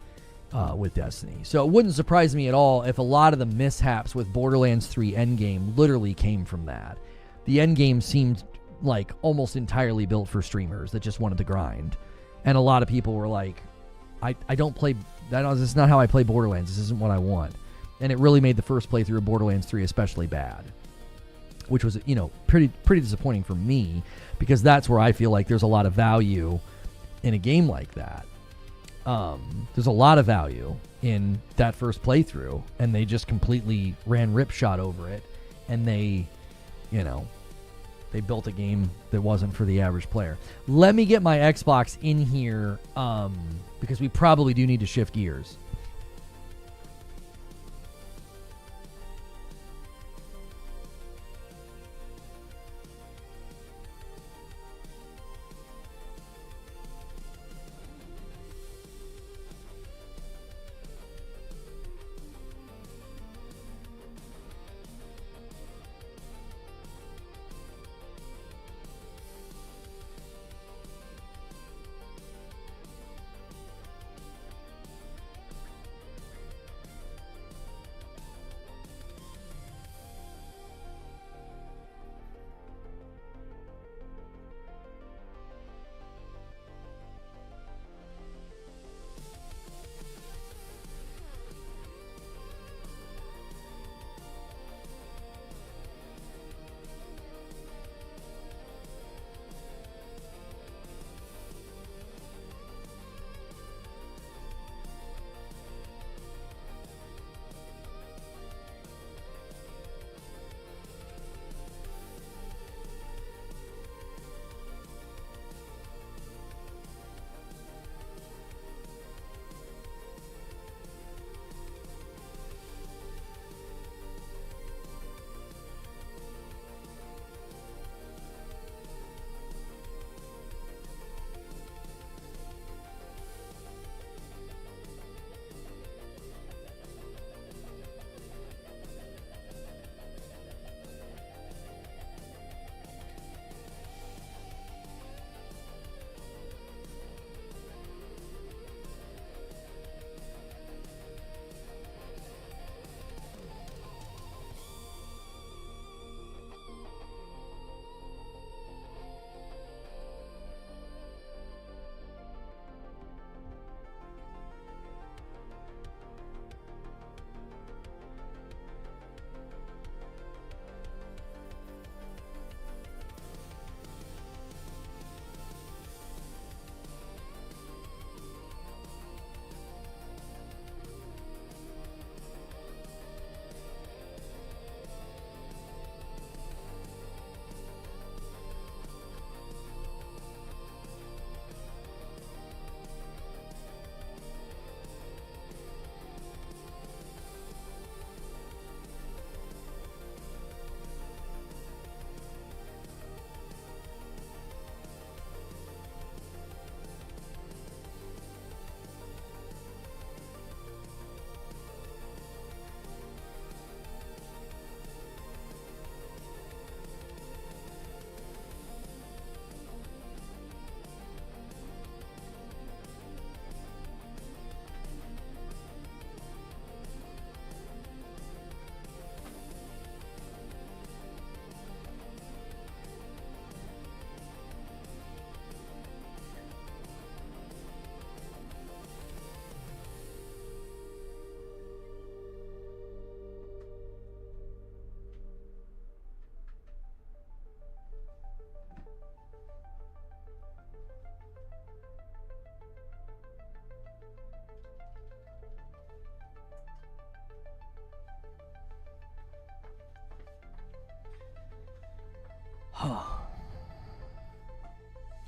with Destiny. So it wouldn't surprise me at all if a lot of the mishaps with Borderlands 3 Endgame literally came from that. The Endgame seemed like almost entirely built for streamers that just wanted to grind. And a lot of people were like, I don't play, this is not how I play Borderlands. This isn't what I want. And it really made the first playthrough of Borderlands 3 especially bad. Which was, pretty disappointing for me, because that's where I feel like there's a lot of value in a game like that. There's a lot of value in that first playthrough, and they just completely ran ripshot over it, and they built a game that wasn't for the average player. Let me get my Xbox in here, because we probably do need to shift gears.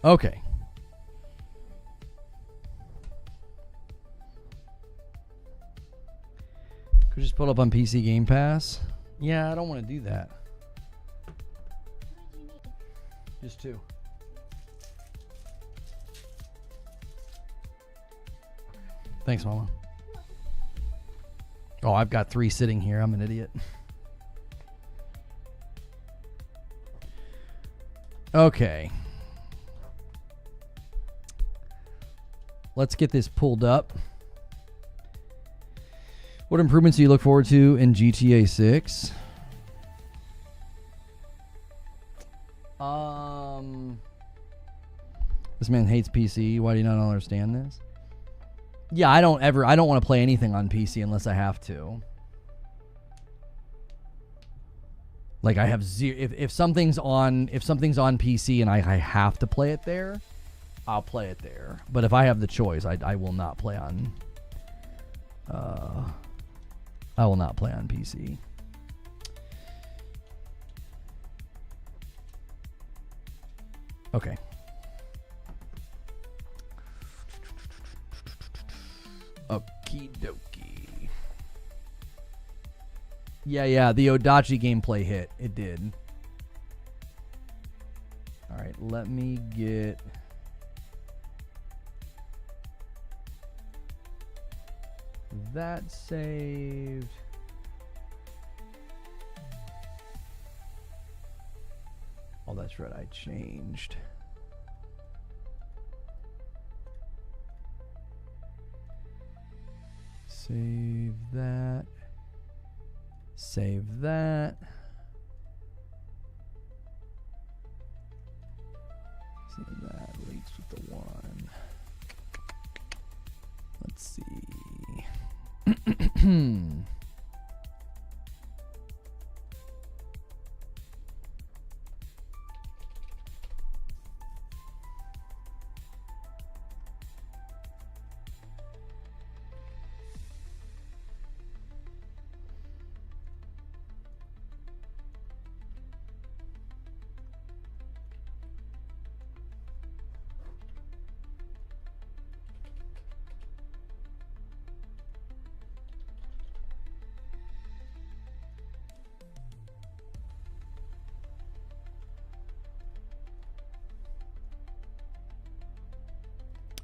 Okay. Could just pull up on PC Game Pass. Yeah, I don't want to do that. Just 2. Thanks, Mama. Oh, I've got 3 sitting here. I'm an idiot. Okay. Let's get this pulled up. What improvements do you look forward to in GTA 6? This man hates PC. Why do you not understand this? Yeah, I don't want to play anything on PC unless I have to. Like, I have zero. If something's on PC and I have to play it there, I'll play it there. But if I have the choice, I will not play on. I will not play on PC. Okay. Okie dokie. Yeah, the Odachi gameplay hit. It did. Alright, let me get... that saved. Oh, that's right, I changed. Save that. Save that. Save that. Leaks with the 1. Let's see.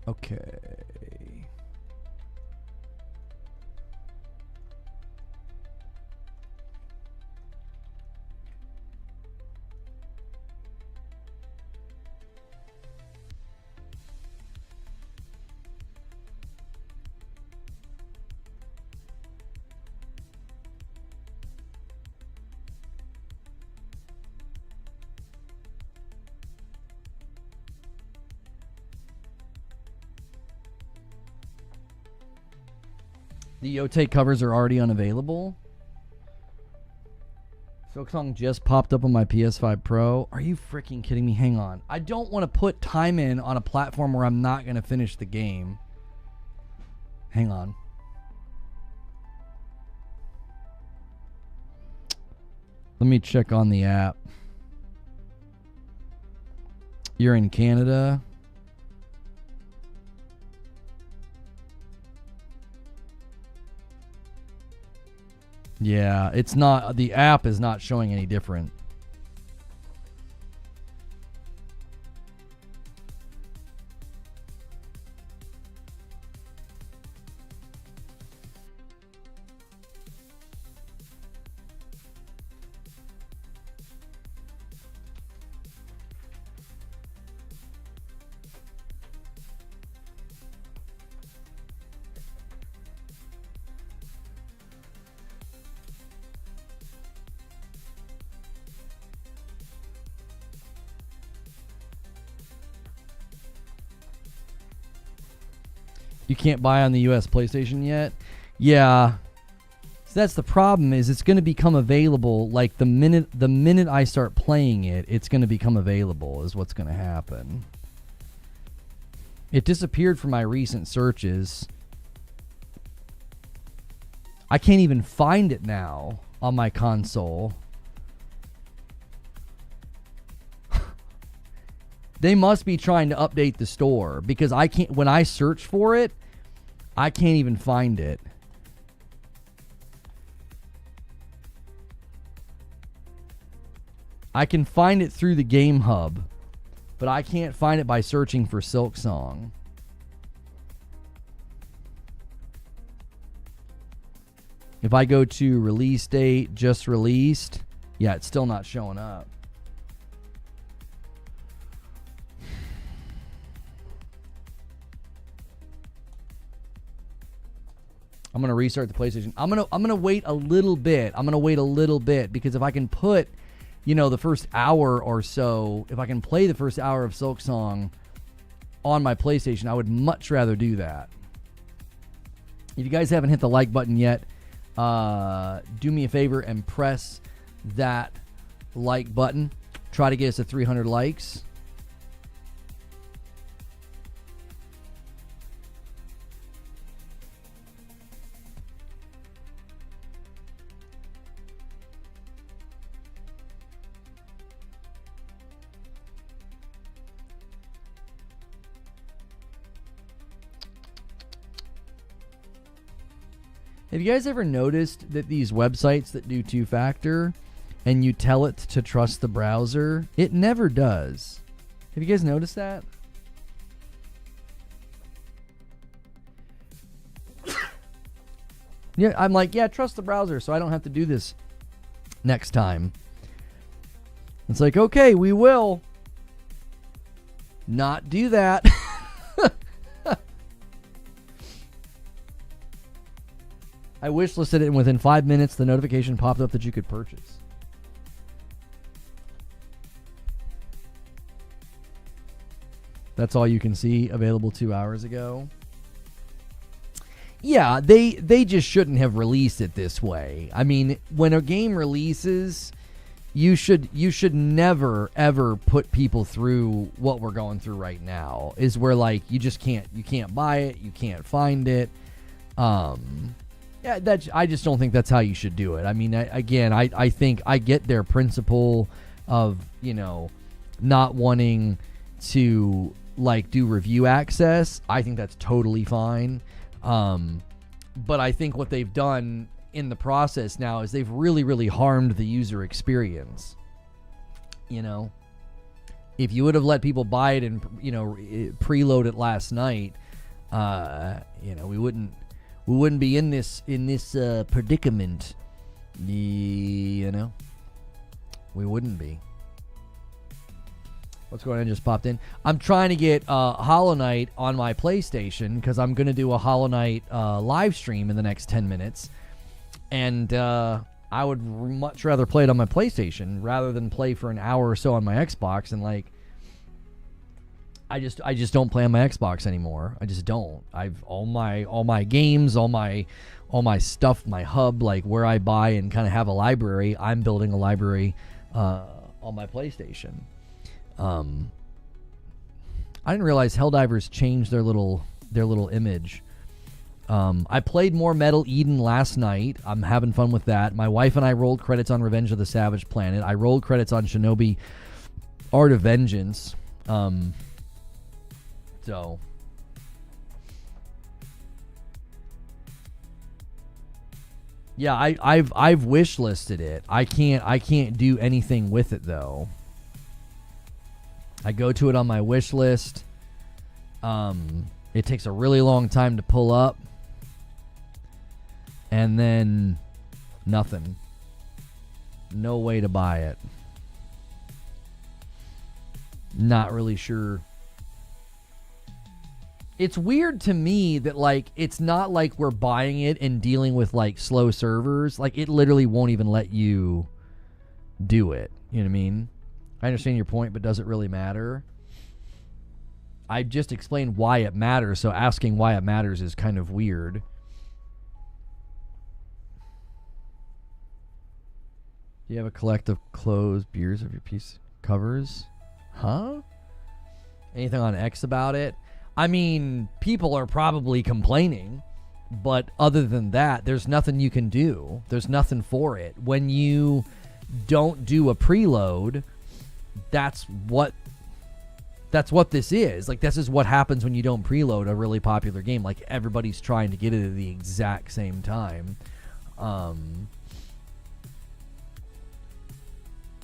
Okay. The Yotei covers are already unavailable. Silksong just popped up on my PS5 Pro. Are you freaking kidding me? Hang on. I don't want to put time in on a platform where I'm not going to finish the game. Hang on. Let me check on the app. You're in Canada. Yeah, it's not, the app is not showing any different. You can't buy on the US PlayStation yet? Yeah. So that's the problem, is it's going to become available like the minute I start playing it, it's going to become available is what's going to happen. It disappeared from my recent searches. I can't even find it now on my console. They must be trying to update the store, because I can't, when I search for it, I can't even find it. I can find it through the Game Hub, but I can't find it by searching for Silksong. If I go to release date, just released, yeah, it's still not showing up. I'm gonna restart the PlayStation. I'm gonna wait a little bit. Because if I can put, the first hour or so, if I can play the first hour of Silksong on my PlayStation, I would much rather do that. If you guys haven't hit the like button yet, do me a favor and press that like button. Try to get us to 300 likes. Have you guys ever noticed that these websites that do two-factor and you tell it to trust the browser, it never does? Have you guys noticed that? Yeah, I'm like, yeah, trust the browser so I don't have to do this next time. It's like, okay, we will not do that. I wishlisted it, and within 5 minutes, the notification popped up that you could purchase. That's all you can see, available 2 hours ago. Yeah, they just shouldn't have released it this way. I mean, when a game releases, you should never ever put people through what we're going through right now. Is where like you can't buy it, you can't find it. Yeah, I just don't think that's how you should do it. I mean, I think I get their principle of, not wanting to, like, do review access. I think that's totally fine. But I think what they've done in the process now is they've really, really harmed the user experience. If you would have let people buy it and, preload it last night, we wouldn't be in this predicament. We wouldn't be. What's going on? Just popped in. I'm trying to get Hollow Knight on my PlayStation because I'm going to do a Hollow Knight live stream in the next 10 minutes. And I would much rather play it on my PlayStation rather than play for an hour or so on my Xbox. And like, I just don't play on my Xbox anymore. I just don't. I've all my games, all my stuff, my hub, like where I buy and kind of have a library. I'm building a library on my PlayStation. I didn't realize Helldivers changed their little image. I played more Metal Eden last night. I'm having fun with that. My wife and I rolled credits on Revenge of the Savage Planet. I rolled credits on Shinobi Art of Vengeance. So yeah, I've wish listed it. I can't do anything with it though. I go to it on my wish list. It takes a really long time to pull up. And then nothing. No way to buy it. Not really sure. It's weird to me that, like, it's not like we're buying it and dealing with, like, slow servers. Like, it literally won't even let you do it. You know what I mean? I understand your point, but does it really matter? I just explained why it matters, so asking why it matters is kind of weird. Do you have a collective closed beers of your piece covers? Huh? Anything on X about it? I mean, people are probably complaining, but other than that, there's nothing you can do. There's nothing for it. When you don't do a preload, that's what That's what this is. Like, this is what happens when you don't preload a really popular game. Like, everybody's trying to get it at the exact same time.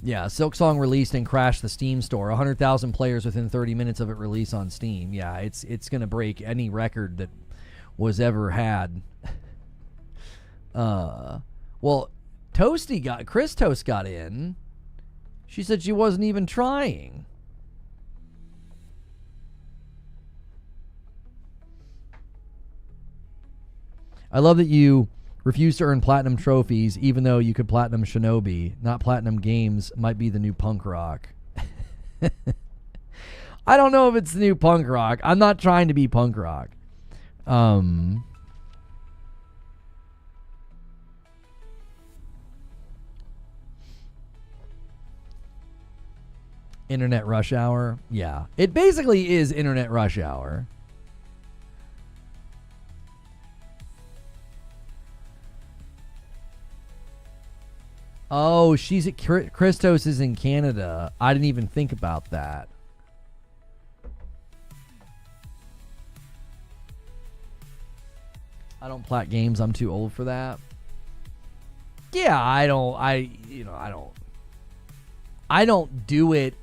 Yeah, Silksong released and crashed the Steam store. 100,000 players within 30 minutes of it release on Steam. Yeah, it's going to break any record that was ever had. Well, Chris Toast got in. She said she wasn't even trying. I love that you refuse to earn platinum trophies, even though you could platinum Shinobi. Not platinum games might be the new punk rock. I don't know if it's the new punk rock. I'm not trying to be punk rock. Internet rush hour. Yeah. It basically is internet rush hour. Oh, she's at Christos is in Canada. I didn't even think about that. I don't plat games. I'm too old for that. Yeah, I don't do it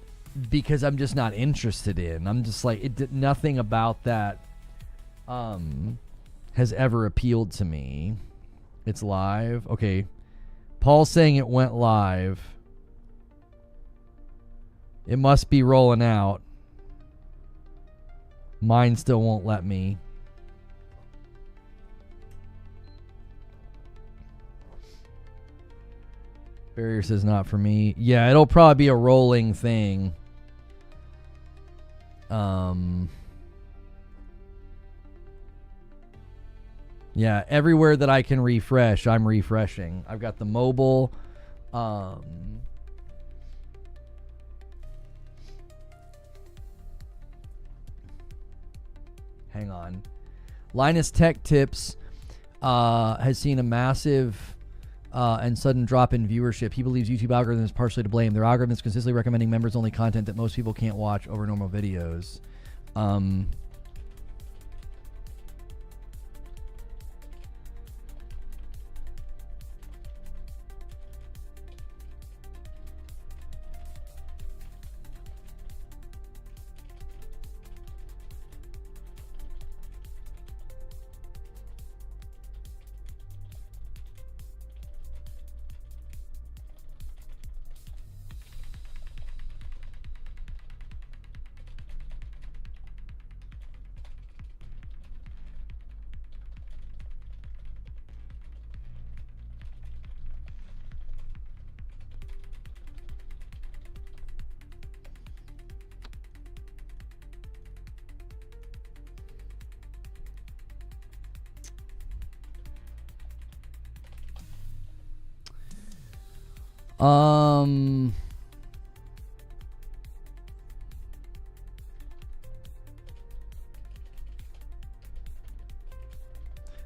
because I'm just not interested in. I'm just like, nothing about that has ever appealed to me. It's live. Okay. Paul's saying it went live. It must be rolling out. Mine still won't let me. Barrier says not for me. Yeah, it'll probably be a rolling thing. Yeah, everywhere that I can refresh, I'm refreshing. I've got the mobile. Hang on. Linus Tech Tips has seen a massive and sudden drop in viewership. He believes YouTube algorithm is partially to blame. Their algorithm is consistently recommending members-only content that most people can't watch over normal videos.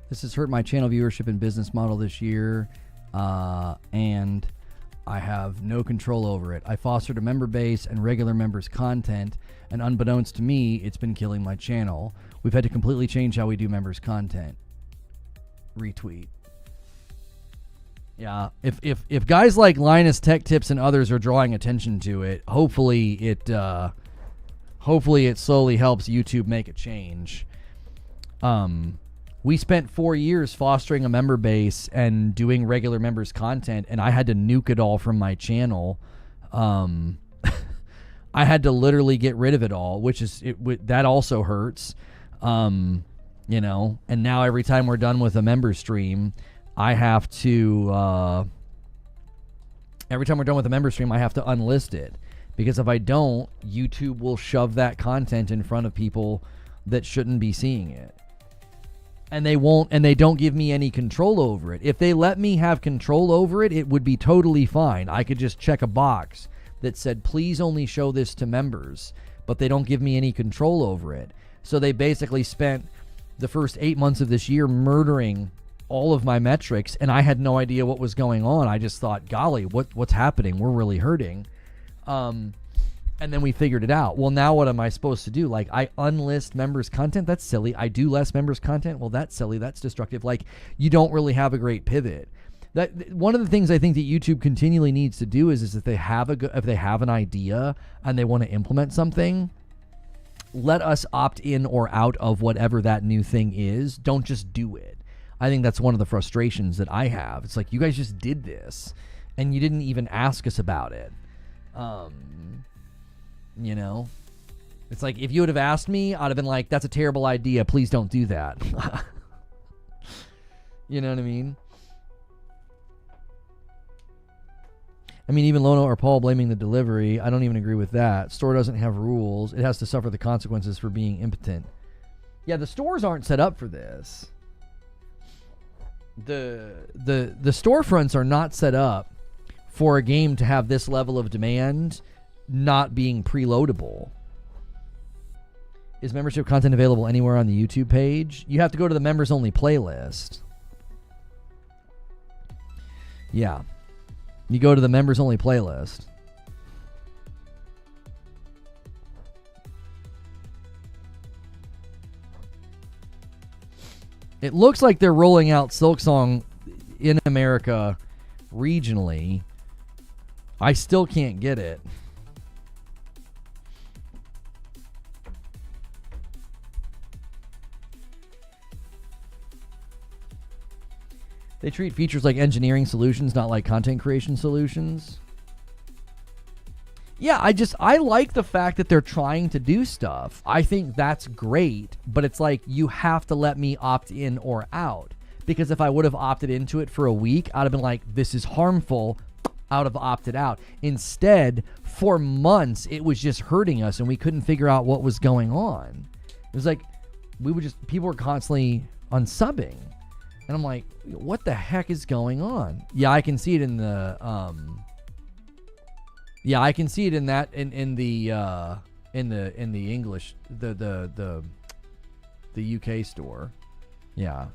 This has hurt my channel viewership and business model this year, and I have no control over it. I fostered a member base and regular members' content, and unbeknownst to me, it's been killing my channel. We've had to completely change how we do members' content. Retweet. Yeah, if guys like Linus Tech Tips and others are drawing attention to it, hopefully it slowly helps YouTube make a change. We spent 4 years fostering a member base and doing regular members content, and I had to nuke it all from my channel. I had to literally get rid of it all, which is that also hurts. And now every time we're done with a member stream, I have to unlist it, because if I don't, YouTube will shove that content in front of people that shouldn't be seeing it. And they won't, and they don't give me any control over it. If they let me have control over it, it would be totally fine. I could just check a box that said, please only show this to members, but they don't give me any control over it. So they basically spent the first 8 months of this year murdering all of my metrics, and I had no idea what was going on. I just thought, golly, what's happening? We're really hurting. And then we figured it out. Well, now what am I supposed to do? Like, I unlist members' content? That's silly. I do less members' content? Well, that's silly. That's destructive. Like, you don't really have a great pivot. That one of the things I think that YouTube continually needs to do is if they have if they have an idea and they want to implement something, let us opt in or out of whatever that new thing is. Don't just do it. I think that's one of the frustrations that I have. It's like, you guys just did this and you didn't even ask us about it. You know, it's like, if you would have asked me, I'd have been like, that's a terrible idea. Please don't do that. You know what I mean? I mean, even Lono or Paul blaming the delivery, I don't even agree with that. Store doesn't have rules. It has to suffer the consequences for being impotent. Yeah, the stores aren't set up for this. The storefronts are not set up for a game to have this level of demand not being preloadable. Is membership content available anywhere on the YouTube page? You have to go to the members only playlist. Yeah. You go to the members only playlist. It looks like they're rolling out Silksong in America regionally. I still can't get it. They treat features like engineering solutions, not like content creation solutions. Yeah, I like the fact that they're trying to do stuff. I think that's great, but it's like, you have to let me opt in or out. Because if I would have opted into it for a week, I'd have been like, this is harmful. I would have opted out. Instead, for months, it was just hurting us and we couldn't figure out what was going on. It was like, people were constantly unsubbing. And I'm like, what the heck is going on? Yeah, I can see it in the I can see it in that in the English the UK store. Yeah.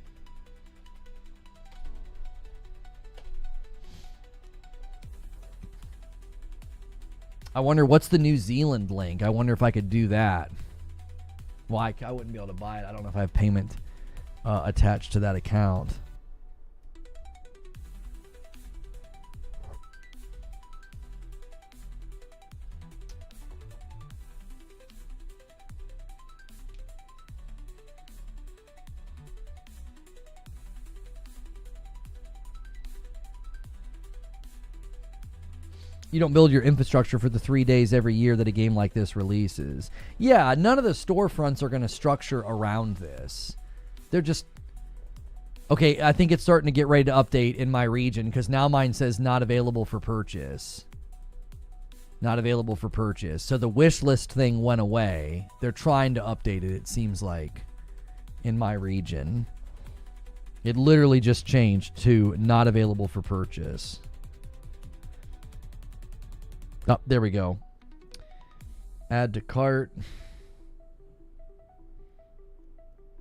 I wonder what's the New Zealand link. I wonder if I could do that. Well, I wouldn't be able to buy it. I don't know if I have payment attached to that account. You don't build your infrastructure for the 3 days every year that a game like this releases. Yeah, none of the storefronts are going to structure around this. They're just... Okay, I think it's starting to get ready to update in my region, because now mine says not available for purchase. Not available for purchase. So the wish list thing went away. They're trying to update it seems like, in my region. It literally just changed to not available for purchase. Oh, there we go. Add to cart.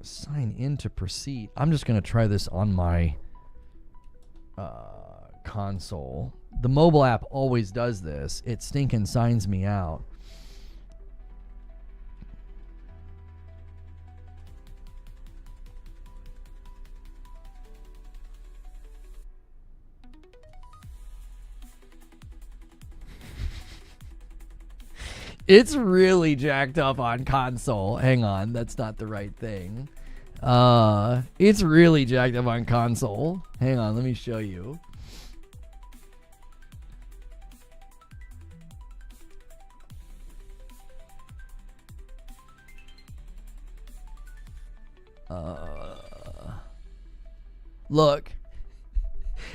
Sign in to proceed. I'm just going to try this on my console. The mobile app always does this. It stinking signs me out. It's really jacked up on console. Hang on, that's not the right thing. It's really jacked up on console. Hang on, let me show you. Look.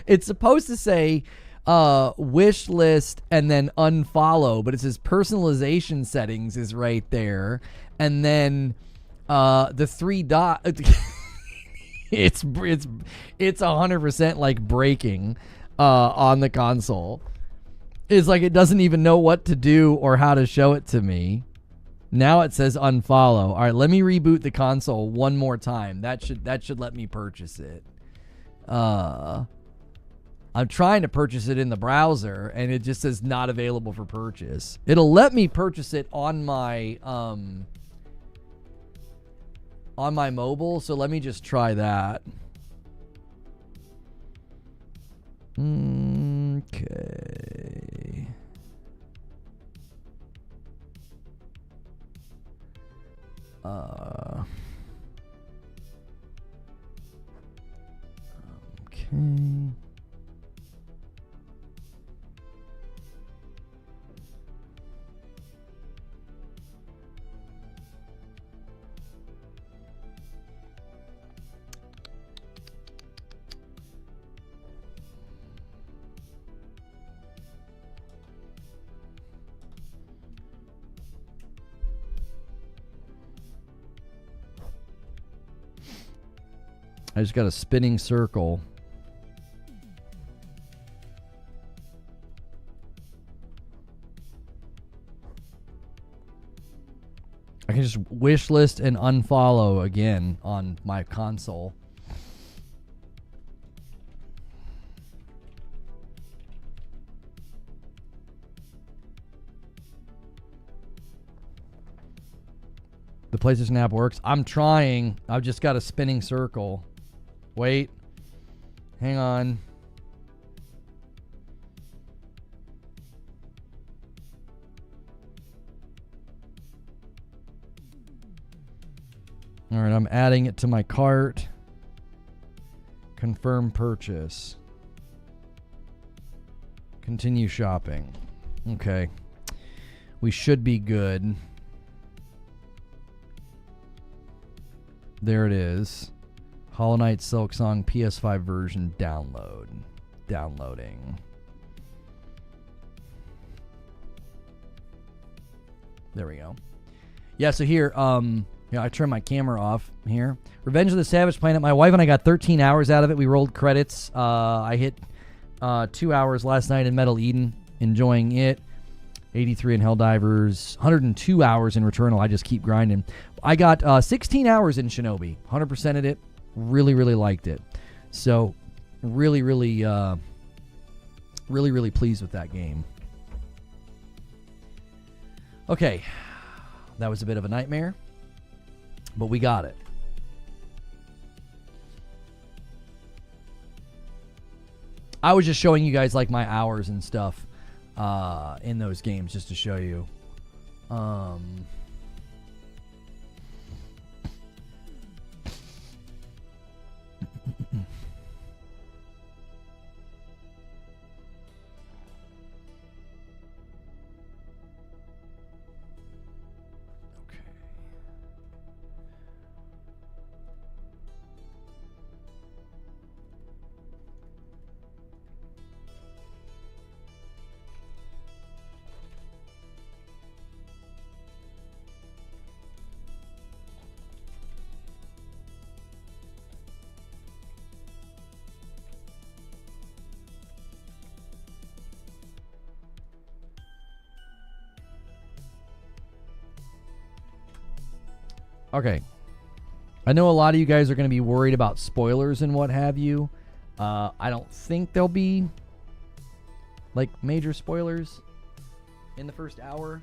It's supposed to say wish list and then unfollow, but it says personalization settings is right there, and then the three dot it's 100% like breaking on the console. It's like it doesn't even know what to do or how to show it to me. Now it says unfollow. All right, let me reboot the console one more time. That should let me purchase it. I'm trying to purchase it in the browser, and it just says not available for purchase. It'll let me purchase it on my mobile, so let me just try that. Okay. Okay. I just got a spinning circle. I can just wish list and unfollow again on my console. The PlayStation app works. I'm trying. I've just got a spinning circle. Wait. Hang on. All right, I'm adding it to my cart. Confirm purchase. Continue shopping. Okay. We should be good. There it is. Hollow Knight Silksong PS5 version download. Downloading. There we go. Yeah, so here, I turned my camera off here. Revenge of the Savage Planet. My wife and I got 13 hours out of it. We rolled credits. I hit 2 hours last night in Metal Eden, enjoying it. 83 in Helldivers. 102 hours in Returnal. I just keep grinding. I got 16 hours in Shinobi. 100%ed it. Really, really liked it. So, really, really pleased with that game. Okay. That was a bit of a nightmare, but we got it. I was just showing you guys like my hours and stuff in those games just to show you. Okay. I know a lot of you guys are going to be worried about spoilers and what have you. I don't think there'll be like major spoilers in the first hour.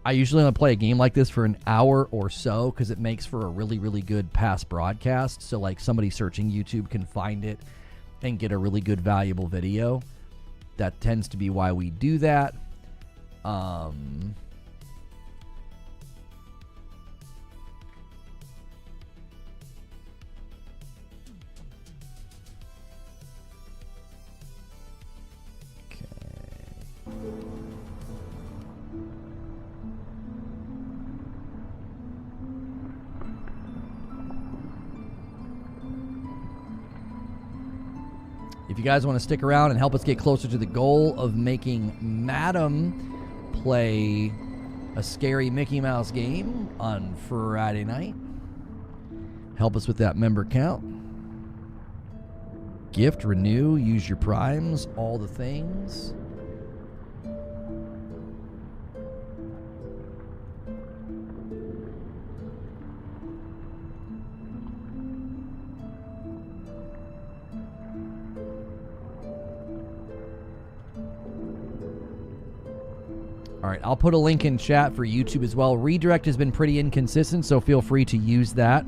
I usually only play a game like this for an hour or so because it makes for a really, really good past broadcast. So like somebody searching YouTube can find it and get a really good, valuable video. That tends to be why we do that. If you guys want to stick around and help us get closer to the goal of making Madam play a scary Mickey Mouse game on Friday night, help us with that member count. Gift, renew, use your primes, all the things. All right, I'll put a link in chat for YouTube as well. Redirect has been pretty inconsistent, so feel free to use that.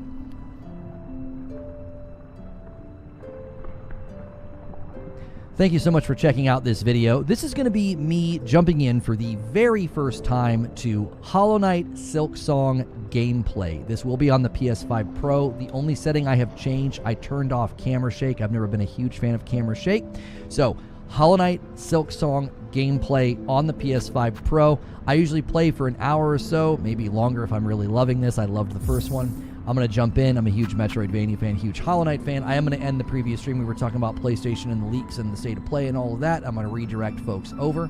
Thank you so much for checking out this video. This is going to be me jumping in for the very first time to Hollow Knight Silksong gameplay. This will be on the PS5 Pro. The only setting I have changed, I turned off camera shake. I've never been a huge fan of camera shake. So, Hollow Knight Silksong gameplay on the PS5 Pro. I usually play for an hour or so, maybe longer if I'm really loving this. I loved the first one. I'm going to jump in. I'm a huge Metroidvania fan, huge Hollow Knight fan. I am going to end the previous stream. We were talking about PlayStation and the leaks and the state of play and all of that. I'm going to redirect folks over.